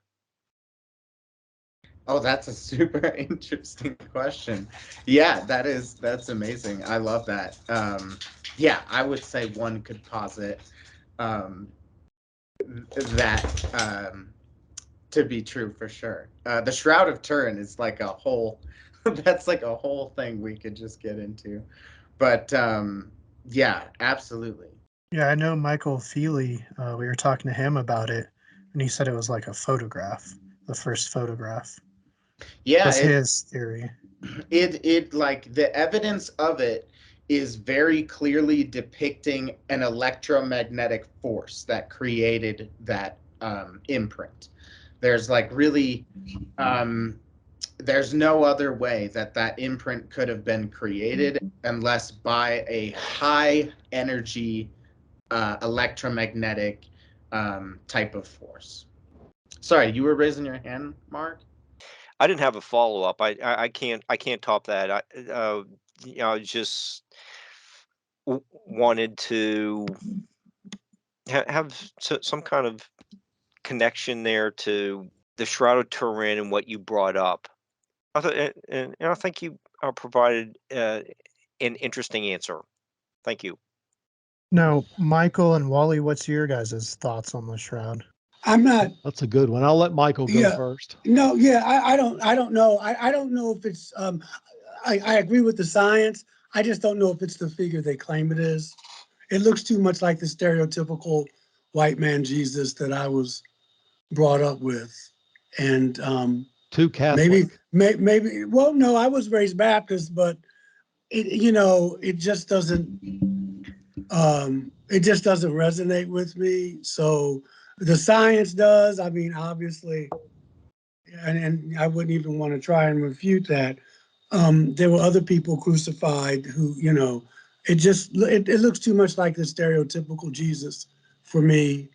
Oh, that's a super interesting question. Yeah, that's amazing. I love that. Yeah, I would say one could posit um, that to be true for sure. The Shroud of Turin is like a whole that's like a whole thing we could just get into. But yeah, absolutely. Yeah, I know Michael Feely. We were talking to him about it, and he said it was like a photograph, the first photograph. Yeah, Was his theory. it like the evidence of it is very clearly depicting an electromagnetic force that created that imprint. There's like really there's no other way that that imprint could have been created unless by a high energy electromagnetic type of force. Sorry, you were raising your hand, Mark? I didn't have a follow up. I can't top that. I just wanted to have some kind of connection there to the Shroud of Turin and what you brought up. I thought, and I think you provided an interesting answer. Thank you. Now, Michael and Wally, what's your guys' thoughts on the shroud? I'm not. That's a good one. I'll let Michael go Yeah. first. No. Yeah. I don't know. I don't know if it's. I agree with the science. I just don't know if it's the figure they claim it is. It looks too much like the stereotypical white man Jesus that I was brought up with, and Too Catholic. maybe. Well, no, I was raised Baptist, but it just doesn't. It just doesn't resonate with me. So the science does. I mean, obviously, and I wouldn't even want to try and refute that. There were other people crucified who, it looks too much like the stereotypical Jesus for me,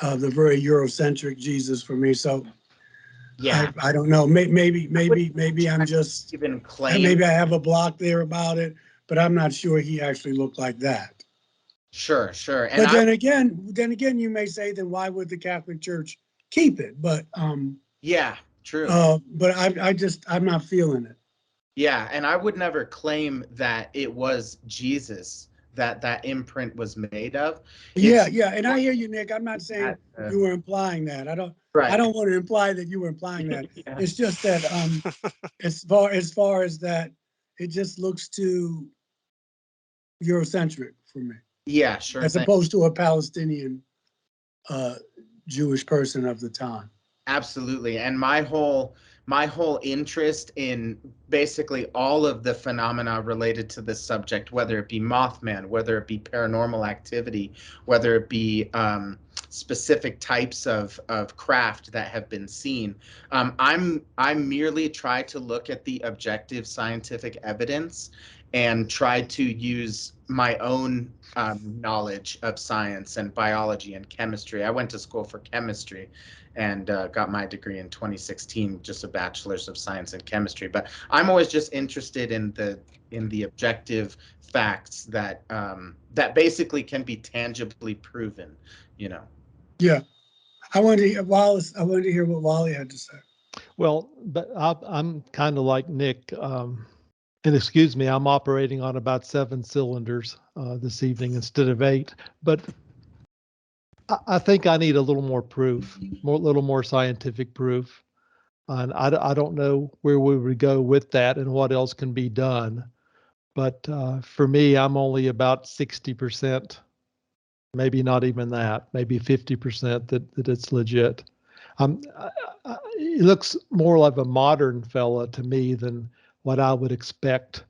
the very Eurocentric Jesus for me. So Yeah, I don't know. Maybe I'm just even claim. maybe I have a block there about it, but I'm not sure he actually looked like that. Sure. And But then again, you may say, then why would the Catholic Church keep it? But yeah, true. but I'm not feeling it. Yeah, and I would never claim that it was Jesus that imprint was made of. Yeah, It's and I hear you, Nick. I'm not saying that, you were implying that. I don't right. want to imply that you were implying that. Yeah. It's just that as far as that, it just looks too Eurocentric for me. Yeah, sure. As opposed to a Palestinian Jewish person of the time. Absolutely. And my whole interest in basically all of the phenomena related to this subject, whether it be Mothman, whether it be paranormal activity, whether it be specific types of craft that have been seen, I merely try to look at the objective scientific evidence and try to use my own knowledge of science and biology and chemistry. I went to school for chemistry and got my degree in 2016, just a bachelor's of science and chemistry. But I'm always just interested in the objective facts that that basically can be tangibly proven, you know. Yeah, I wanted to hear what Wally had to say. Well, but I'm kind of like Nick. And excuse me, I'm operating on about 7 cylinders this evening instead of 8. But I think I need a little more proof, little more scientific proof. And I don't know where we would go with that and what else can be done. But for me, I'm only about 60%, maybe not even that, maybe 50% that it's legit. He looks more like a modern fella to me than what I would expect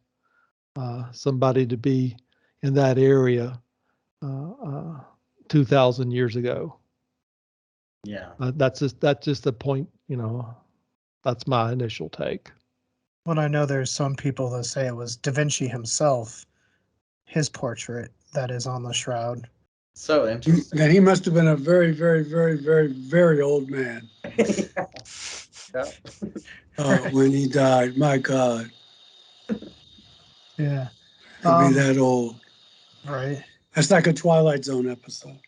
somebody to be in that area 2,000 years ago. Yeah. That's just the point, you know. That's my initial take. Well, I know there's some people that say it was Da Vinci himself, his portrait that is on the shroud. So interesting. Then he must have been a very, very, very, very, very old man when he died. My God, Yeah. to be that old. Right. That's like a Twilight Zone episode.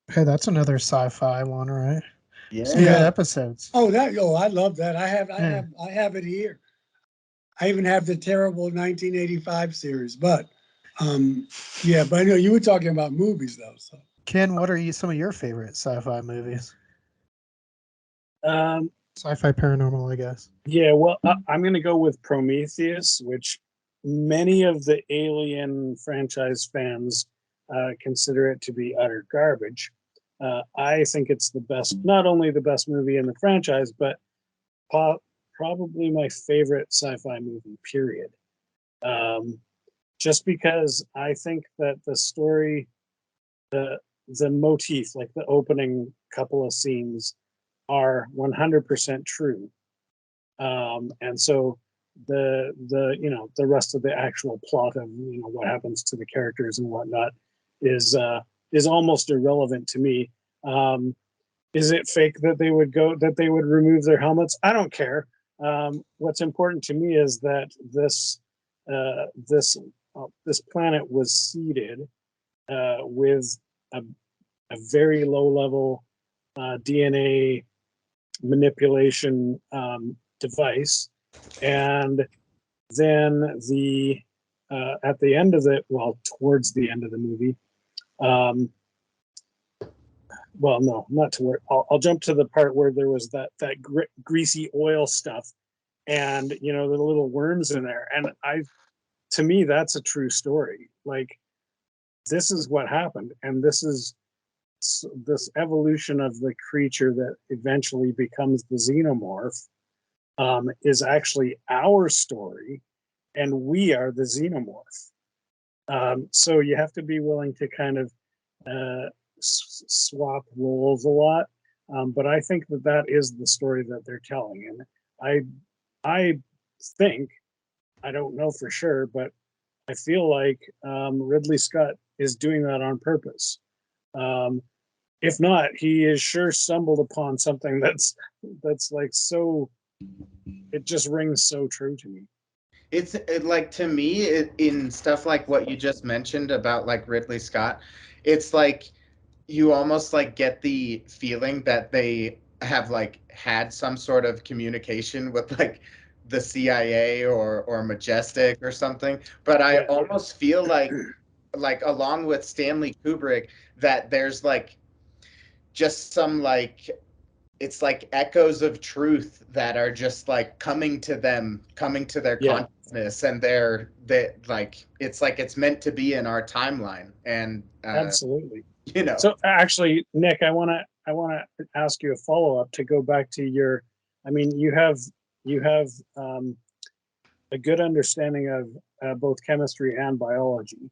Hey, that's another sci-fi one, right? Yeah. Some good episodes. Oh, I love that. I have it here. I even have the terrible 1985 series, but but I know you were talking about movies though. So Ken, what are some of your favorite sci-fi movies? Sci-fi paranormal, I guess. Yeah, well, I'm going to go with Prometheus, which many of the Alien franchise fans consider it to be utter garbage. I think it's the best, not only the best movie in the franchise, but probably my favorite sci-fi movie, period. Just because I think that the story, the motif, like the opening couple of scenes, are 100% true. And so the rest of the actual plot of what happens to the characters and whatnot is almost irrelevant to me. Is it fake that they would remove their helmets? I don't care. What's important to me is that this planet was seeded with a very low level DNA manipulation device, and then at the end of it, towards the end of the movie, no, not toward. I'll jump to the part where there was that greasy oil stuff, and the little worms in there, and to me, that's a true story. Like, this is what happened, and this evolution of the creature that eventually becomes the xenomorph is actually our story, and we are the xenomorph. So you have to be willing to kind of swap roles a lot, but I think that is the story that they're telling, and I think, I don't know for sure, but I feel like Ridley Scott is doing that on purpose. If not, he is sure stumbled upon something that's like so. It just rings so true to me. It's like, to me, in stuff like what you just mentioned about like Ridley Scott, it's like you almost like get the feeling that they have like had some sort of communication with like the CIA or Majestic or something. But I Yeah. almost feel like along with Stanley Kubrick, that there's like just some like, it's like echoes of truth that are just like coming to their Yeah, consciousness, and they're like, it's like it's meant to be in our timeline. And absolutely. you know. So actually, Nick, I wanna ask you a follow up to go back to your. I mean, you have a good understanding of both chemistry and biology.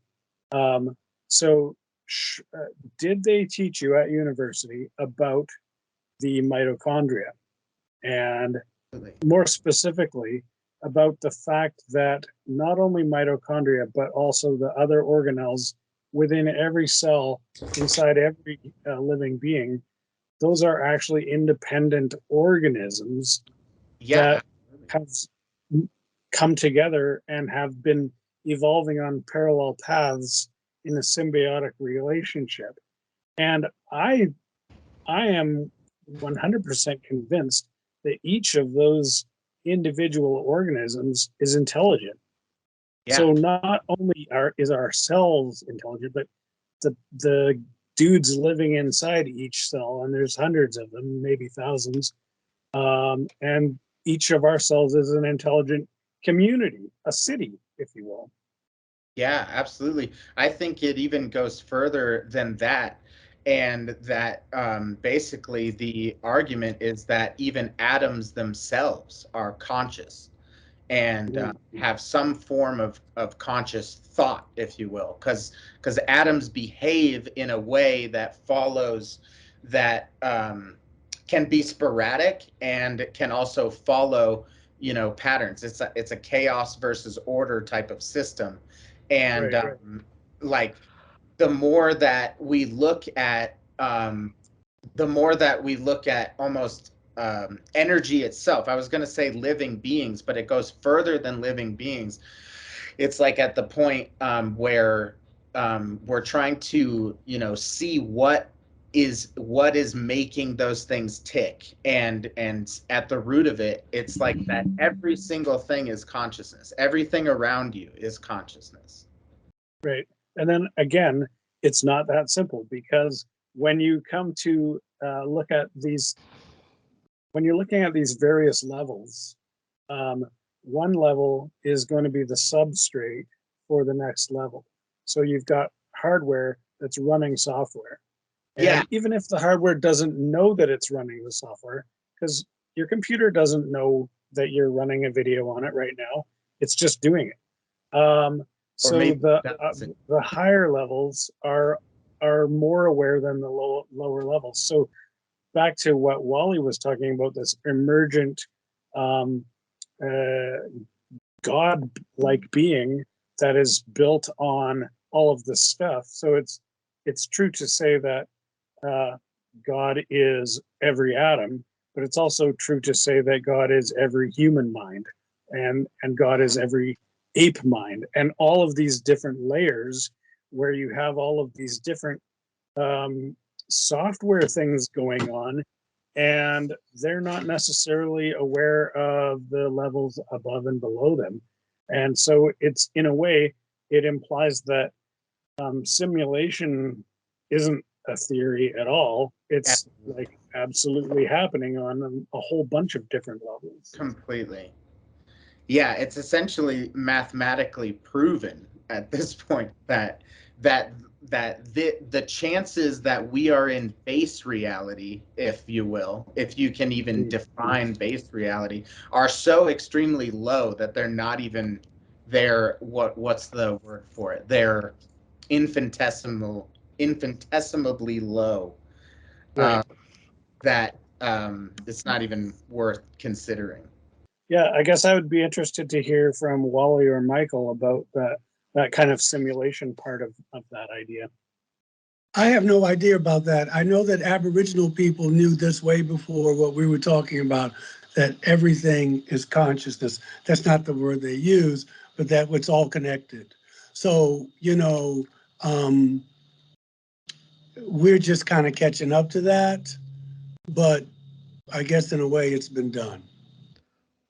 Um, so, did they teach you at university about the mitochondria, and more specifically about the fact that not only mitochondria but also the other organelles within every cell inside every living being, those are actually independent organisms Yeah, that have come together and have been evolving on parallel paths in a symbiotic relationship. And I am 100% convinced that each of those individual organisms is intelligent. yeah, So not only is our cells intelligent, but the dudes living inside each cell, and there's hundreds of them, maybe thousands, and each of our cells is an intelligent community, a city, if you will. yeah, absolutely. I think it even goes further than that. And that basically the argument is that even atoms themselves are conscious and have some form of conscious thought, if you will, because atoms behave in a way that follows, that can be sporadic and can also follow, patterns. It's a chaos versus order type of system. And Right. like, the more that we look at almost energy itself. I was going to say living beings, but it goes further than living beings. It's like at the point where we're trying to, see what is making those things tick, and at the root of it, it's like that every single thing is consciousness. Everything around you is consciousness. Right. And then again, it's not that simple, because when you come to look at these, when you're looking at these various levels, um, one level is going to be the substrate for the next level. So you've got hardware that's running software. Yeah, And even if the hardware doesn't know that it's running the software, because your computer doesn't know that you're running a video on it right now, it's just doing it. or So maybe the higher levels are more aware than the lower levels. So back to what Wally was talking about, this emergent um, uh, God-like being that is built on all of this stuff. So it's true to say that God is every atom, but it's also true to say that God is every human mind, and God is every ape mind, and all of these different layers where you have all of these different um, software things going on, and they're not necessarily aware of the levels above and below them. And so it's, in a way, it implies that simulation isn't a theory at all. It's like absolutely happening on a whole bunch of different levels. completely. Yeah, it's essentially mathematically proven at this point that the chances that we are in base reality, if you will, if you can even define base reality, are so extremely low that they're not even, they're, what's the word for it? They're infinitesimally low, Right. that it's not even worth considering. Yeah, I guess I would be interested to hear from Wally or Michael about that. that kind of simulation part of that idea. I have no idea about that. I know that Aboriginal people knew this way before what we were talking about, that everything is consciousness. That's not the word they use, but that it's all connected. So, we're just kind of catching up to that, but I guess in a way it's been done.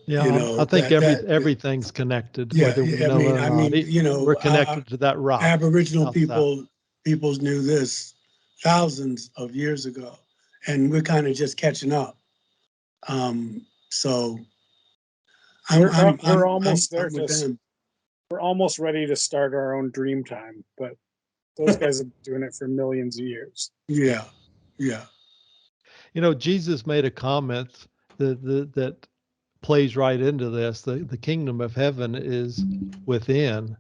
Yeah, I think everything's connected, Yeah, whether we I know mean, it or I not. mean, We're connected to that rock. Aboriginal outside. peoples knew this thousands of years ago, and we're kind of just catching up. So we're almost there. with them. We're almost ready to start our own dream time, but those guys have been doing it for millions of years. Yeah, yeah. Jesus made a comment that plays right into this. The kingdom of heaven is within,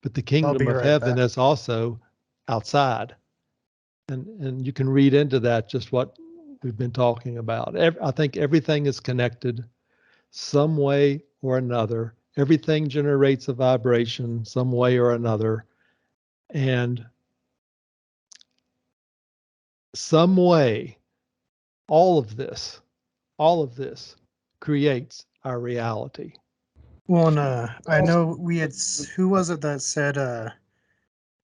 but the kingdom of right heaven back. is also outside. And you can read into that just what we've been talking about. I think everything is connected some way or another. Everything generates a vibration some way or another. And some way, all of this creates our reality. Well, and I know we had who was it that said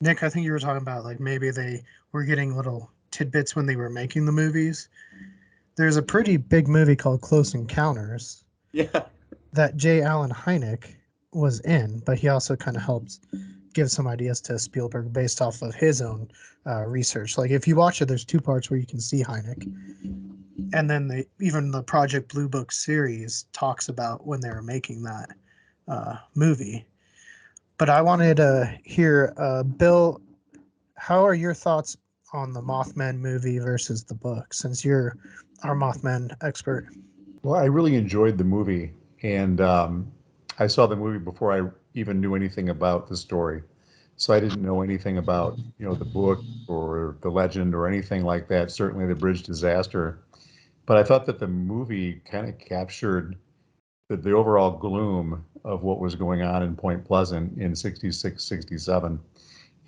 Nick, I think you were talking about like maybe they were getting little tidbits when they were making the movies. There's a pretty big movie called Close Encounters Yeah. that J. Allen Hynek was in, but he also kind of helped give some ideas to Spielberg based off of his own research. Like if you watch it, there's two parts where you can see Hynek, and then even the Project Blue Book series talks about when they were making that movie. But I wanted to hear, Bill, how are your thoughts on the Mothman movie versus the book, since you're our Mothman expert? Well, I really enjoyed the movie, and I saw the movie before I even knew anything about the story. So I didn't know anything about, the book or the legend or anything like that, certainly the bridge disaster. But I thought that the movie kind of captured the overall gloom of what was going on in Point Pleasant in 66, 67.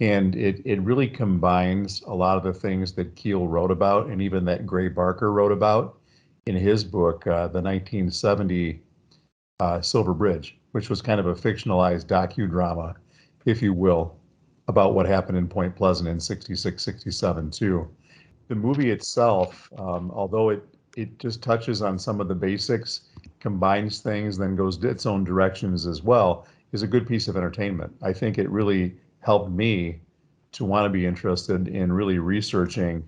And it really combines a lot of the things that Keel wrote about and even that Gray Barker wrote about in his book, the 1970 Silver Bridge, which was kind of a fictionalized docudrama, if you will, about what happened in Point Pleasant in 66, 67 too. The movie itself, although it just touches on some of the basics, combines things, then goes its own directions as well, is a good piece of entertainment. I think it really helped me to want to be interested in really researching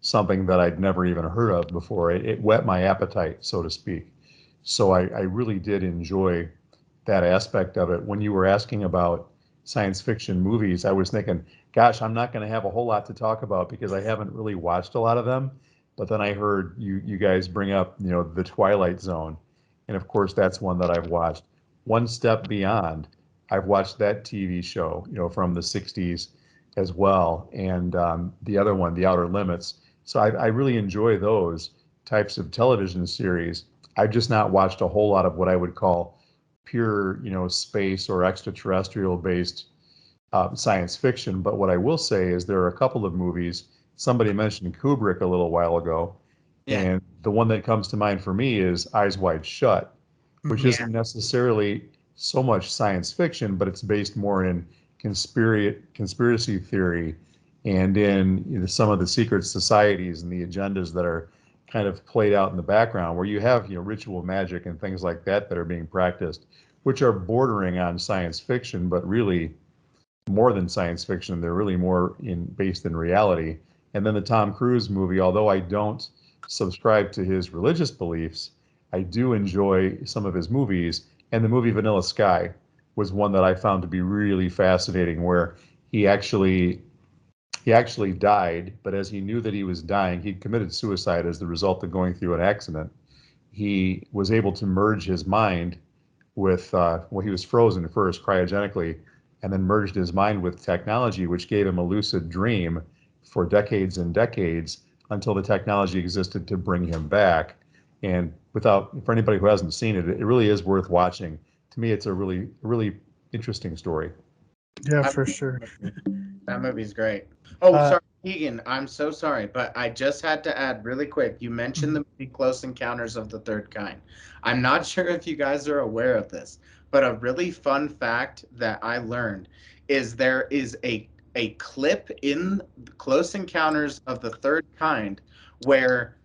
something that I'd never even heard of before. It whet my appetite, so to speak. So I really did enjoy that aspect of it. When you were asking about science fiction movies, I was thinking, gosh, I'm not going to have a whole lot to talk about because I haven't really watched a lot of them. But then I heard you guys bring up, The Twilight Zone. And of course, that's one that I've watched. One Step Beyond, I've watched that TV show, from the 60s as well. And the other one, The Outer Limits. So I really enjoy those types of television series. I've just not watched a whole lot of what I would call pure, space or extraterrestrial based science fiction. But what I will say is there are a couple of movies. Somebody mentioned Kubrick a little while ago, Yeah. and the one that comes to mind for me is Eyes Wide Shut, which Mhm. isn't necessarily so much science fiction, but it's based more in conspiracy theory and in some of the secret societies and the agendas that are kind of played out in the background, where you have ritual magic and things like that that are being practiced, which are bordering on science fiction, but really more than science fiction. They're really more based in reality. And then the Tom Cruise movie, although I don't subscribe to his religious beliefs, I do enjoy some of his movies. And the movie Vanilla Sky was one that I found to be really fascinating, where he actually he actually died, but as he knew that he was dying, he'd committed suicide as the result of going through an accident. He was able to merge his mind with, well, he was frozen first cryogenically, and then merged his mind with technology, which gave him a lucid dream for decades and decades until the technology existed to bring him back. And for anybody who hasn't seen it, it really is worth watching. To me, it's a really, really interesting story. Yeah, I for sure. That movie's great. Oh, Uh, sorry, Keegan. I'm so sorry, but I just had to add really quick. You mentioned the movie Close Encounters of the Third Kind. I'm not sure if you guys are aware of this, but a really fun fact that I learned is there is a clip in Close Encounters of the Third Kind where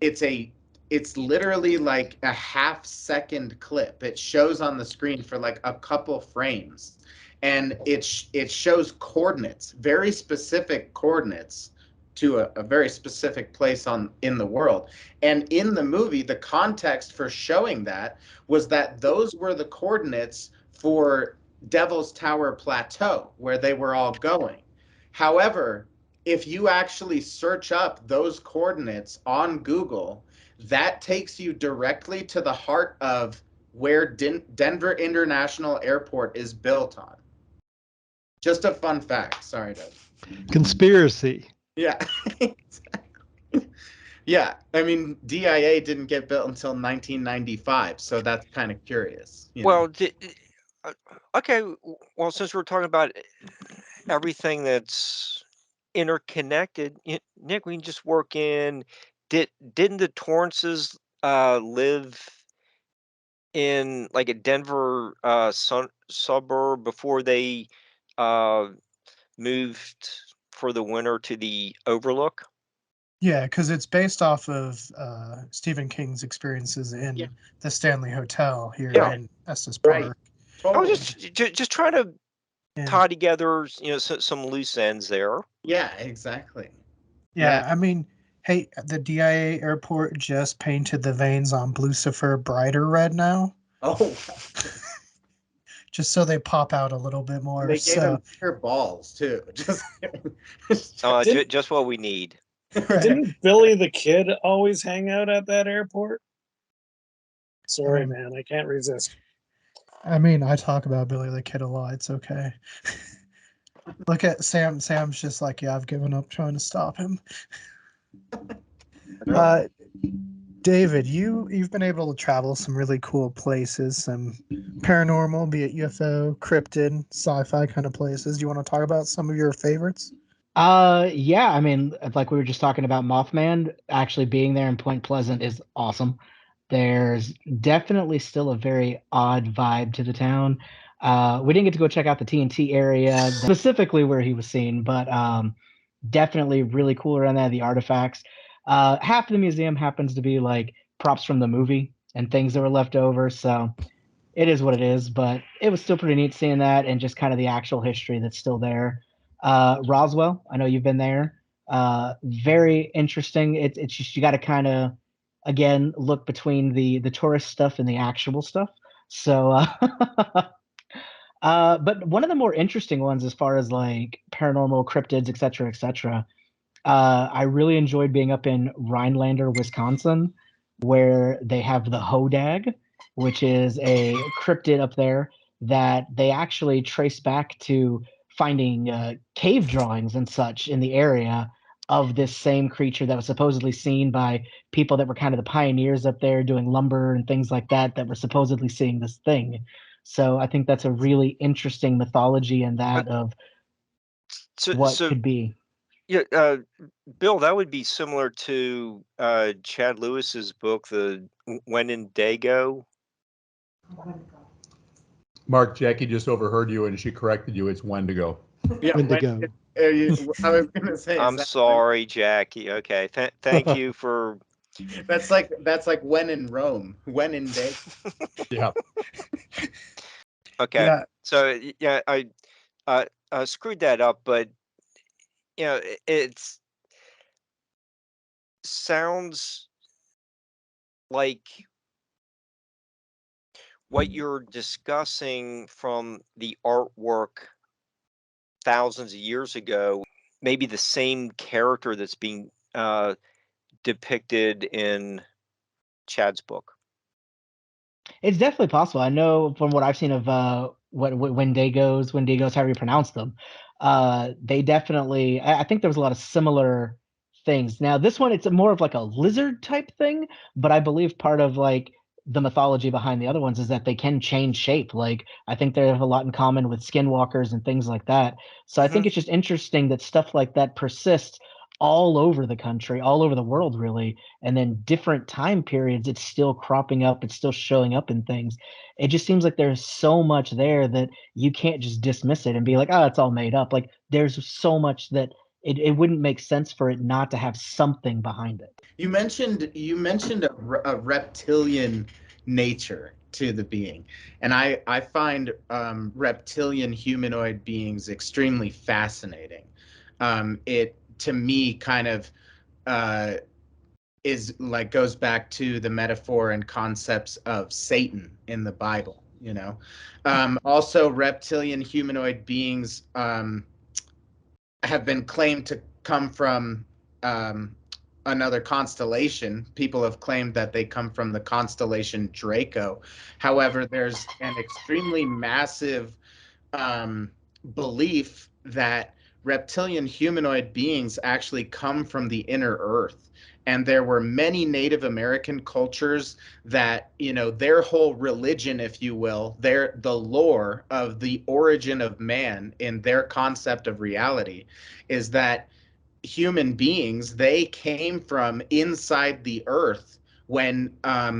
it's a it's literally like a half-second clip. It shows on the screen for like a couple frames, and it shows coordinates, very specific coordinates to a very specific place on in the world. And in the movie, the context for showing that was that those were the coordinates for Devil's Tower Plateau, where they were all going. However, if you actually search up those coordinates on Google, that takes you directly to the heart of where Denver International Airport is built on. Just a fun fact. Sorry, Doug. Conspiracy. Yeah. Exactly. Yeah, I mean, DIA didn't get built until 1995, so that's kind of curious, you know. Well, okay. Well, since we're talking about everything that's interconnected, Nick, we can just work in. Didn't the Torrances live in like a Denver suburb before they uh, moved for the winter to the Overlook? yeah, because it's based off of Stephen King's experiences in Yeah. the Stanley Hotel here Yeah. in Estes Right. Park. I was Totally. just trying to And tie together, some loose ends there. Yeah, exactly. yeah, I mean, hey, the DIA airport just painted the veins on Lucifer brighter red now, Oh, just so they pop out a little bit more. they gave So, him bigger balls too. Just Didn't- Just what we need. right. Didn't Billy the Kid always hang out at that airport? Sorry, man, I can't resist. I mean, I talk about Billy the Kid a lot. It's okay. Look at Sam. Sam's just like, yeah, I've given up trying to stop him. Uh, David, you've been able to travel some really cool places, some paranormal, be it UFO, cryptid, sci-fi kind of places. Do you want to talk about some of your favorites? Yeah, I mean, like we were just talking about Mothman, actually being there in Point Pleasant is awesome. There's definitely still a very odd vibe to the town. We didn't get to go check out the TNT area, specifically where he was seen, but definitely really cool around there, the artifacts. Half of the museum happens to be like props from the movie and things that were left over, so it is what it is, but it was still pretty neat seeing that and just kind of the actual history that's still there. Roswell, I know you've been there. Very interesting. It's just you got to kind of again look between the tourist stuff and the actual stuff. So, but one of the more interesting ones, as far as like paranormal cryptids, et cetera, I really enjoyed being up in Rhinelander, Wisconsin, where they have the Hodag, which is a cryptid up there that they actually trace back to finding cave drawings and such in the area of this same creature that was supposedly seen by people that were kind of the pioneers up there doing lumber and things like that that were supposedly seeing this thing. So I think that's a really interesting mythology in that of what So could be. yeah, Bill, that would be similar to Chad Lewis's book, The When in Dago. Mark, Jackie just overheard you and she corrected you. It's Wendigo. yeah. Wendigo. I was gonna say, I'm sorry, Jackie. Okay, thank you for. that's like when in Rome, when in day. Yeah. Okay, Yeah, so yeah, I screwed that up, but it's sounds like what you're discussing from the artwork thousands of years ago, maybe the same character that's being depicted in Chad's book. It's definitely possible. I know from what I've seen of what Wendigos, however you pronounce them, they definitely. I think there was a lot of similar things. Now this one, it's more of like a lizard type thing, but I believe part of like the mythology behind the other ones is that they can change shape. Like I think they have a lot in common with skinwalkers and things like that. So I think it's just interesting that stuff like that persists all over the country, all over the world, really. And then different time periods, it's still cropping up, it's still showing up in things. It just seems like there's so much there that you can't just dismiss it and be like, oh, it's all made up. Like there's so much that it wouldn't make sense for it not to have something behind it. You mentioned a reptilian nature to the being, and I find reptilian humanoid beings extremely fascinating. It to me kind of uh, is like goes back to the metaphor and concepts of Satan in the Bible. Also reptilian humanoid beings have been claimed to come from um, another constellation. People have claimed that they come from the constellation Draco. However, there's an extremely massive um, belief that reptilian humanoid beings actually come from the inner earth. And there were many Native American cultures that, their whole religion, if you will, the lore of the origin of man in their concept of reality is that human beings, they came from inside the earth when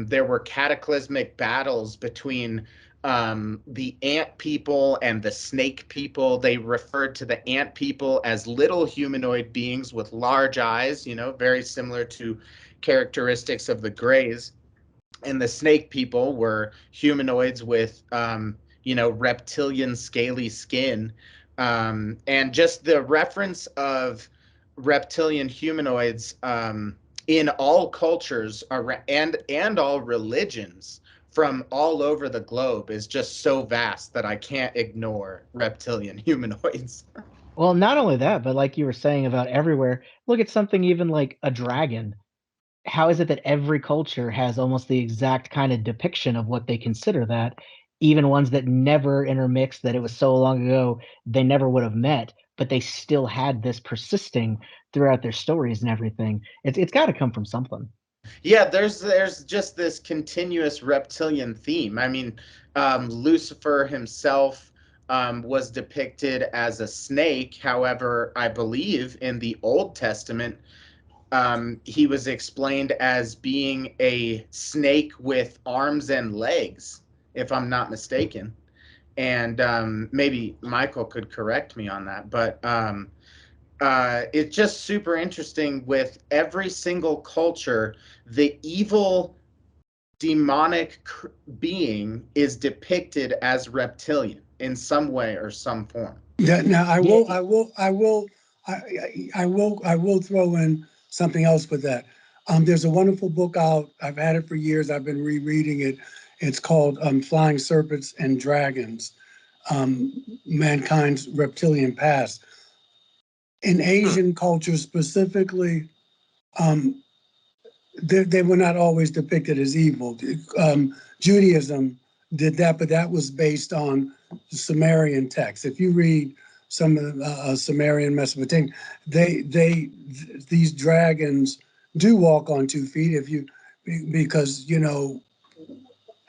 there were cataclysmic battles between the ant people and the snake people. They referred to the ant people as little humanoid beings with large eyes, very similar to characteristics of the Greys. And the snake people were humanoids with reptilian scaly skin. And just the reference of reptilian humanoids in all cultures and all religions from all over the globe is just so vast that I can't ignore reptilian humanoids. Well, not only that, but like you were saying about everywhere, look at something even like a dragon. How is it that every culture has almost the exact kind of depiction of what they consider that, even ones that never intermixed, that it was so long ago they never would have met, but they still had this persisting throughout their stories and everything. It's got to come from something. Yeah, there's just this continuous reptilian theme. I mean, Lucifer himself was depicted as a snake. However, I believe in the Old Testament, he was explained as being a snake with arms and legs, if I'm not mistaken. And maybe Michael could correct me on that, but it's just super interesting with every single culture, the evil demonic being is depicted as reptilian in some way or some form. Yeah, now Yeah, I will throw in something else with that. There's a wonderful book out. I've had it for years. I've been rereading it. It's called Flying Serpents and Dragons, Mankind's Reptilian Past. In Asian culture specifically, um, they were not always depicted as evil. Judaism did that, but that was based on the Sumerian texts. If you read some of the Sumerian Mesopotamian, these dragons do walk on 2 feet. Because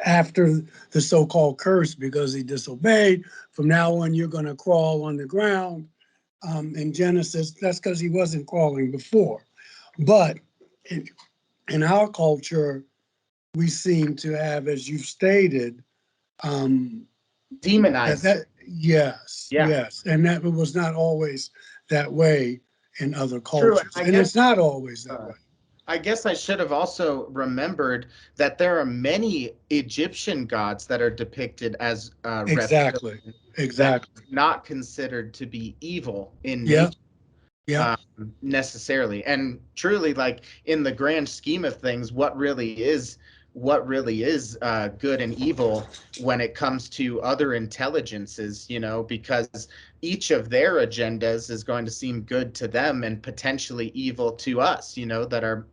after the so-called curse, because he disobeyed, from now on you're going to crawl on the ground. In Genesis, that's because he wasn't crawling before, but in our culture, we seem to have, as you've stated, Demonized. Yes, Yeah. yes, and that was not always that way in other True. cultures, and it's not always that way. I guess I should have also remembered that there are many Egyptian gods that are depicted as Exactly, exactly. not considered to be evil in Yeah, nature yeah, necessarily. And truly, like in the grand scheme of things, what really is good and evil when it comes to other intelligences, because each of their agendas is going to seem good to them and potentially evil to us, that are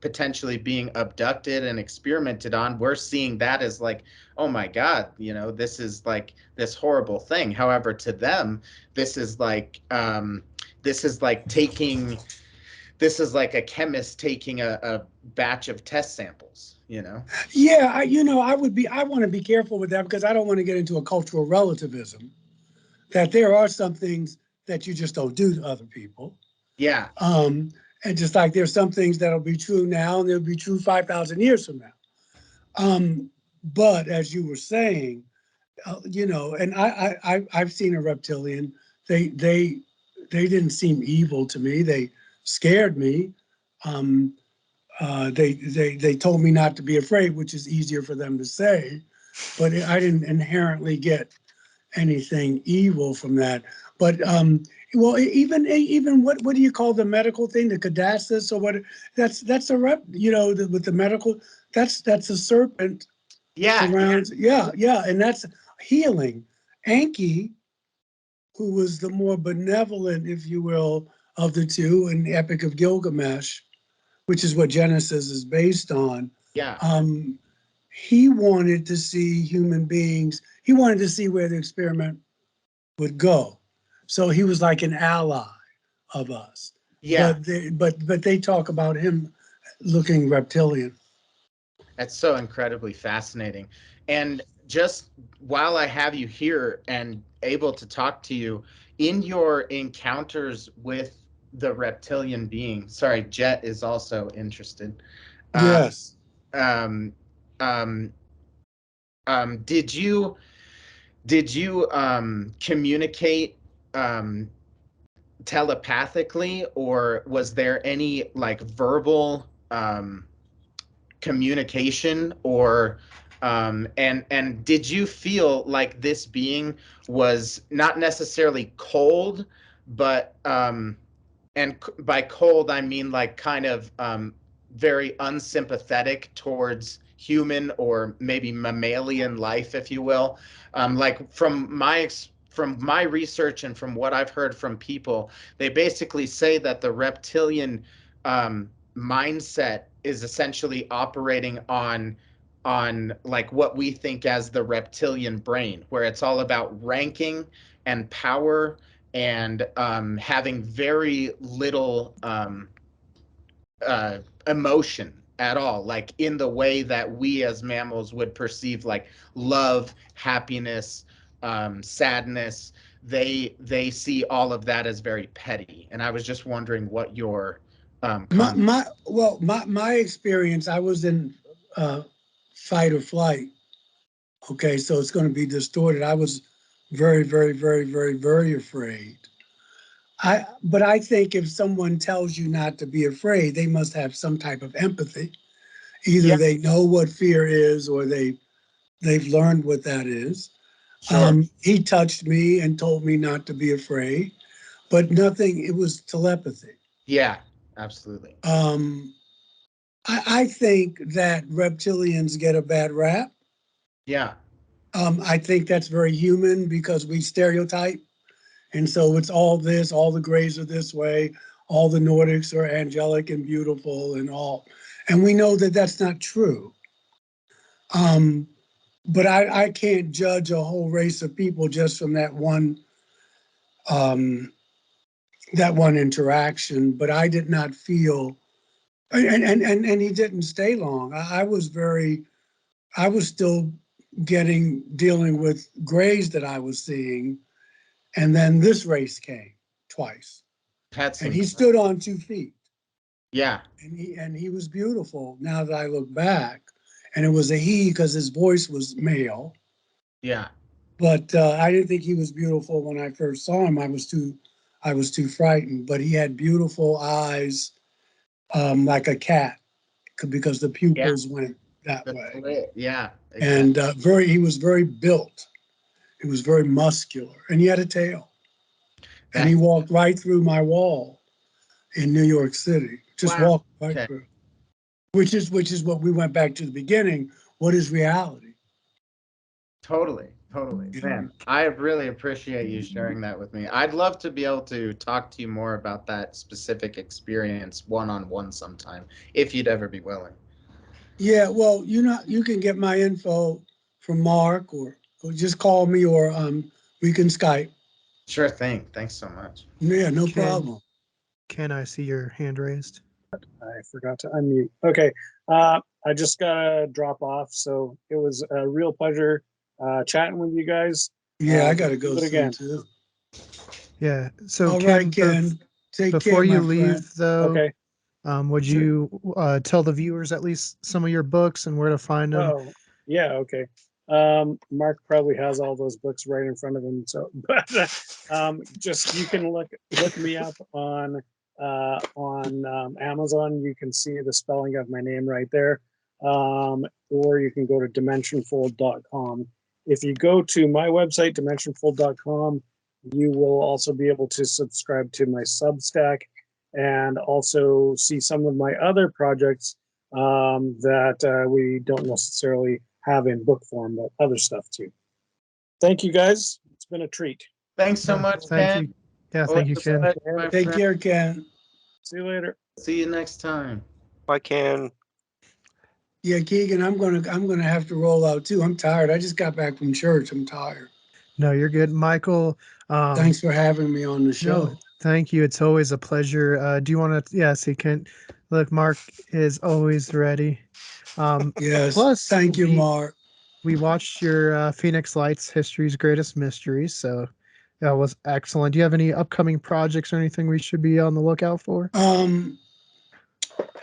potentially being abducted and experimented on. We're seeing that as like, oh my God, this is like this horrible thing. However, to them, this is like this is like taking this is like a chemist taking a batch of test samples, you know? Yeah, I want to be careful with that because I don't want to get into a cultural relativism that there are some things that you just don't do to other people. Yeah. And just like there's some things that'll be true now and they'll be true 5,000 years from now. But as you were saying, and I've seen a reptilian. They didn't seem evil to me. They scared me. Um, they told me not to be afraid, which is easier for them to say, but I didn't inherently get anything evil from that. But well, even what do you call the medical thing, the cadassus or what? That's a rep, with the medical. That's a serpent Yeah. surrounds. Yeah, and that's healing. Anki, who was the more benevolent, if you will, of the two in the Epic of Gilgamesh, which is what Genesis is based on. Yeah. He wanted to see human beings. He wanted to see where the experiment would go. So he was like an ally of us. Yeah. But they talk about him looking reptilian. That's so incredibly fascinating. And just while I have you here and able to talk to you, in your encounters with the reptilian being, sorry, Jet is also interested. Uh, Yes. um, um, did you communicate um, telepathically, or was there any like verbal communication, or and did you feel like this being was not necessarily cold, but and by cold I mean like kind of very unsympathetic towards human or maybe mammalian life, if you will? Like from my research and from what I've heard from people, they basically say that the reptilian mindset is essentially operating on like what we think as the reptilian brain, where it's all about ranking and power and having very little emotion at all, like in the way that we as mammals would perceive like love, happiness, sadness. They see all of that as very petty, and I was just wondering what your My experience, I was in fight or flight. Okay, so it's going to be distorted. I was very, very, very, very, very afraid. But I think if someone tells you not to be afraid, they must have some type of empathy. Either Yeah, they know what fear is, or they've learned what that is. sure. He touched me and told me not to be afraid, but nothing. It was telepathy. Yeah, absolutely. Um, I think that reptilians get a bad rap. Yeah, I think that's very human because we stereotype. And so it's all this, all the Greys are this way, all the Nordics are angelic and beautiful and all. And we know that that's not true. Um, but I can't judge a whole race of people just from um, that one interaction. But I did not feel, and he didn't stay long. I was still dealing with Greys that I was seeing. And then this race came twice. that's And he incredible. stood on 2 feet, Yeah, and he was beautiful now that I look back. And it was a he because his voice was male, yeah, but I didn't think he was beautiful when I first saw him. I was too frightened. But he had beautiful eyes, like a cat, because the yeah. pupils went that The way. slit, yeah, exactly. And he was very built. He was very muscular, and he had a tail. And he That's walked right through my wall in New York City. Just wow. walked right Okay. through. Which is what we went back to the beginning. What is reality? Totally, totally. Man, I really appreciate you sharing that with me. I'd love to be able to talk to you more about that specific experience one on one sometime, if you'd ever be willing. Yeah, well, you can get my info from Mark, or just call me, or we can Skype. Sure thing. Thanks so much. Yeah, no Can problem. can I see your hand raised? I forgot to unmute. Okay. I just gotta drop off. So it was a real pleasure chatting with you guys. Yeah, I gotta Let's go do it soon again. too. Yeah. So All Ken, right, Ken. Take before care, you my leave, friend. though, Okay. would Sure. you tell the viewers at least some of your books and where to find them? Oh, yeah. Okay. Mark probably has all those books right in front of him. So, but just you can look me up on Amazon. You can see the spelling of my name right there. Or you can go to dimensionfold.com. If you go to my website, dimensionfold.com, you will also be able to subscribe to my Substack and also see some of my other projects that we don't necessarily have in book form, but other stuff too. Thank you guys. It's been a treat. Thanks so much, Thank Ken. you. Yeah, Always thank you, a Ken. pleasure, my Take friend. care, Ken. See you later. See you next time. Bye, Ken. Yeah, Keegan, I'm gonna have to roll out too. I'm tired. I just got back from church. I'm tired. No, you're good, Michael. Thanks for having me on the show. No, thank you. It's always a pleasure. Do you want to? Yeah, see, Ken. Look, Mark is always ready. Yes. Plus, Thank you, Mark. we watched your Phoenix Lights History's Greatest Mysteries, so that was excellent. Do you have any upcoming projects or anything we should be on the lookout for?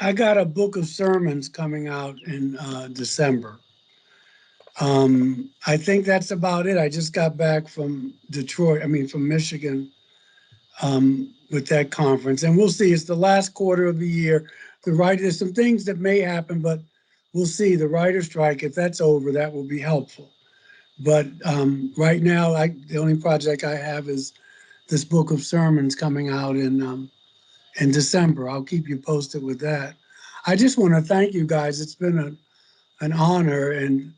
I got a book of sermons coming out in December. I think that's about it. I just got back from from Michigan, with that conference, and we'll see. It's the last quarter of the year. There's some things that may happen, but we'll see. The writer's strike, if that's over, that will be helpful. But right now, the only project I have is this book of sermons coming out in December. I'll keep you posted with that. I just want to thank you guys. It's been an honor, and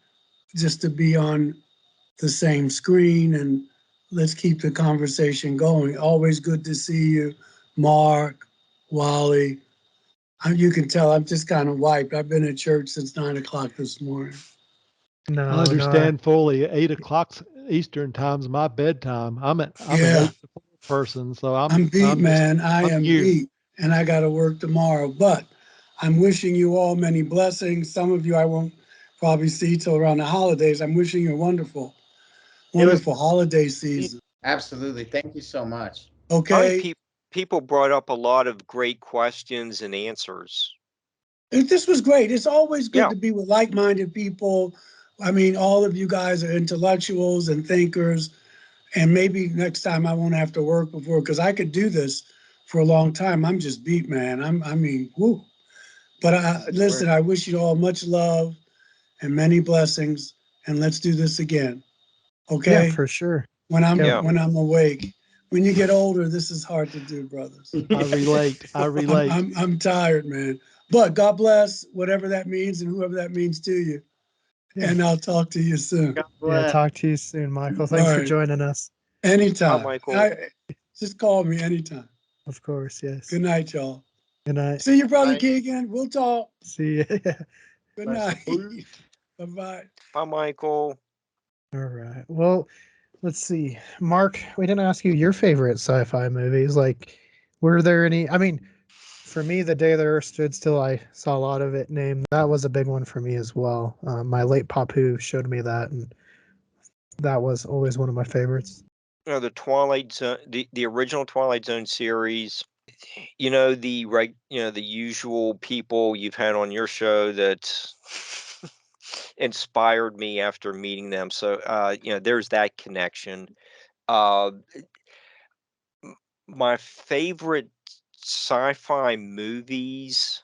just to be on the same screen, and let's keep the conversation going. Always good to see you, Mark, Wally. You can tell I'm just kind of wiped. I've been at church since 9 o'clock this morning. No, I understand fully. 8 o'clock Eastern time's my bedtime. I'm an Yeah. 8 to 4 person, so I'm beat, I'm just man. I I'm am you. beat, and I got to work tomorrow. But I'm wishing you all many blessings. Some of you I won't probably see till around the holidays. I'm wishing you a wonderful, wonderful holiday season. Absolutely. Thank you so much. Okay. People brought up a lot of great questions and answers. This was great. It's always good Yeah. to be with like-minded people. I mean, all of you guys are intellectuals and thinkers, and maybe next time I won't have to work before, because I could do this for a long time. I'm just beat, man. I mean, whoo. But listen, I wish you all much love and many blessings, and let's do this again. Yeah, Okay? for sure. When I'm Yeah. awake. When you get older, this is hard to do, brothers. I relate. I relate. I'm tired, man. But God bless, whatever that means and whoever that means to you. Yeah. And I'll talk to you soon. God Yeah, bless. talk to you soon, Michael. Thanks All for right. joining us. Anytime. Bye, Michael. Just call me anytime. Of course, yes. Good night, y'all. Good night. See you, brother Bye. Keegan. We'll talk. See you. Good Bless night. Bye-bye. Bye, Michael. All right. Well, let's see. Mark, we didn't ask you your favorite sci-fi movies. Like, were there any? I mean, for me, The Day the Earth Stood Still, I saw a lot of it named. That was a big one for me as well. My late Papu showed me that, and that was always one of my favorites. The Twilight Zone, the original Twilight Zone series. The usual people you've had on your show that inspired me after meeting them. So, there's that connection. Uh, my favorite sci-fi movies,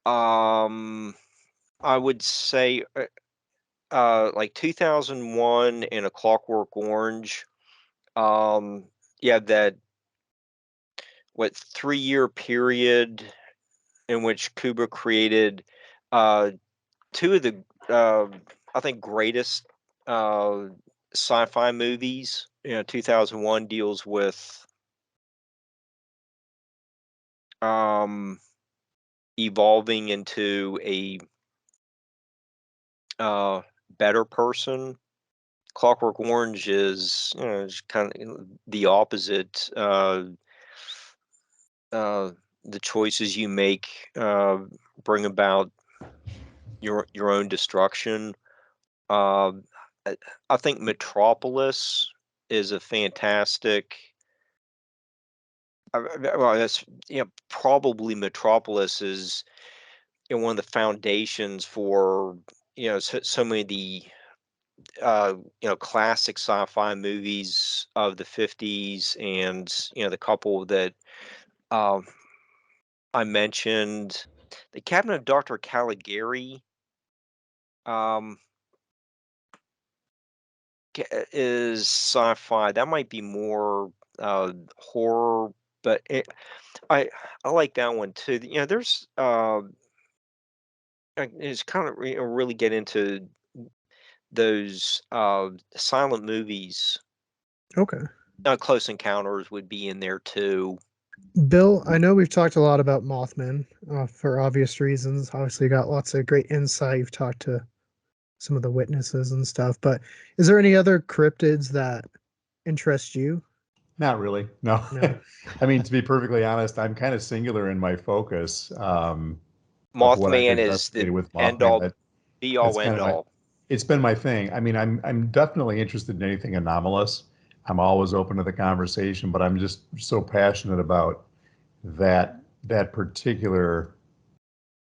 um, I would say, like 2001 and A Clockwork Orange. Yeah, that 3-year period in which Kubrick created uh, two of the I think greatest uh, sci-fi movies. 2001 deals with um, evolving into a better person. Clockwork Orange is kind of the opposite. the choices you make bring about your own destruction. Um, I think Metropolis is a fantastic. Well, that's probably Metropolis is one of the foundations for so many of the classic sci-fi movies of the 50s, and the couple that um, I mentioned, the Cabinet of Dr. Caligari. Um, is sci-fi. That might be more horror, but I I like that one too. There's it's kind of really get into those silent movies. Okay. Close Encounters would be in there too. Bill, I know we've talked a lot about Mothman for obvious reasons. Obviously, you got lots of great insight. You've talked to some of the witnesses and stuff, but is there any other cryptids that interest you? Not really. No. No. I mean, to be perfectly honest, I'm kind of singular in my focus of what I've Mothman is the investigated with end Mothman. all, be That's all, kind end of my, all. it's been my thing. I mean, I'm definitely interested in anything anomalous. I'm always open to the conversation, but I'm just so passionate about that particular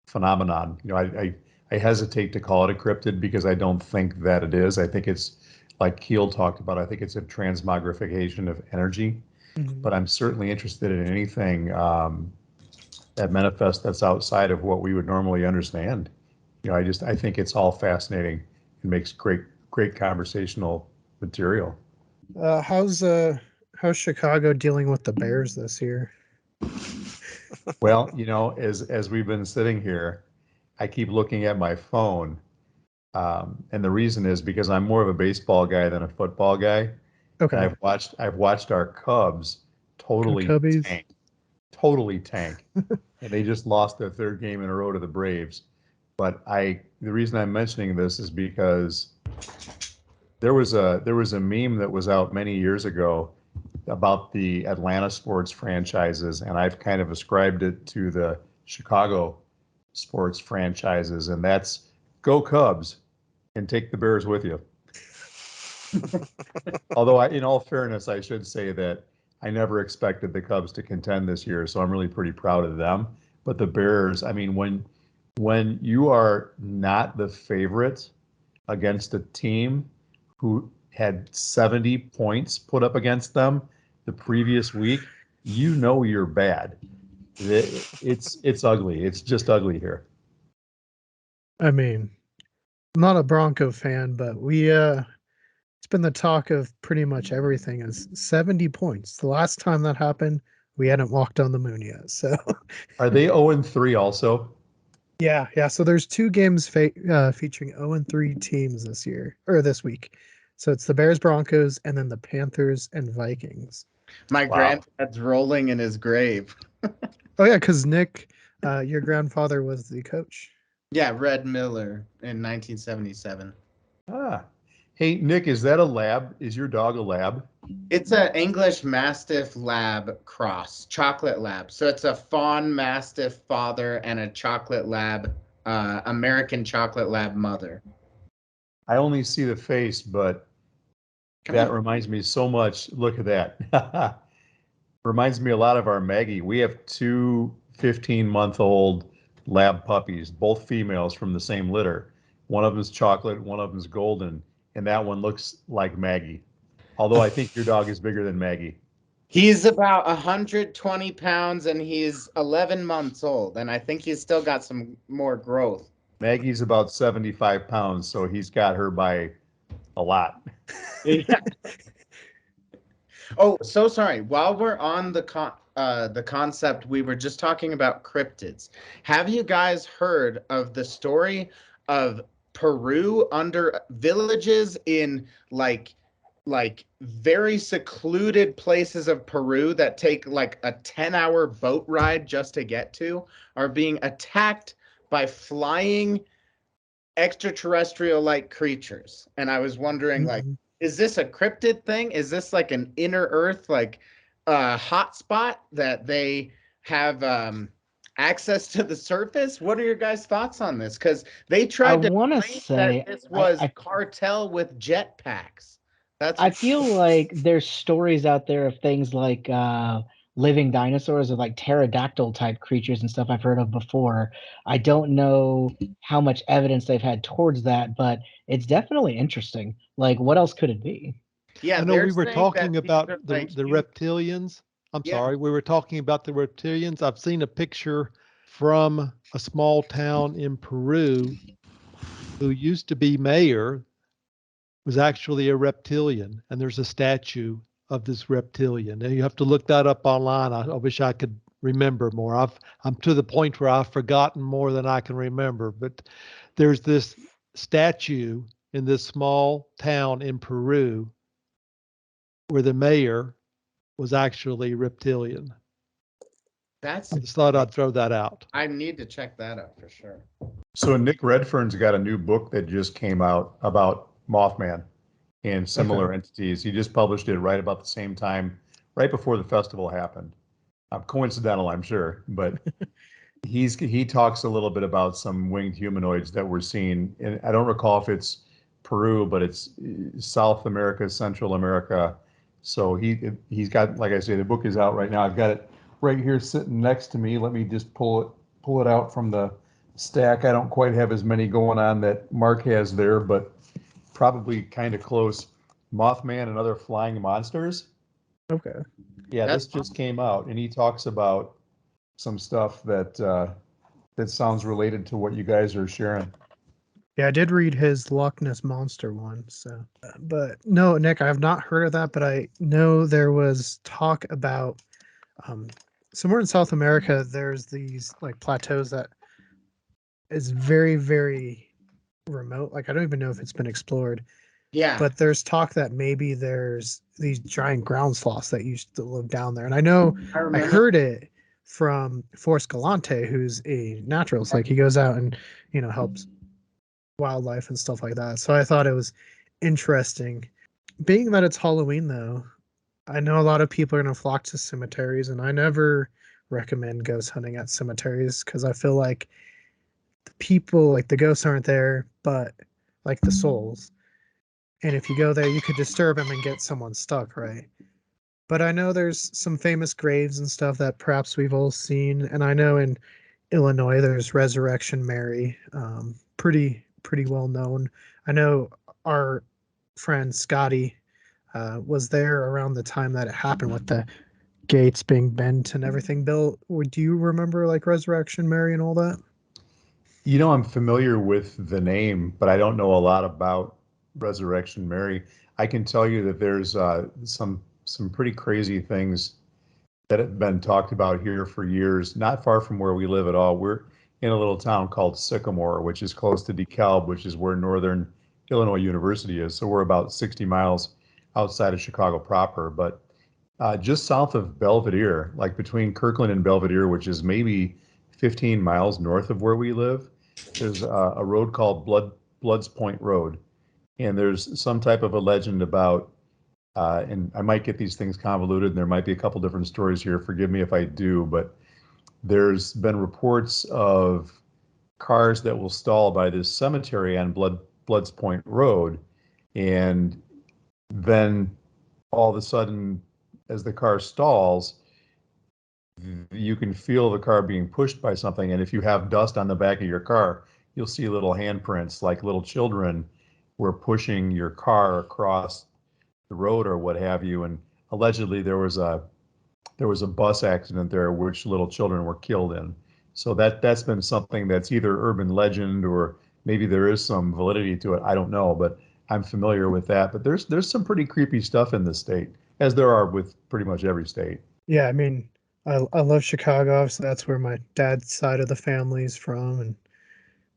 phenomenon. I hesitate to call it a cryptid because I don't think that it is. I think it's like Keel talked about. I think it's a transmogrification of energy. Mhm. But I'm certainly interested in anything that manifests that's outside of what we would normally understand. I think it's all fascinating and makes great conversational material. Uh, how's uh how's Chicago dealing with the Bears this year? Well, as we've been sitting here, I keep looking at my phone, and the reason is because I'm more of a baseball guy than a football guy, and Okay. I've watched our Cubs Go totally Cubbies. tank, totally tank, and they just lost their third game in a row to the Braves. But the reason I'm mentioning this is because there was a meme that was out many years ago about the Atlanta sports franchises, and I've kind of ascribed it to the Chicago sports franchises, and that's go Cubs and take the Bears with you. Although, in all fairness, I should say that I never expected the Cubs to contend this year, so I'm really pretty proud of them. But the Bears, I mean, when you are not the favorite against a team who had 70 points put up against them the previous week, you're bad. It's ugly. It's just ugly here. I mean, I'm not a Bronco fan, but it's been the talk of pretty much everything is 70 points. The last time that happened, we hadn't walked on the moon yet. So Are they 0-3 also? yeah. So there's two games featuring 0-3 teams this year or this week. So it's the Bears, Broncos, and then the Panthers and Vikings. My Wow. granddad's rolling in his grave. Oh yeah, because Nick, your grandfather was the coach. Yeah, Red Miller in 1977. Ah. Hey, Nick, is that a lab? Is your dog a lab? It's an English Mastiff Lab cross, chocolate lab. So it's a fawn Mastiff father and a chocolate lab, American chocolate lab mother. I only see the face, but Come that here. reminds me so much. Look at that. Reminds me a lot of our Maggie. We have two 15-month-old lab puppies, both females from the same litter. One of them's chocolate, one of them's golden, and that one looks like Maggie. Although I think your dog is bigger than Maggie. He's about 120 pounds and he's 11 months old. And I think he's still got some more growth. Maggie's about 75 pounds, so he's got her by a lot. Yeah. Oh, so sorry. While we're on the concept, we were just talking about cryptids. Have you guys heard of the story of Peru under villages in like very secluded places of Peru that take like a 10-hour boat ride just to get to are being attacked by flying extraterrestrial like creatures? And I was wondering, like, Mhm. is this a cryptid thing? Is this like an inner earth like hotspot that they have access to the surface? What are your guys' thoughts on this? Because they I tried to want to claim that say this was I cartel with jetpacks. That's I feel like there's stories out there of things like living dinosaurs or like pterodactyl type creatures and stuff I've heard of before. I don't know how much evidence they've had towards that, but it's definitely interesting. Like, what else could it be? yeah. I know They're we were saying that talking these about are the like the huge. reptilians. I'm Yeah. sorry, we were talking about the reptilians. I've seen a picture from a small town in Peru who used to be mayor was actually a reptilian, and there's a statue of this reptilian. And you have to look that up online. I wish I could remember more. I'm to the point where I've forgotten more than I can remember. But there's this statue in this small town in Peru where the mayor was actually reptilian. That's I just thought I'd throw that out. I need to check that out for sure. So Nick Redfern's got a new book that just came out about Mothman and similar entities. He just published it right about the same time, right before the festival happened. Coincidental, I'm sure, but he talks a little bit about some winged humanoids that we're seeing, and I don't recall if it's Peru, but it's South America, Central America. So he's got, like I say, the book is out right now. I've got it right here sitting next to me. Let me just pull it out from the stack. I don't quite have as many going on that Mark has there, but probably kind of close. Mothman and Other Flying Monsters. Okay. Yeah, That's this just came out, and he talks about some stuff that sounds related to what you guys are sharing. Yeah, I did read his Loch Ness Monster one. So, but no, Nick, I have not heard of that. But I know there was talk about um, somewhere in South America. There's these like plateaus that is very, very remote. Like I don't even know if it's been explored. yeah. But there's talk that maybe there's these giant ground sloths that used to live down there. And I know I I remember. heard it from Forrest Galante, who's a naturalist. Like he goes out and helps wildlife and stuff like that. So I thought it was interesting. Being that it's Halloween, though, I know a lot of people are going to flock to cemeteries, and I never recommend ghost hunting at cemeteries because I feel like the people, like the ghosts, aren't there, but like the souls. And if you go there, you could disturb them and get someone stuck, right? But I know there's some famous graves and stuff that perhaps we've all seen, and I know in Illinois there's Resurrection Mary, pretty well known. I know our friend Scotty was there around the time that it happened with the gates being bent and everything. Bill, do you remember like Resurrection Mary and all that? You know, I'm familiar with the name, but I don't know a lot about Resurrection Mary. I can tell you that there's some pretty crazy things that have been talked about here for years, not far from where we live at all. We're in a little town called Sycamore, which is close to DeKalb, which is where Northern Illinois University is. So we're about 60 miles outside of Chicago proper, but just south of Belvedere, like between Kirkland and Belvedere, which is maybe 15 miles north of where we live, there's a road called Bloods Point Road. And there's some type of a legend about, and I might get these things convoluted, and there might be a couple different stories here. Forgive me if I do, but there's been reports of cars that will stall by this cemetery on Bloods Point Road, and then all of a sudden, as the car stalls, you can feel the car being pushed by something. And if you have dust on the back of your car, you'll see little handprints like little children were pushing your car across the road or what have you. And allegedly there was a bus accident there which little children were killed in. So that's been something that's either urban legend or maybe there is some validity to it. I don't know, but I'm familiar with that. But there's some pretty creepy stuff in this state, as there are with pretty much every state. Yeah, I mean, I love Chicago. Obviously, that's where my dad's side of the family is from, and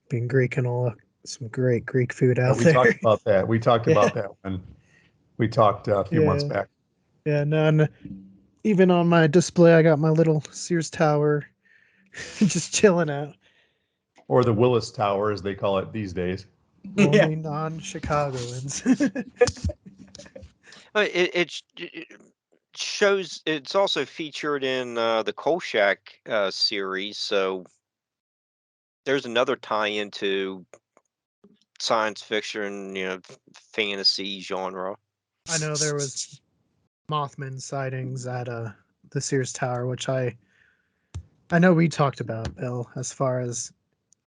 being Greek and all, some great Greek food out We there. talked about that. We talked Yeah, about that when we talked a few months yeah, back. yeah. No, and even on my display, I got my little Sears Tower, just chilling out. Or the Willis Tower, as they call it these days. Yeah. Only non-Chicagoans. It's shows. It's also featured in the Kolchak series. So there's another tie into science fiction, fantasy genre. I know there was Mothman sightings at the Sears Tower, which I know we talked about, Bill, as far as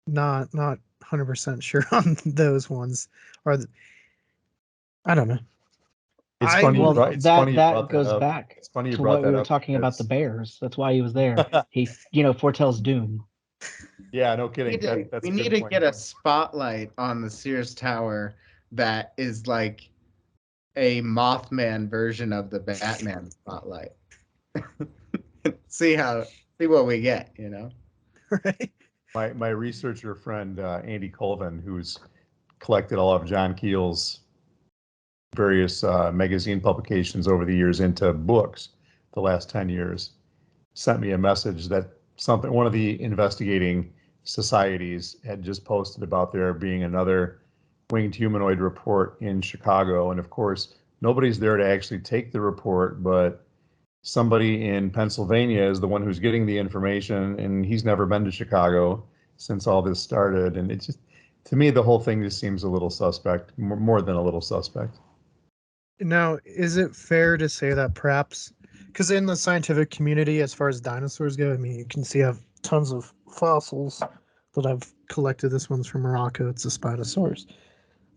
not 100% sure on those ones. Or I don't know. It's I funny. will. Well, It's funny you that brought that goes up. back It's funny you to brought what we that were up talking about the because bears. That's why he was there. He, foretells doom. yeah, no kidding. That's We a need good to point. get a spotlight on the Sears Tower that is like a Mothman version of the Batman spotlight. See what we get, Right? My researcher friend Andy Colvin, who's collected all of John Keel's various magazine publications over the years into books, the last 10 years, sent me a message that one of the investigating societies had just posted about there being another winged humanoid report in Chicago. And of course, nobody's there to actually take the report, but somebody in Pennsylvania is the one who's getting the information, and he's never been to Chicago since all this started. And it's just, to me, the whole thing just seems a little suspect, more than a little suspect. Now, is it fair to say that perhaps, because in the scientific community, as far as dinosaurs go, I mean, you can see I have tons of fossils that I've collected. This one's from Morocco. It's a Spinosaurus.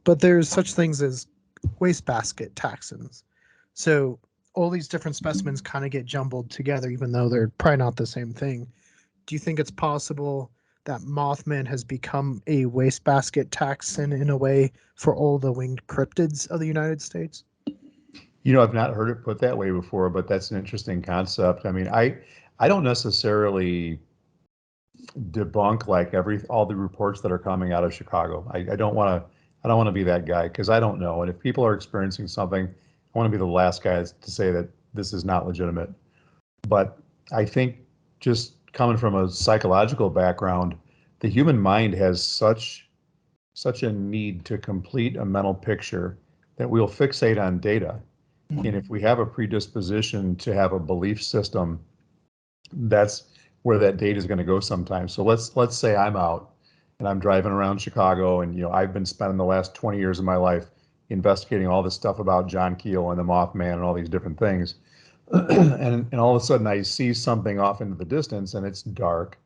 But there's such things as wastebasket taxons. So all these different specimens kind of get jumbled together, even though they're probably not the same thing. Do you think it's possible that Mothman has become a wastebasket taxon in a way for all the winged cryptids of the United States? I've not heard it put that way before, but that's an interesting concept. I mean, I don't necessarily debunk like all the reports that are coming out of Chicago. I don't want to be that guy because I don't know. And if people are experiencing something, I want to be the last guy to say that this is not legitimate. But I think just coming from a psychological background, the human mind has such a need to complete a mental picture that we'll fixate on data. And if we have a predisposition to have a belief system, that's where that data is going to go sometimes. So let's say I'm out and I'm driving around Chicago, and I've been spending the last 20 years of my life investigating all this stuff about John Keel and the Mothman and all these different things. and all of a sudden I see something off into the distance, and it's dark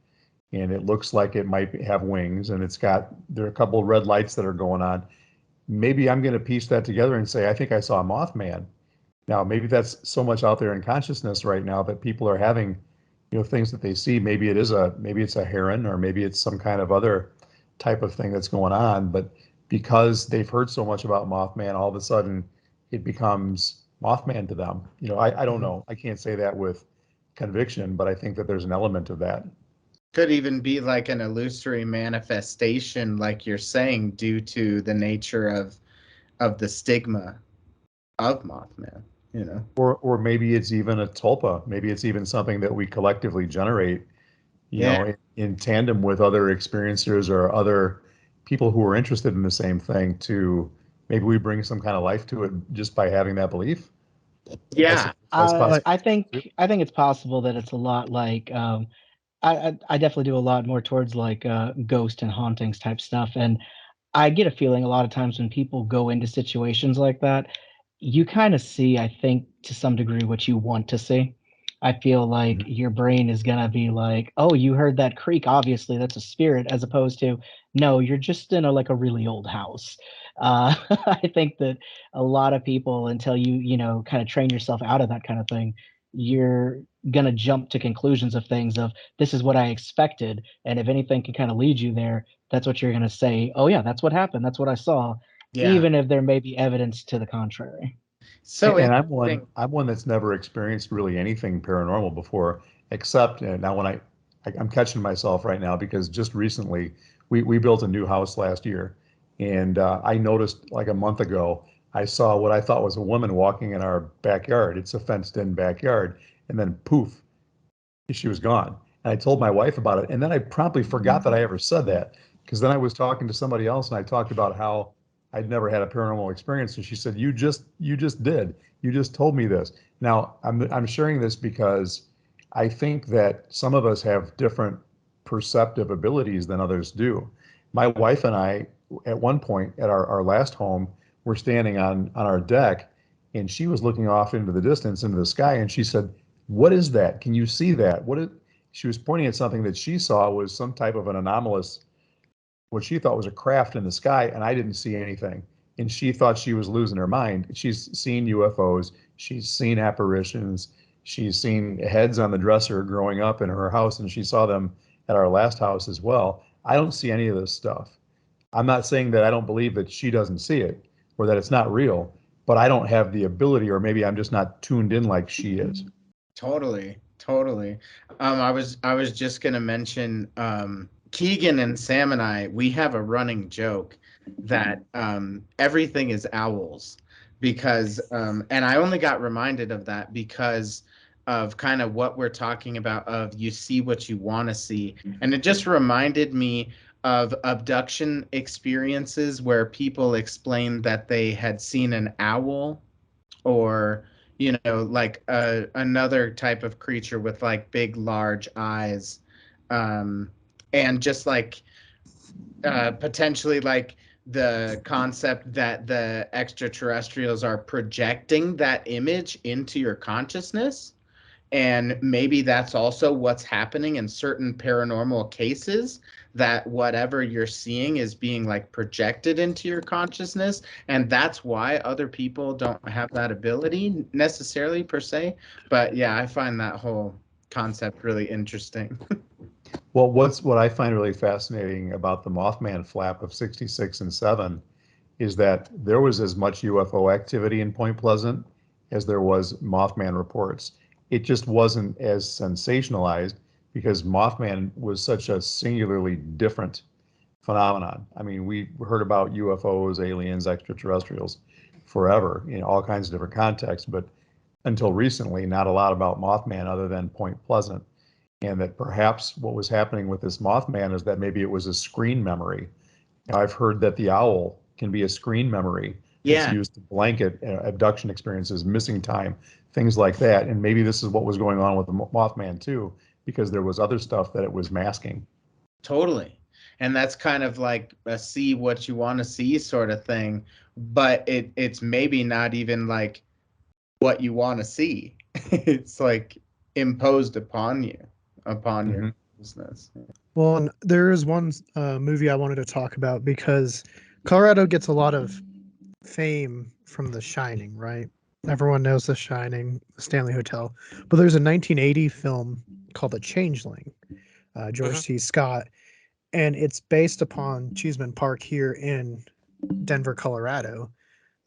and it looks like it might have wings, and there are a couple of red lights that are going on. Maybe I'm going to piece that together and say, I think I saw a Mothman. Now, maybe that's so much out there in consciousness right now that people are having, things that they see. Maybe it's a heron, or maybe it's some kind of other type of thing that's going on. But because they've heard so much about Mothman, all of a sudden it becomes Mothman to them. I don't know. I can't say that with conviction, but I think that there's an element of that. Could even be like an illusory manifestation, like you're saying, due to the nature of the stigma of Mothman, Or maybe it's even a tulpa. Maybe it's even something that we collectively generate, in tandem with other experiencers or other people who are interested in the same thing. Maybe we bring some kind of life to it just by having that belief. Yeah. That's possible. I think it's possible that it's a lot like I definitely do a lot more towards like ghost and hauntings type stuff, and I get a feeling a lot of times when people go into situations like that, you kind of see, I think, to some degree, what you want to see. I feel like your brain is gonna be like, "Oh, you heard that creak? Obviously, that's a spirit," as opposed to, "No, you're just in a really old house." I think that a lot of people, until you kind of train yourself out of that kind of thing, you're gonna jump to conclusions of things of this is what I expected, and if anything can kind of lead you there, that's what you're going to say. Oh yeah, that's what happened. That's what I saw, Yeah. even if there may be evidence to the contrary. So And I'm one that's never experienced really anything paranormal before, except now when I'm catching myself right now because just recently we built a new house last year, and I noticed like a month ago I saw what I thought was a woman walking in our backyard. It's a fenced-in backyard, and then poof, she was gone. And I told my wife about it, and then I promptly forgot that I ever said that, because then I was talking to somebody else and I talked about how I'd never had a paranormal experience. And she said, you just did. You just told me this. Now, I'm sharing this because I think that some of us have different perceptive abilities than others do. My wife and I, at one point at our last home, were standing on our deck, and she was looking off into the distance, into the sky, and she said, "What is that? Can you see that? What is?" She was pointing at something that she saw was some type of an anomalous, what she thought was a craft in the sky, and I didn't see anything. And she thought she was losing her mind. She's seen UFOs, she's seen apparitions, she's seen heads on the dresser growing up in her house, and she saw them at our last house as well. I don't see any of this stuff. I'm not saying that I don't believe that she doesn't see it or that it's not real, but I don't have the ability, or maybe I'm just not tuned in like she is. Totally, totally. I was just gonna mention Keegan and Sam and I, we have a running joke that everything is owls because and I only got reminded of that because of kind of what we're talking about of you see what you want to see. And it just reminded me of abduction experiences where people explained that they had seen an owl or like another type of creature with like big large eyes, um and just like potentially like the concept that the extraterrestrials are projecting that image into your consciousness, and maybe that's also what's happening in certain paranormal cases, that whatever you're seeing is being like projected into your consciousness. And that's why other people don't have that ability necessarily per se. But yeah, I find that whole concept really interesting. Well, what I find really fascinating about the Mothman flap of 66 and 7 is that there was as much UFO activity in Point Pleasant as there was Mothman reports. It just wasn't as sensationalized because Mothman was such a singularly different phenomenon. I mean, we heard about UFOs, aliens, extraterrestrials forever in all kinds of different contexts, but until recently, not a lot about Mothman other than Point Pleasant. And that perhaps what was happening with this Mothman is that maybe it was a screen memory. I've heard that the owl can be a screen memory that's Yeah, used to blanket abduction experiences, missing time, things like that. And maybe this is what was going on with the Mothman too, because there was other stuff that it was masking. totally. And that's kind of like a see what you want to see sort of thing, but it's maybe not even like what you want to see. It's like imposed upon you, upon your Mm-hmm. business. Well, and there is one movie I wanted to talk about because Colorado gets a lot of fame from The Shining, right? Everyone knows The Shining, the Stanley Hotel. But there's a 1980 film called The Changeling, George Mhm. C. Scott, and it's based upon Cheeseman Park here in Denver, Colorado,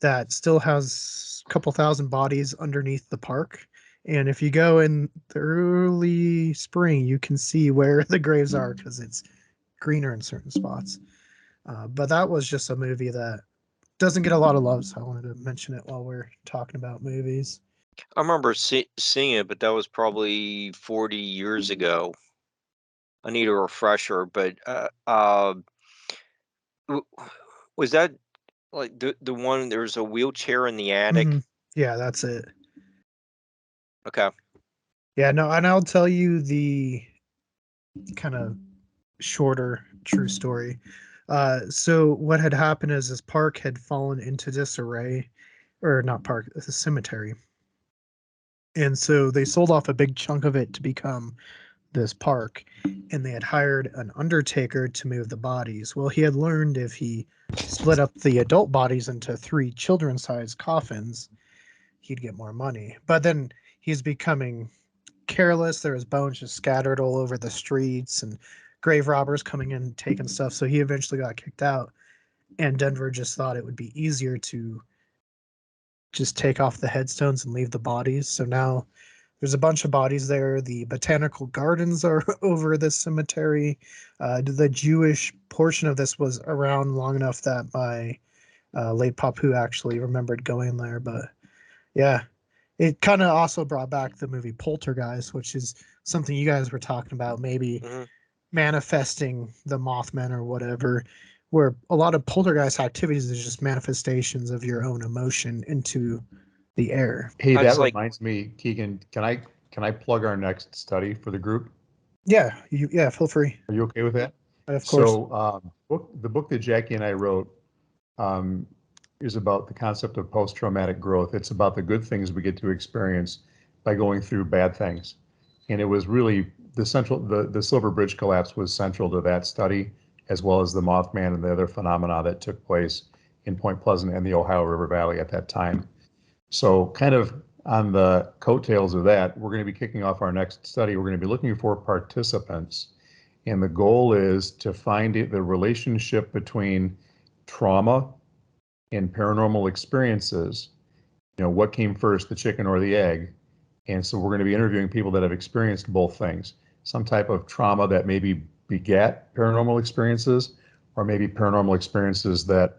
that still has a couple thousand bodies underneath the park. And if you go in the early spring, you can see where the graves are because it's greener in certain spots. But that was just a movie that doesn't get a lot of love, so I wanted to mention it while we're talking about movies. I remember seeing it, but that was probably 40 years ago. I need a refresher, but w- was that like the one? There was a wheelchair in the attic. Yeah, that's it. Okay. Yeah, no, and I'll tell you the kind of shorter true story. So what had happened is this park had fallen into disarray, or not park, it's a cemetery. And so they sold off a big chunk of it to become this park, and they had hired an undertaker to move the bodies. Well, he had learned if he split up the adult bodies into 3 children-sized coffins, he'd get more money. But then he's becoming careless. There was bones just scattered all over the streets and grave robbers coming in and taking stuff. So he eventually got kicked out. And Denver just thought it would be easier to just take off the headstones and leave the bodies. So now there's a bunch of bodies there. The botanical gardens are over this cemetery. The Jewish portion of this was around long enough that my late Papu actually remembered going there. But yeah, it kind of also brought back the movie Poltergeist, which is something you guys were talking about, maybe Hmm. manifesting the Mothman or whatever. where a lot of poltergeist activities is just manifestations of your own emotion into the air. Hey, It's that like reminds me, Keegan, can I plug our next study for the group? Yeah, yeah, feel free. Are you okay with that? Of course. So, the book that Jackie and I wrote um, is about the concept of post-traumatic growth. It's about the good things we get to experience by going through bad things. And it was really the Silver Bridge collapse was central to that study, as well as the Mothman and the other phenomena that took place in Point Pleasant and the Ohio River Valley at that time. So kind of on the coattails of that, we're going to be kicking off our next study. We're going to be looking for participants. And the goal is to find the relationship between trauma and paranormal experiences. What came first, the chicken or the egg? And so we're going to be interviewing people that have experienced both things, some type of trauma that maybe begat paranormal experiences, or maybe paranormal experiences that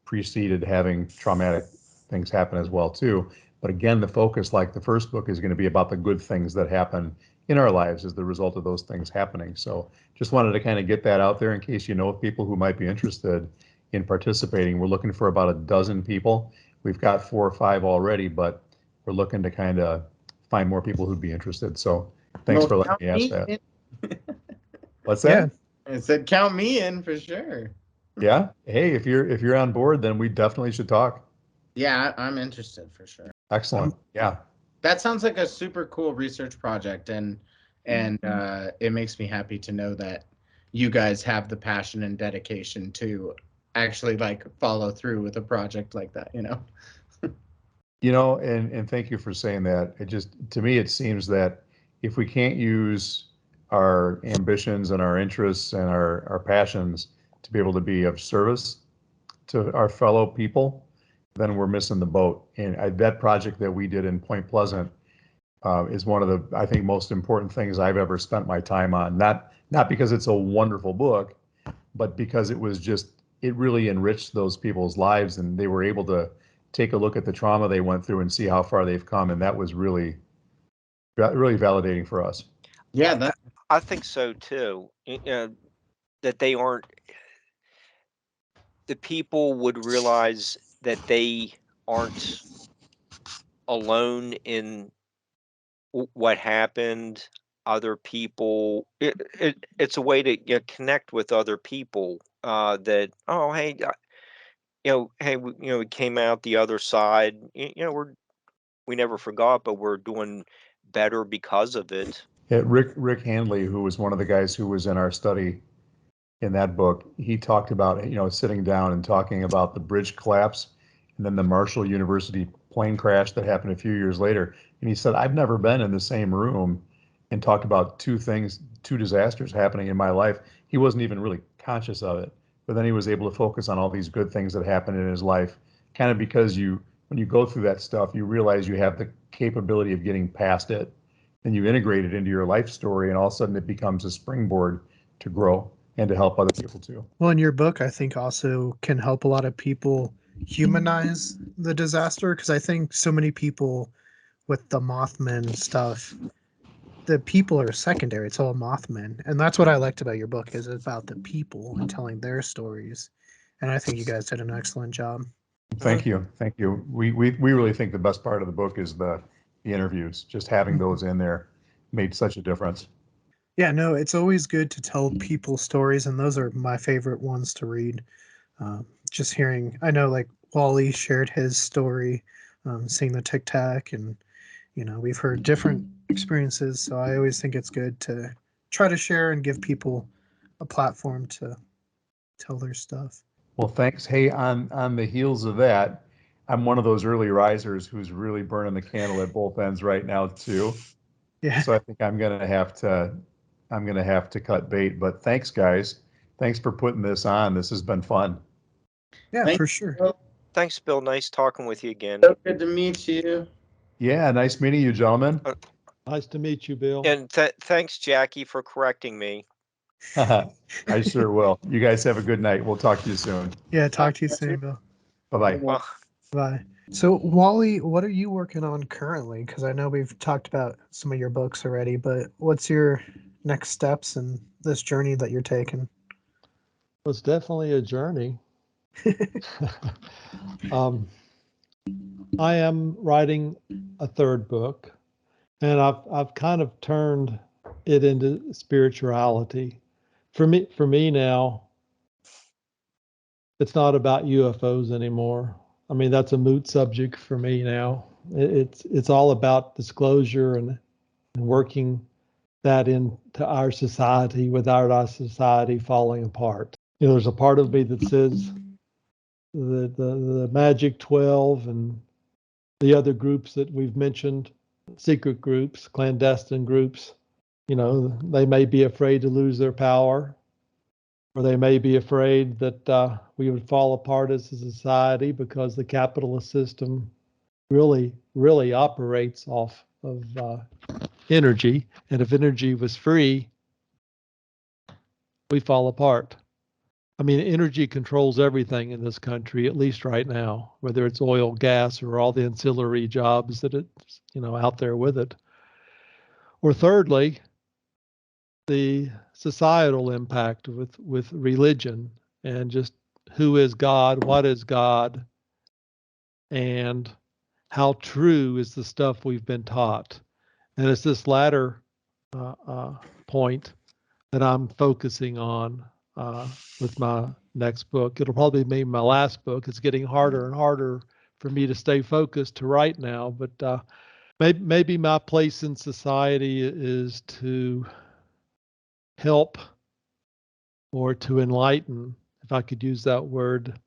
preceded having traumatic things happen as well too. But again, the focus, like the first book, is going to be about the good things that happen in our lives as the result of those things happening. So just wanted to kind of get that out there in case you know of people who might be interested in participating. We're looking for about a dozen people. We've got 4 or 5 already, but we're looking to kind of find more people who'd be interested. So thanks for letting me ask that. What's that? Yeah. I said, count me in for sure. Yeah. Hey, if you're on board, then we definitely should talk. Yeah, I'm interested for sure. Excellent. Yeah. That sounds like a super cool research project, and it makes me happy to know that you guys have the passion and dedication to actually like follow through with a project like that, you know. And thank you for saying that. To me, it seems that if we can't use our ambitions and our interests and our passions to be able to be of service to our fellow people, then we're missing the boat. And that project that we did in Point Pleasant is one of the, I think, most important things I've ever spent my time on. Not because it's a wonderful book, but because it really enriched those people's lives, and they were able to take a look at the trauma they went through and see how far they've come. And that was really, really validating for us. Yeah, I think so too. That they aren't, the people would realize that they aren't alone in what happened. Other people, it's a way to connect with other people. That, oh, hey, hey, we came out the other side. We never forgot, but we're doing better because of it. Yeah, Rick Handley, who was one of the guys who was in our study in that book, he talked about, sitting down and talking about the bridge collapse and then the Marshall University plane crash that happened a few years later. And he said, I've never been in the same room and talked about two disasters happening in my life. He wasn't even really conscious of it, but then he was able to focus on all these good things that happened in his life, kind of because when you go through that stuff, you realize you have the capability of getting past it, and you integrate it into your life story, and all of a sudden it becomes a springboard to grow and to help other people too. Well, in your book, I think also can help a lot of people humanize the disaster, because I think so many people with the Mothman stuff, the people are secondary. It's all Mothman, and that's what I liked about your book, is about the people and telling their stories. And I think you guys did an excellent job. Thank you. Thank you. We really think the best part of the book is the interviews. Just having those in there made such a difference. Yeah, no, it's always good to tell people stories, and those are my favorite ones to read. Just hearing, I know like Wally shared his story, seeing the Tic Tac, and we've heard different experiences. So I always think it's good to try to share and give people a platform to tell their stuff. Well, thanks. Hey, on the heels of that, I'm one of those early risers who's really burning the candle at both ends right now too. Yeah, So I think I'm gonna have to cut bait. But thanks, guys. Thanks for putting this on. This has been fun. yeah, Thank for sure. you. Thanks, Bill. Nice talking with you again. So good to meet you. Yeah, nice meeting you, gentlemen. Nice to meet you, Bill. And thanks, Jackie, for correcting me. I sure will. You guys have a good night. We'll talk to you soon. Yeah, talk to you soon, Bill. Bye-bye. Well, Bye. So, Wally, what are you working on currently? Because I know we've talked about some of your books already, but what's your next steps in this journey that you're taking? was definitely a journey. I am writing a third book, and I've kind of turned it into spirituality. For me now, it's not about UFOs anymore. I mean, that's a moot subject for me now. It's all about disclosure and working that into our society without our society falling apart. There's a part of me that says the Magic 12 and the other groups that we've mentioned, secret groups, clandestine groups, they may be afraid to lose their power, or they may be afraid that we would fall apart as a society because the capitalist system really operates off of energy. And if energy was free, we fall apart. I mean, energy controls everything in this country, at least right now, whether it's oil, gas, or all the ancillary jobs that it's, out there with it. Or thirdly, the societal impact with religion and just who is God, what is God, and how true is the stuff we've been taught. And it's this latter point that I'm focusing on with my next book. It'll probably be my last book. It's getting harder and harder for me to stay focused to write now, but maybe my place in society is to help or to enlighten, if I could use that word,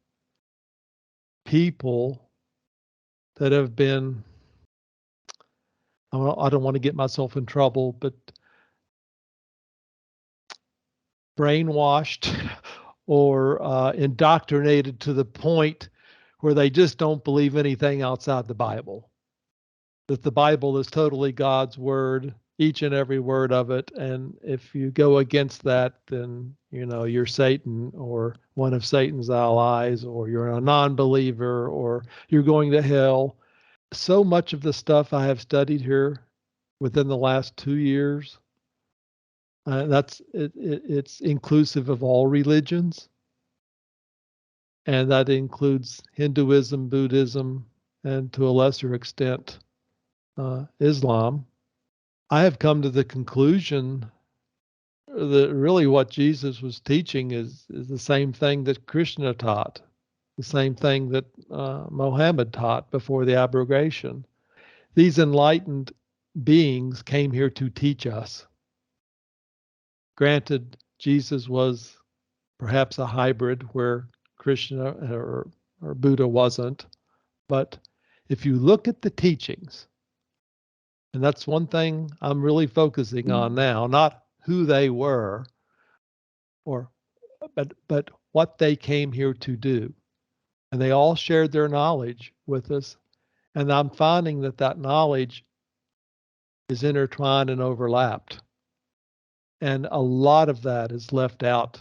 people that have been, I don't want to get myself in trouble, but brainwashed or indoctrinated to the point where they just don't believe anything outside the Bible. That the Bible is totally God's word, each and every word of it. And if you go against that, then, you're Satan or one of Satan's allies, or you're a non-believer, or you're going to hell. So much of the stuff I have studied here within the last 2 years, it's inclusive of all religions. And that includes Hinduism, Buddhism, and to a lesser extent, Islam. I have come to the conclusion that really what Jesus was teaching is the same thing that Krishna taught, the same thing that Mohammed taught before the abrogation. These enlightened beings came here to teach us. Granted, Jesus was perhaps a hybrid where Krishna or Buddha wasn't, but if you look at the teachings, and that's one thing I'm really focusing on now, not who they were, but what they came here to do. And they all shared their knowledge with us. And I'm finding that knowledge is intertwined and overlapped. And a lot of that is left out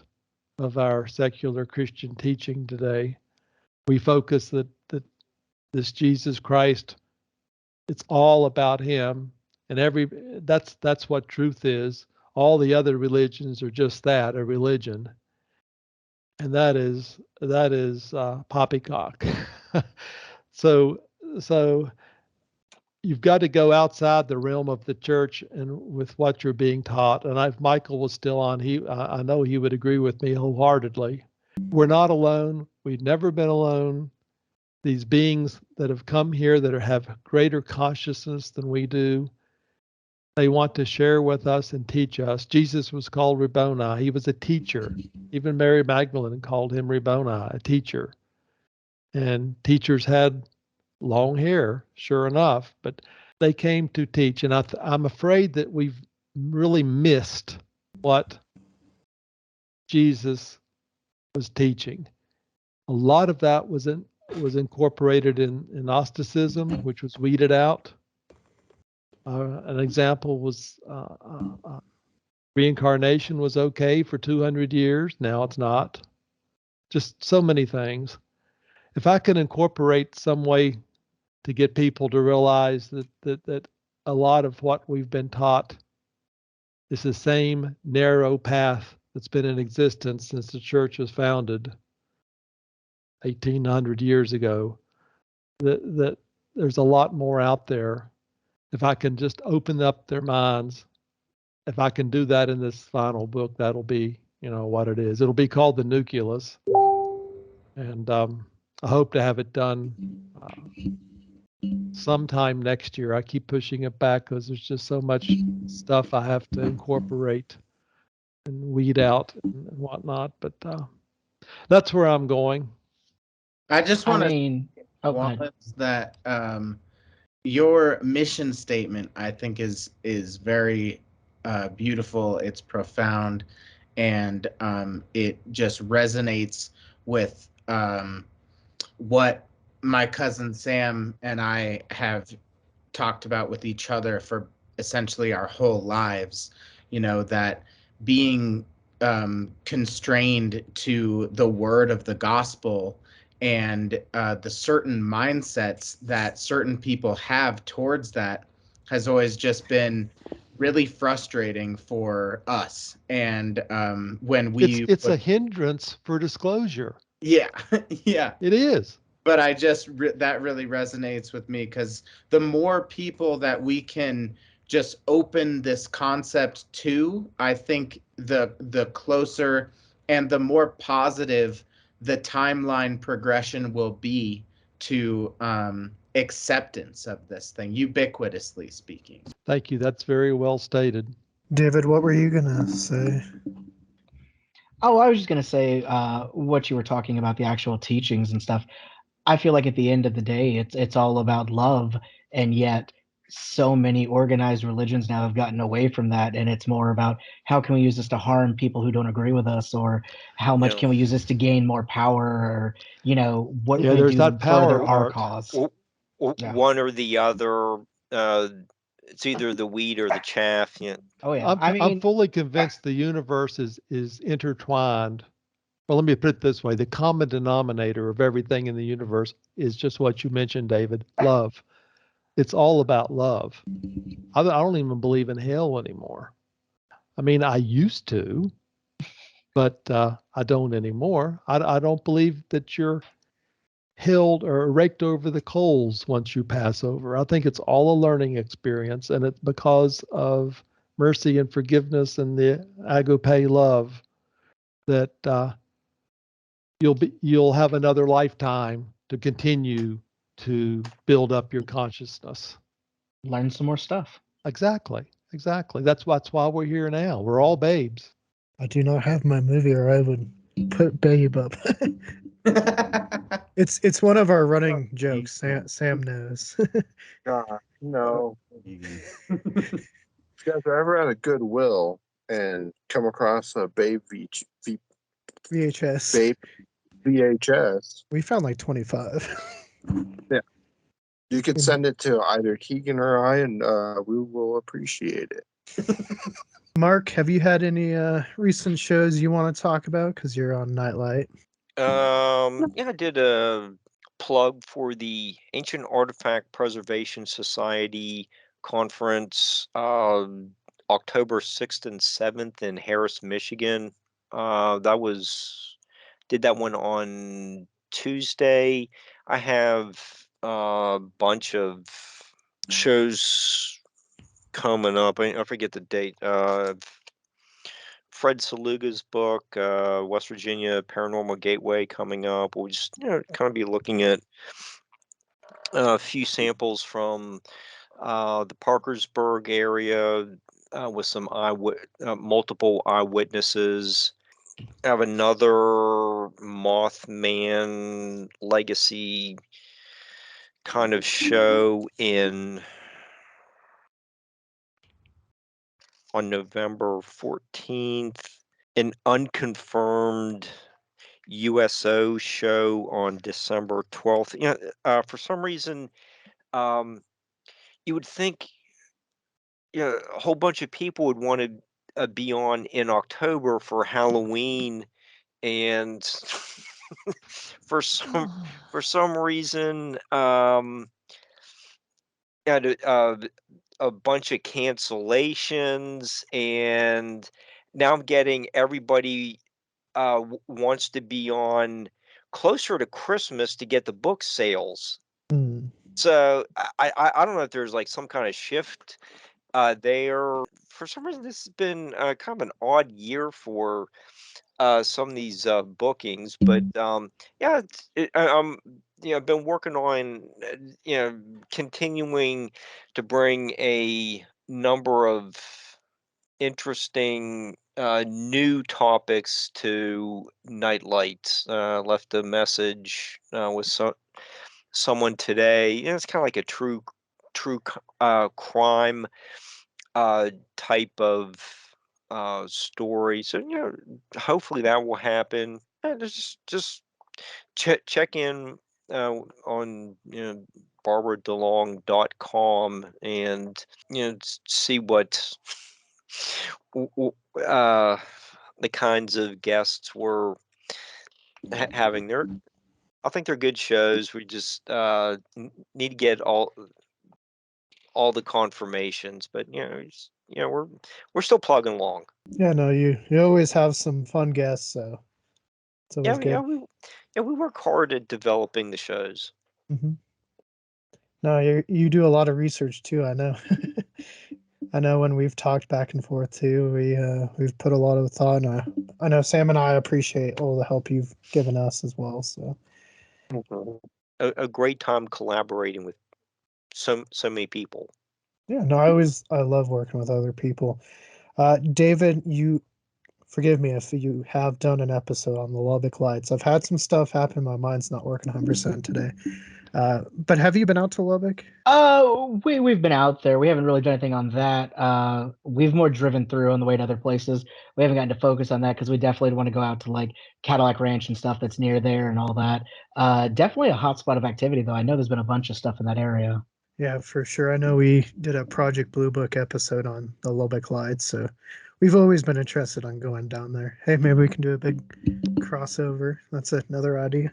of our secular Christian teaching today. We focus that this Jesus Christ, it's all about him, and that's what truth is. All the other religions are just that, a religion, and that is poppycock. so you've got to go outside the realm of the church and with what you're being taught. And if Michael was still on, I know he would agree with me wholeheartedly. We're not alone. We've never been alone. These beings that have come here that have greater consciousness than we do, they want to share with us and teach us. Jesus was called Rabboni. He was a teacher. Even Mary Magdalene called him Rabboni, a teacher. And teachers had long hair, sure enough, but they came to teach. And I'm afraid that we've really missed what Jesus was teaching. A lot of that was incorporated in Gnosticism, which was weeded out. An example was reincarnation was okay for 200 years. Now it's not. Just so many things. If I can incorporate some way to get people to realize that a lot of what we've been taught is the same narrow path that's been in existence since the church was founded 1800 years ago, that there's a lot more out there. If I can just open up their minds, if I can do that in this final book, that'll be, what it is. It'll be called The Nucleus. And I hope to have it done sometime next year. I keep pushing it back because there's just so much stuff I have to incorporate and weed out and whatnot. But that's where I'm going. I just I want to mean, oh, go ahead. Wallace, that your mission statement, I think, is very beautiful. It's profound, and it just resonates with what my cousin Sam and I have talked about with each other for essentially our whole lives. That being constrained to the word of the gospel and the certain mindsets that certain people have towards that has always just been really frustrating for us. And when we It's a hindrance for disclosure. yeah, yeah, It is. but I just that really resonates with me, because the more people that we can just open this concept to, I think the closer and the more positive the timeline progression will be to acceptance of this thing, ubiquitously speaking. Thank you. That's very well stated. David, what were you gonna say? Oh, I was just gonna say what you were talking about, the actual teachings and stuff. I feel like at the end of the day, it's all about love, and yet so many organized religions now have gotten away from that, and it's more about how can we use this to harm people who don't agree with us, or how much can we use this to gain more power, or what Yeah, can we there's do to that further power our art. cause? Yeah. One or the other. It's either the wheat or the chaff. Yeah. Oh yeah. I I'm mean, fully convinced the universe is intertwined. Well, let me put it this way: the common denominator of everything in the universe is just what you mentioned, David. Love. It's all about love. I don't even believe in hell anymore. I mean, I used to, but I don't anymore. I don't believe that you're held or raked over the coals once you pass over. I think it's all a learning experience, and it's because of mercy and forgiveness and the agape love that you'll have another lifetime to continue to build up your consciousness. learn some more stuff. Exactly. That's why we're here now. We're all babes. I do not have my movie, or I would put Babe up. It's one of our running jokes. Sam knows. God, no. If you guys are ever at a Goodwill and come across a VHS. Babe VHS, We found like 25. you could send it to either Keegan or I, and we will appreciate it. Mark, have you had any recent shows you want to talk about? Because you're on Nightlight. Yeah, I did a plug for the Ancient Artifact Preservation Society conference, October 6th and 7th in Harris, Michigan. Did that one on Tuesday. I have a bunch of shows coming up. I forget the date. Fred Saluga's book, West Virginia Paranormal Gateway, coming up. We'll just kind of be looking at a few samples from the Parkersburg area with some multiple eyewitnesses. I have another Mothman legacy kind of show on November 14th. An unconfirmed USO show on December 12th. For some reason, you would think a whole bunch of people would want to be on in October for Halloween, and for some reason, had a bunch of cancellations, and now I'm getting everybody wants to be on closer to Christmas to get the book sales. Hmm. So I don't know if there's like some kind of shift there. For some reason, this has been kind of an odd year for some of these bookings, but yeah, I've been working on continuing to bring a number of interesting new topics to Nightlight. Left a message with someone today. It's kind of like a true crime type of story. So hopefully that will happen. And just check in on barbaradalong.com and see what uh, the kinds of guests we're having there. I think they're good shows. We just need to get all the confirmations, but we're still plugging along. Yeah, no, you always have some fun guests, so it's always Yeah, good. we work hard at developing the shows. Hmm. No, you do a lot of research too. I know. I know when we've talked back and forth too, we've put a lot of thought. And I know Sam and I appreciate all the help you've given us as well. So A great time collaborating with so many people. yeah, no, I love working with other people. David, you forgive me if you have done an episode on the Lubbock Lights. I've had some stuff happen. My mind's not working 100% today. But have you been out to Lubbock? We've been out there. We haven't really done anything on that. We've more driven through on the way to other places. We haven't gotten to focus on that because we definitely want to go out to like Cadillac Ranch and stuff that's near there and all that. Definitely a hot spot of activity though. I know there's been a bunch of stuff in that area. Yeah, for sure. I know we did a Project Blue Book episode on the Lubbock Lights, so we've always been interested on going down there. Hey, maybe we can do a big crossover. That's another idea.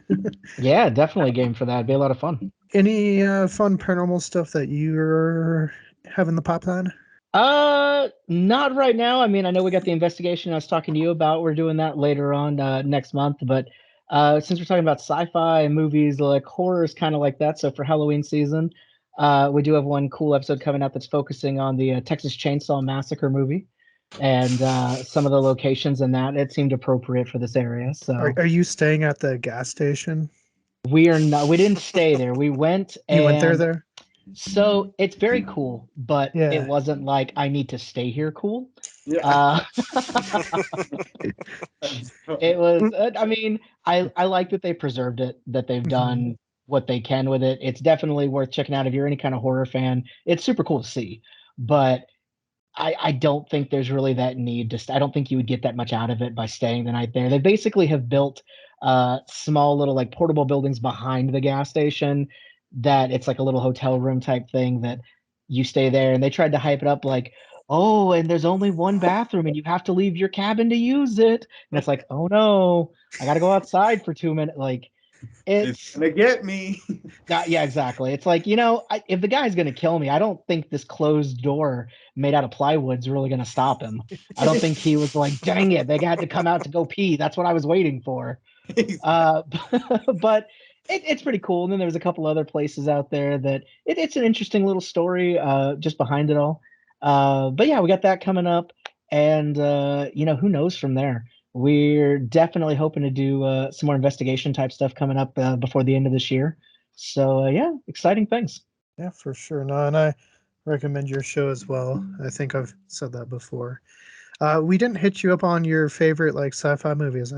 Yeah, definitely game for that. It'd be a lot of fun. Any fun paranormal stuff that you're having the pipeline? Not right now. I mean, I know we got the investigation I was talking to you about. We're doing that later on next month, but since we're talking about sci-fi and movies, like horrors kind of like that. So for Halloween season, we do have one cool episode coming out that's focusing on the Texas Chainsaw Massacre movie and some of the locations in that. It seemed appropriate for this area. So Are you staying at the gas station? we are not, we didn't stay there. We went You went and there? so it's very cool, but it Yeah. wasn't like I need to stay here cool. Yeah. Uh, it was, I mean, I like that they preserved it, that they've done what they can with it. It's definitely worth checking out if you're any kind of horror fan. It's super cool to see, but I don't think there's really that need to. I don't think you would get that much out of it by staying the night there. They basically have built small little like portable buildings behind the gas station that it's like a little hotel room type thing that you stay there. And they tried to hype it up like, oh, and there's only one bathroom and you have to leave your cabin to use it. And it's like, oh no, I got to go outside for 2 minutes. Like It's gonna get me. yeah, exactly. It's like, if the guy's going to kill me, I don't think this closed door made out of plywood is really going to stop him. I don't think he was like, dang it, they had to come out to go pee. That's what I was waiting for. Uh, but it's pretty cool. And then there's a couple other places out there that it's an interesting little story just behind it all. But yeah, we got that coming up. And, who knows from there? We're definitely hoping to do some more investigation type stuff coming up before the end of this year. So yeah, exciting things. Yeah, for sure. No, and I recommend your show as well. I think I've said that before. We didn't hit you up on your favorite like sci-fi movies.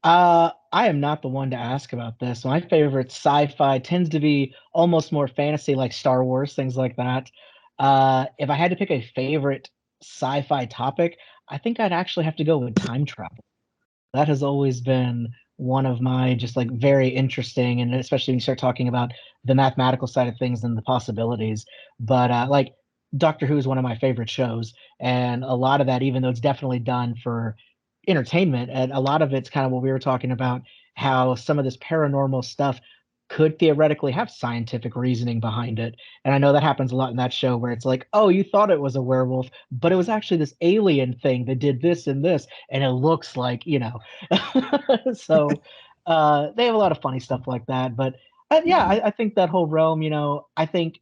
I am not the one to ask about this. My favorite sci-fi tends to be almost more fantasy, like Star Wars, things like that. If I had to pick a favorite sci-fi topic, I think I'd actually have to go with time travel. That has always been one of my just like very interesting, and especially when you start talking about the mathematical side of things and the possibilities. But like Doctor Who is one of my favorite shows, and a lot of that, even though it's definitely done for entertainment, and a lot of it's kind of what we were talking about, how some of this paranormal stuff could theoretically have scientific reasoning behind it. And I know that happens a lot in that show where it's like, oh, you thought it was a werewolf, but it was actually this alien thing that did this and this, and it looks like, So they have a lot of funny stuff like that. But yeah, I think that whole realm, I think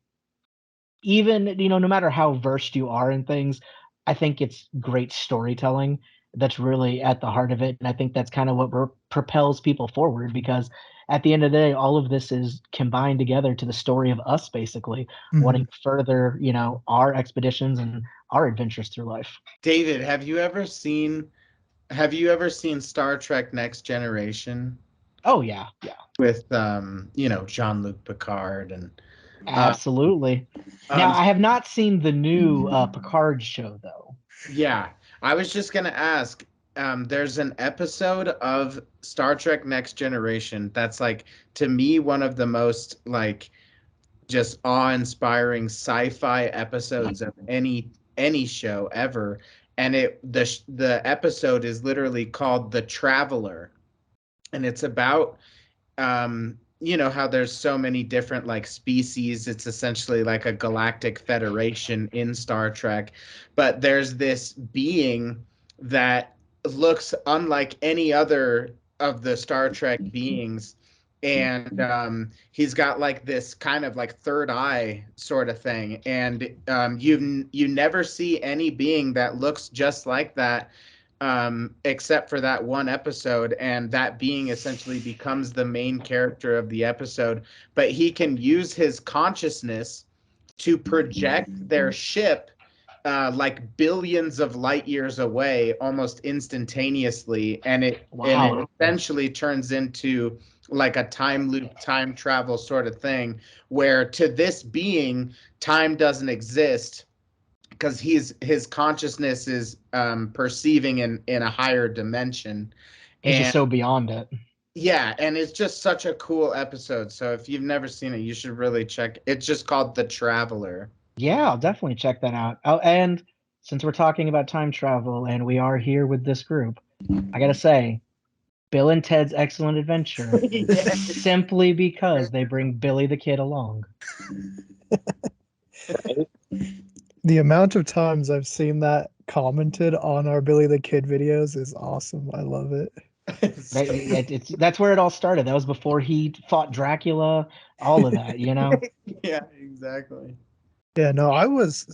even, no matter how versed you are in things, I think it's great storytelling that's really at the heart of it. And I think that's kind of what propels people forward, because at the end of the day, all of this is combined together to the story of us basically wanting to further, our expeditions and our adventures through life. David, have you ever seen Star Trek Next Generation Oh yeah, yeah. with Jean-Luc Picard and Absolutely. Now, I have not seen the new Picard show though. Yeah, I was just gonna ask. There's an episode of Star Trek Next Generation that's like, to me, one of the most like just awe-inspiring sci-fi episodes of any show ever. And the episode is literally called The Traveler, and it's about how there's so many different like species. It's essentially like a galactic federation in Star Trek, but there's this being that looks unlike any other of the Star Trek beings. And he's got like this kind of like third eye sort of thing, and you never see any being that looks just like that, except for that one episode, and that being essentially becomes the main character of the episode. But he can use his consciousness to project their ship like billions of light years away almost instantaneously, and it essentially turns into like a time loop, time travel sort of thing, where to this being time doesn't exist because his consciousness is perceiving in a higher dimension. He's just so beyond it. Yeah, and it's just such a cool episode. So if you've never seen it, you should really check. It's just called The Traveler. Yeah, I'll definitely check that out. Oh, and since we're talking about time travel and we are here with this group, I gotta say, Bill and Ted's Excellent Adventure, simply because they bring Billy the Kid along. The amount of times I've seen that commented on our Billy the Kid videos is awesome. I love it. That's where it all started. That was before he fought Dracula, all of that, Yeah, exactly. Yeah, no, I was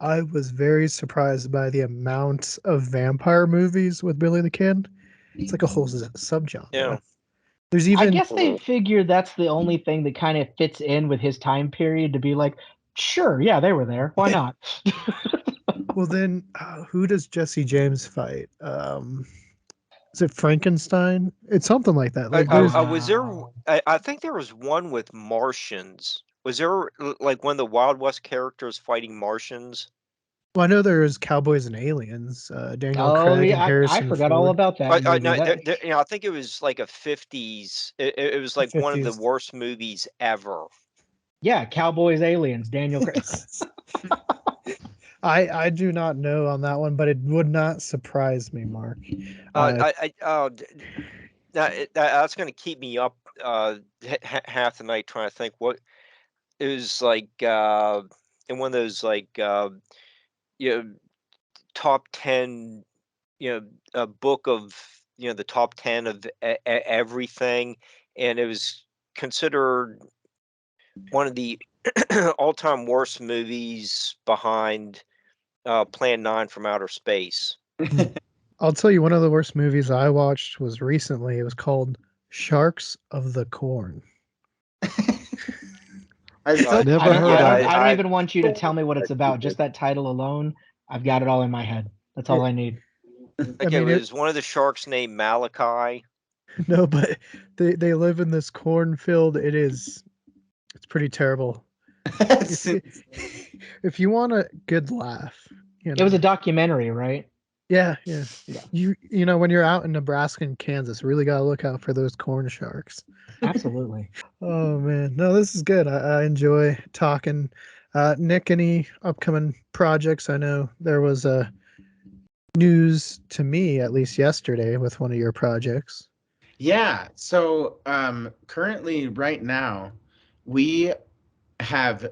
very surprised by the amount of vampire movies with Billy the Kid. It's like a whole subgenre. Yeah. There's even I guess they figured that's the only thing that kind of fits in with his time period to be like, sure, yeah, they were there. Why not? Well, then, who does Jesse James fight? Is it Frankenstein? It's something like that. Like, was there? I think there was one with Martians. Was there like one of the Wild West characters fighting Martians? well, I know there was Cowboys and Aliens. Daniel Oh Craig yeah, and Harrison I forgot all Ford. about that movie. No, I think it was like a 50s. It was like one of the 50s. worst movies ever. Yeah, Cowboys, Aliens, Daniel Craig. I do not know on that one, but it would not surprise me, Mark. That's going to keep me up half the night trying to think what it was like in one of those like top 10, a book of the top 10 of everything, and it was considered one of the all-time worst movies behind Plan 9 from Outer Space. I'll tell you, one of the worst movies I watched was recently. It was called Sharks of the Corn. I've never heard of it. I don't even want you to tell me what it's about. Just that title alone, I've got it all in my head. That's all I need. Like it was one of the sharks named Malachi. No, but they live in this cornfield. It's pretty terrible. If you want a good laugh, It was a documentary, right? Yeah. You know when you're out in Nebraska and Kansas, really gotta look out for those corn sharks. Absolutely. Oh man, no, this is good. I enjoy talking. Nick, any upcoming projects? I know there was news to me at least yesterday with one of your projects. Yeah. So currently, right now, we have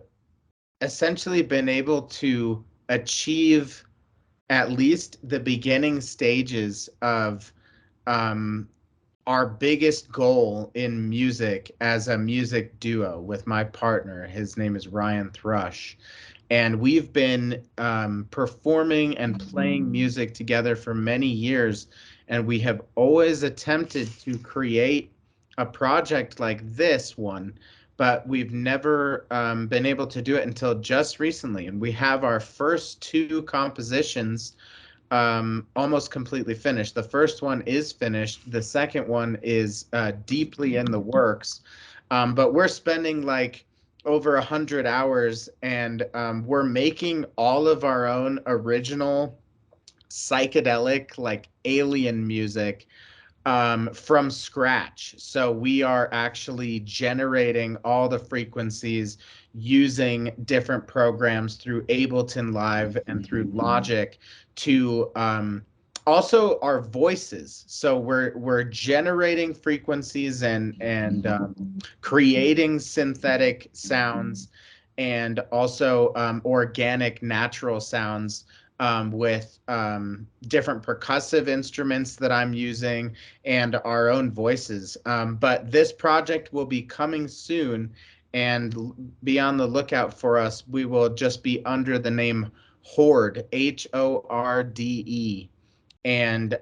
essentially been able to achieve at least the beginning stages of um, our biggest goal in music as a music duo with my partner. His name is Ryan Thrush. And we've been performing and playing music together for many years. And we have always attempted to create a project like this one, but we've never been able to do it until just recently. And we have our first two compositions almost completely finished. The first one is finished. The second one is deeply in the works. But we're spending like over 100 hours, and we're making all of our own original psychedelic, like alien music from scratch. So we are actually generating all the frequencies using different programs through Ableton Live and through Logic to also our voices. So we're generating frequencies and creating synthetic sounds and also organic natural sounds with different percussive instruments that I'm using and our own voices. But this project will be coming soon, and be on the lookout for us. We will just be under the name Horde, Horde. And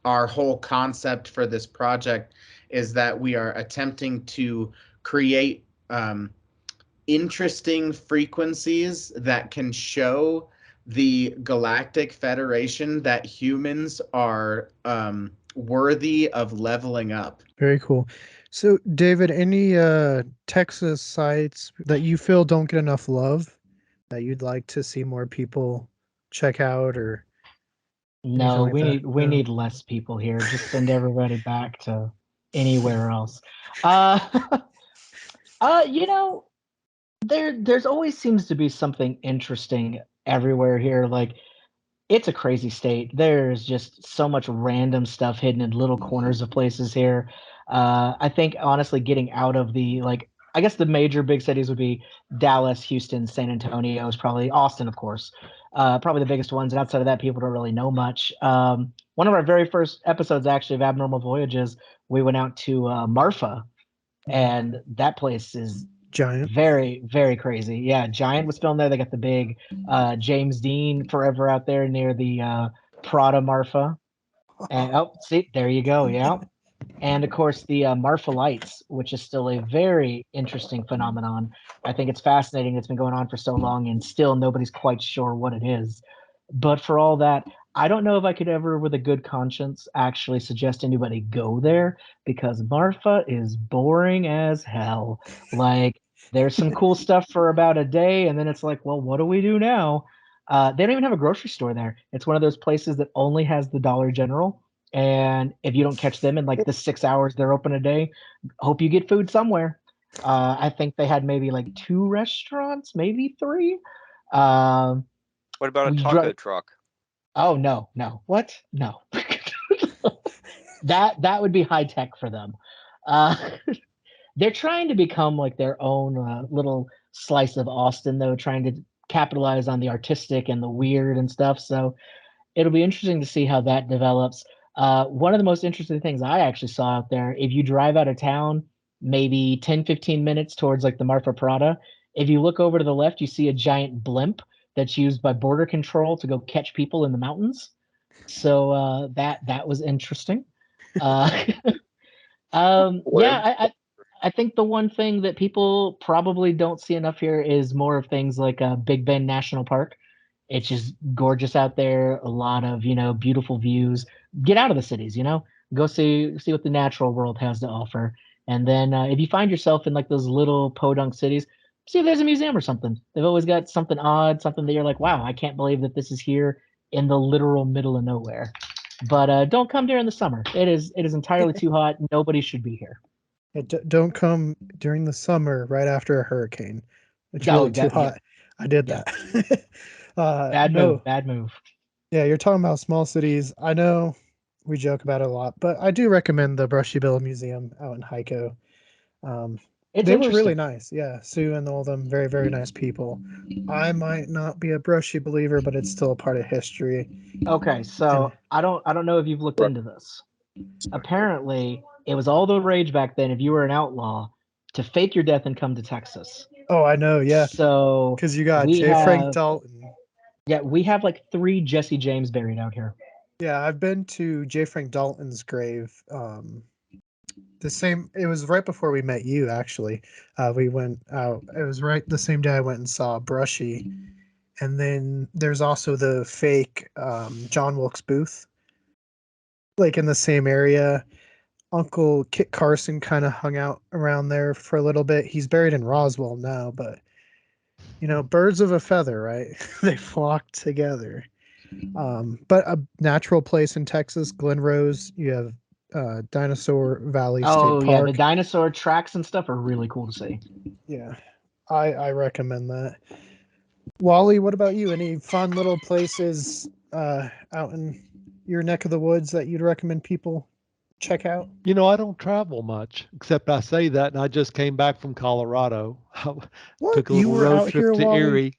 our whole concept for this project is that we are attempting to create interesting frequencies that can show the Galactic Federation that humans are worthy of leveling up. Very cool. So, David, any Texas sites that you feel don't get enough love that you'd like to see more people check out or anything No, like that? we No? need less people here. Just send everybody back to anywhere else. Uh, you know, there's always seems to be something interesting everywhere here. Like it's a crazy state. There's just so much random stuff hidden in little corners of places here. I think honestly, getting out of the like, I guess the major big cities would be Dallas, Houston, San Antonio, is probably Austin, of course. Probably the biggest ones. And outside of that, people don't really know much. One of our very first episodes, actually, of Abnormal Voyages, we went out to Marfa, and that place is Giant. very, very crazy. Yeah, Giant was filmed there. They got the big James Dean Forever out there near the Prada Marfa. And oh, see, there you go. Yeah. And of course, the Marfa Lights, which is still a very interesting phenomenon. I think it's fascinating. It's been going on for so long, and still nobody's quite sure what it is. But for all that, I don't know if I could ever, with a good conscience, actually suggest anybody go there because Marfa is boring as hell. Like, there's some cool stuff for about a day, and then it's like, well, what do we do now? They don't even have a grocery store there. It's one of those places that only has the Dollar General. And if you don't catch them in like the 6 hours they're open a day, hope you get food somewhere. I think they had maybe like two restaurants, maybe three. Um, What about a we taco drove. truck? Oh no, no, what? No, that would be high tech for them. Uh, they're trying to become like their own little slice of Austin, though, trying to capitalize on the artistic and the weird and stuff. So it'll be interesting to see how that develops. One of the most interesting things I actually saw out there, if you drive out of town, maybe 10, 15 minutes towards like the Marfa Prada, if you look over to the left, you see a giant blimp that's used by border control to go catch people in the mountains. So that was interesting. Uh, Where? yeah, I think the one thing that people probably don't see enough here is more of things like Big Bend National Park. It's just gorgeous out there. A lot of beautiful views. Get out of the cities. Go see what the natural world has to offer. And then if you find yourself in like those little podunk cities, see if there's a museum or something. They've always got something odd, something that you're like, wow, I can't believe that this is here in the literal middle of nowhere. But don't come during the summer. It is entirely too hot. Nobody should be here. Yeah, don't come during the summer right after a hurricane. It's Oh, really too that yep, hot. I did yep. that. Bad move. No, Bad move. yeah, you're talking about small cities. I know we joke about it a lot, but I do recommend the Brushy Bill Museum out in Heiko. It's They were really interesting. nice. Yeah, Sue and all them, very, very nice people. I might not be a Brushy believer, but it's still a part of history. Okay, And so I don't know if you've looked into this. Apparently, it was all the rage back then if you were an outlaw to fake your death and come to Texas. oh, I know, yeah, So because you got we J. Frank have Dalton. we have like 3 Jesse James buried out here. Yeah, I've been to J. Frank Dalton's grave. The same. It was right before we met you. Actually, we went out. It was right the same day I went and saw Brushy, and then there's also the fake John Wilkes Booth, like in the same area. Uncle Kit Carson kind of hung out around there for a little bit. He's buried in Roswell now, but birds of a feather, right? They flock together. But a natural place in Texas, Glen Rose, you have Dinosaur Valley State Oh yeah, the Park. dinosaur tracks and stuff are really cool to see. Yeah, I recommend that. Wally, what about you? Any fun little places out in your neck of the woods that you'd recommend people check out? I don't travel much, except I say that, and I just came back from Colorado. I What? took a You little were road out trip here, to Wally? Erie.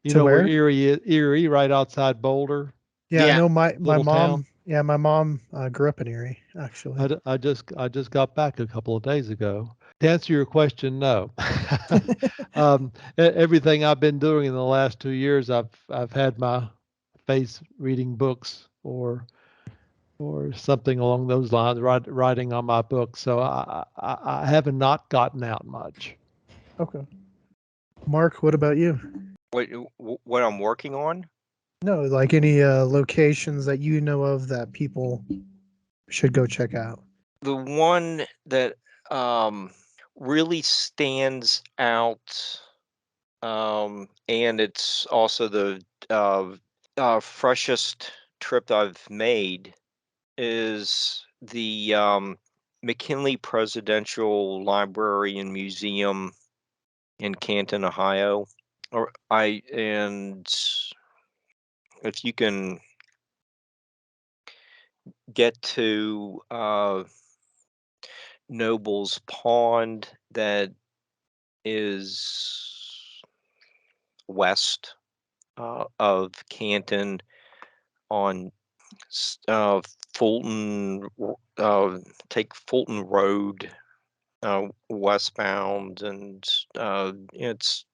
You To know where where? Erie is? Erie, right outside Boulder, Yeah, I Yeah. know my little town. mom. Yeah, my mom grew up in Erie, actually. I just got back a couple of days ago. To answer your question, no. Everything I've been doing in the last 2 years, I've had my face reading books or something along those lines, writing on my book. So I haven't not gotten out much. Okay. Mark, what about you? What I'm working on? No, like any locations that you know of that people should go check out. The one that really stands out, and it's also the freshest trip I've made, is the McKinley Presidential Library and Museum in Canton, Ohio. Or I and if you can get to Noble's Pond, that is west of Canton on Fulton, take Fulton Road westbound, and it's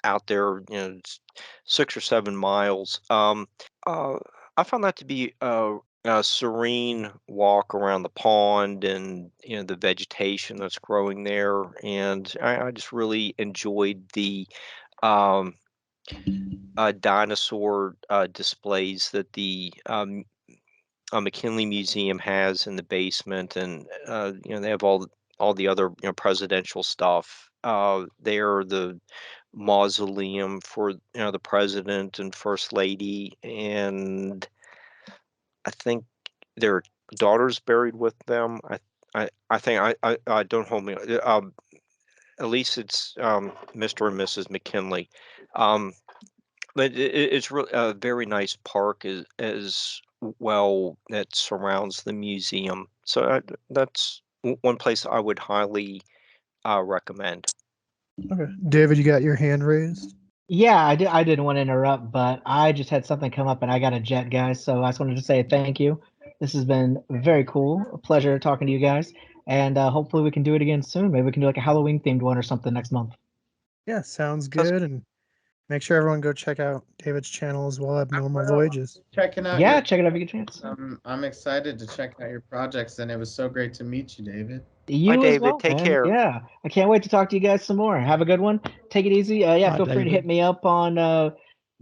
out there, it's 6 or 7 miles. Uh, I found that to be a serene walk around the pond, and the vegetation that's growing there, and I just really enjoyed the um, dinosaur displays that the McKinley Museum has in the basement, and they have all the other presidential stuff there. The mausoleum for the president and first lady, and I think their daughter's buried with them. I think I don't hold me. At least it's Mr. and Mrs. McKinley. Um, but it's really a very nice park as well that surrounds the museum. So that's one place I would highly recommend. Okay. David, you got your hand raised? Yeah, I didn't want to interrupt, but I just had something come up and I got a jet, guys. So I just wanted to say thank you. This has been very cool. A pleasure talking to you guys. And hopefully we can do it again soon. Maybe we can do like a Halloween themed one or something next month. Yeah, sounds That's good. And make sure everyone go check out David's channel as well, Abnormal Voyages. Checking out Yeah, your. check it out if you get a chance. I'm excited to check out your projects, and it was so great to meet you, David. Bye, You as David. well, Take man. care. Yeah, I can't wait to talk to you guys some more. Have a good one. Take it easy. Yeah, Bye, feel free to hit David. me up on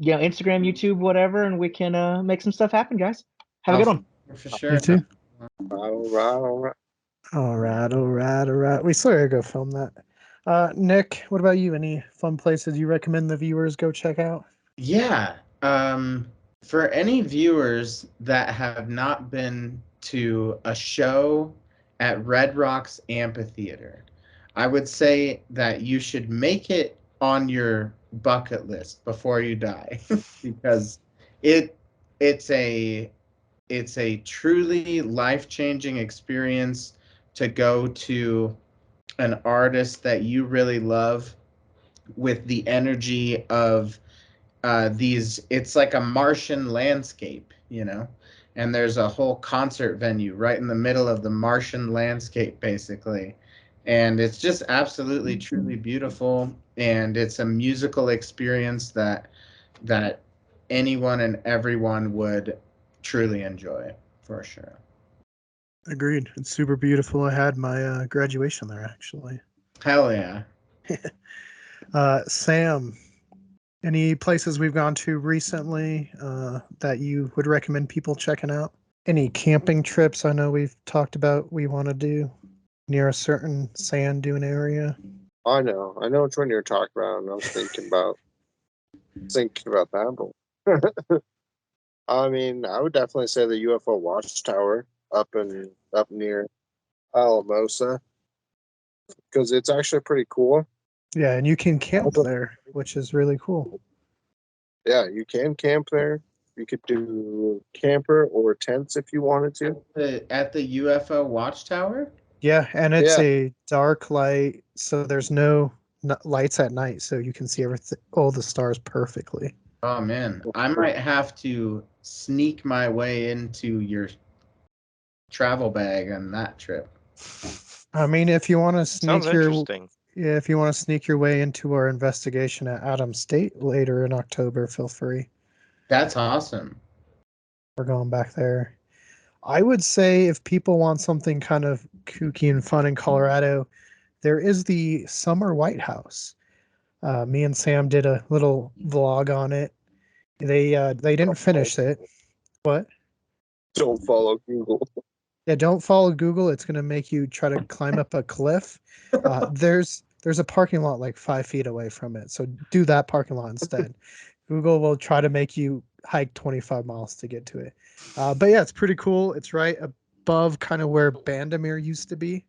Instagram, YouTube, whatever, and we can make some stuff happen, guys. Have a good one. For You sure. too? All right, all right. All right, all right, all right. We still gotta go film that. Nick, what about you? Any fun places you recommend the viewers go check out? Yeah. For any viewers that have not been to a show at Red Rocks Amphitheater, I would say that you should make it on your bucket list before you die because it it's a It's a truly life-changing experience to go to an artist that you really love with the energy of these. It's like a Martian landscape, and there's a whole concert venue right in the middle of the Martian landscape, basically. And it's just absolutely truly beautiful, and it's a musical experience that anyone and everyone would truly enjoy, for sure. Agreed. It's super beautiful. I had my graduation there, actually. Hell yeah. Sam, any places we've gone to recently that you would recommend people checking out? Any camping trips I know we've talked about we want to do near a certain sand dune area? I know which one you're talking about, and I was thinking about that. But I mean, I would definitely say the UFO Watchtower up near Alamosa, because it's actually pretty cool. Yeah, and you can camp there, which is really cool. Yeah, you can camp there. You could do camper or tents if you wanted to. At the UFO Watchtower? Yeah, and it's Yeah. a dark light, so there's no lights at night, so you can see everything, all the stars perfectly. Oh man, I might have to sneak my way into your travel bag on that trip. I mean, if you want to Sounds sneak your interesting. yeah, if you want to sneak your way into our investigation at Adams State later in October, feel free. That's awesome. We're going back there. I would say if people want something kind of kooky and fun in Colorado, there is the Summer White House. Me and Sam did a little vlog on it. They didn't finish it. What? Don't follow Google. Yeah, don't follow Google. It's gonna make you try to climb up a cliff. There's a parking lot like 5 feet away from it, so do that parking lot instead. Google will try to make you hike 25 miles to get to it. But yeah, it's pretty cool. It's right above kind of where Bandamere used to be,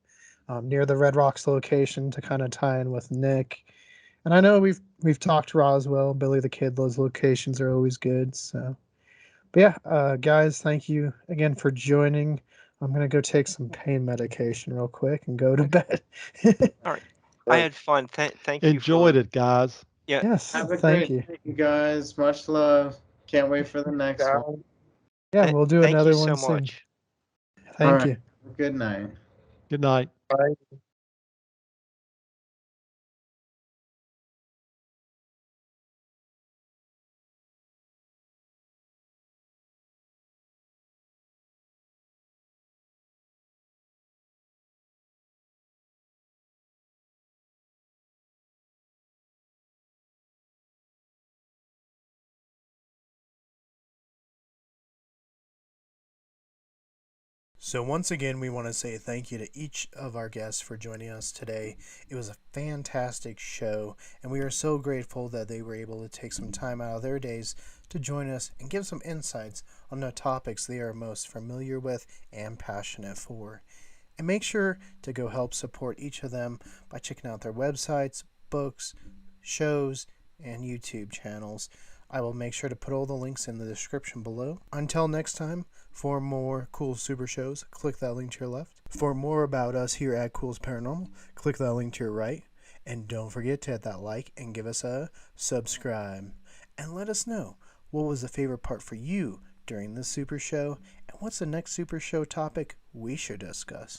near the Red Rocks location to kind of tie in with Nick. And I know we've talked to Roswell, Billy the Kid. Those locations are always good. So, but yeah, guys, thank you again for joining. I'm gonna go take some pain medication real quick and go to bed. All right. I had fun. Thank you. Enjoyed it, guys. Yeah. Yes, Have a thank great you. day, you guys. Much love. Can't wait for the next one. Yeah, we'll do Thank you another so one soon. much. All Thank right. you. Good night. Good night. Bye. So, once again, we want to say thank you to each of our guests for joining us today. It was a fantastic show, and we are so grateful that they were able to take some time out of their days to join us and give some insights on the topics they are most familiar with and passionate for. And make sure to go help support each of them by checking out their websites, books, shows, and YouTube channels. I will make sure to put all the links in the description below. Until next time, for more cool super shows, click that link to your left. For more about us here at Cool's Paranormal, click that link to your right. And don't forget to hit that like and give us a subscribe. And let us know what was the favorite part for you during this super show and what's the next super show topic we should discuss.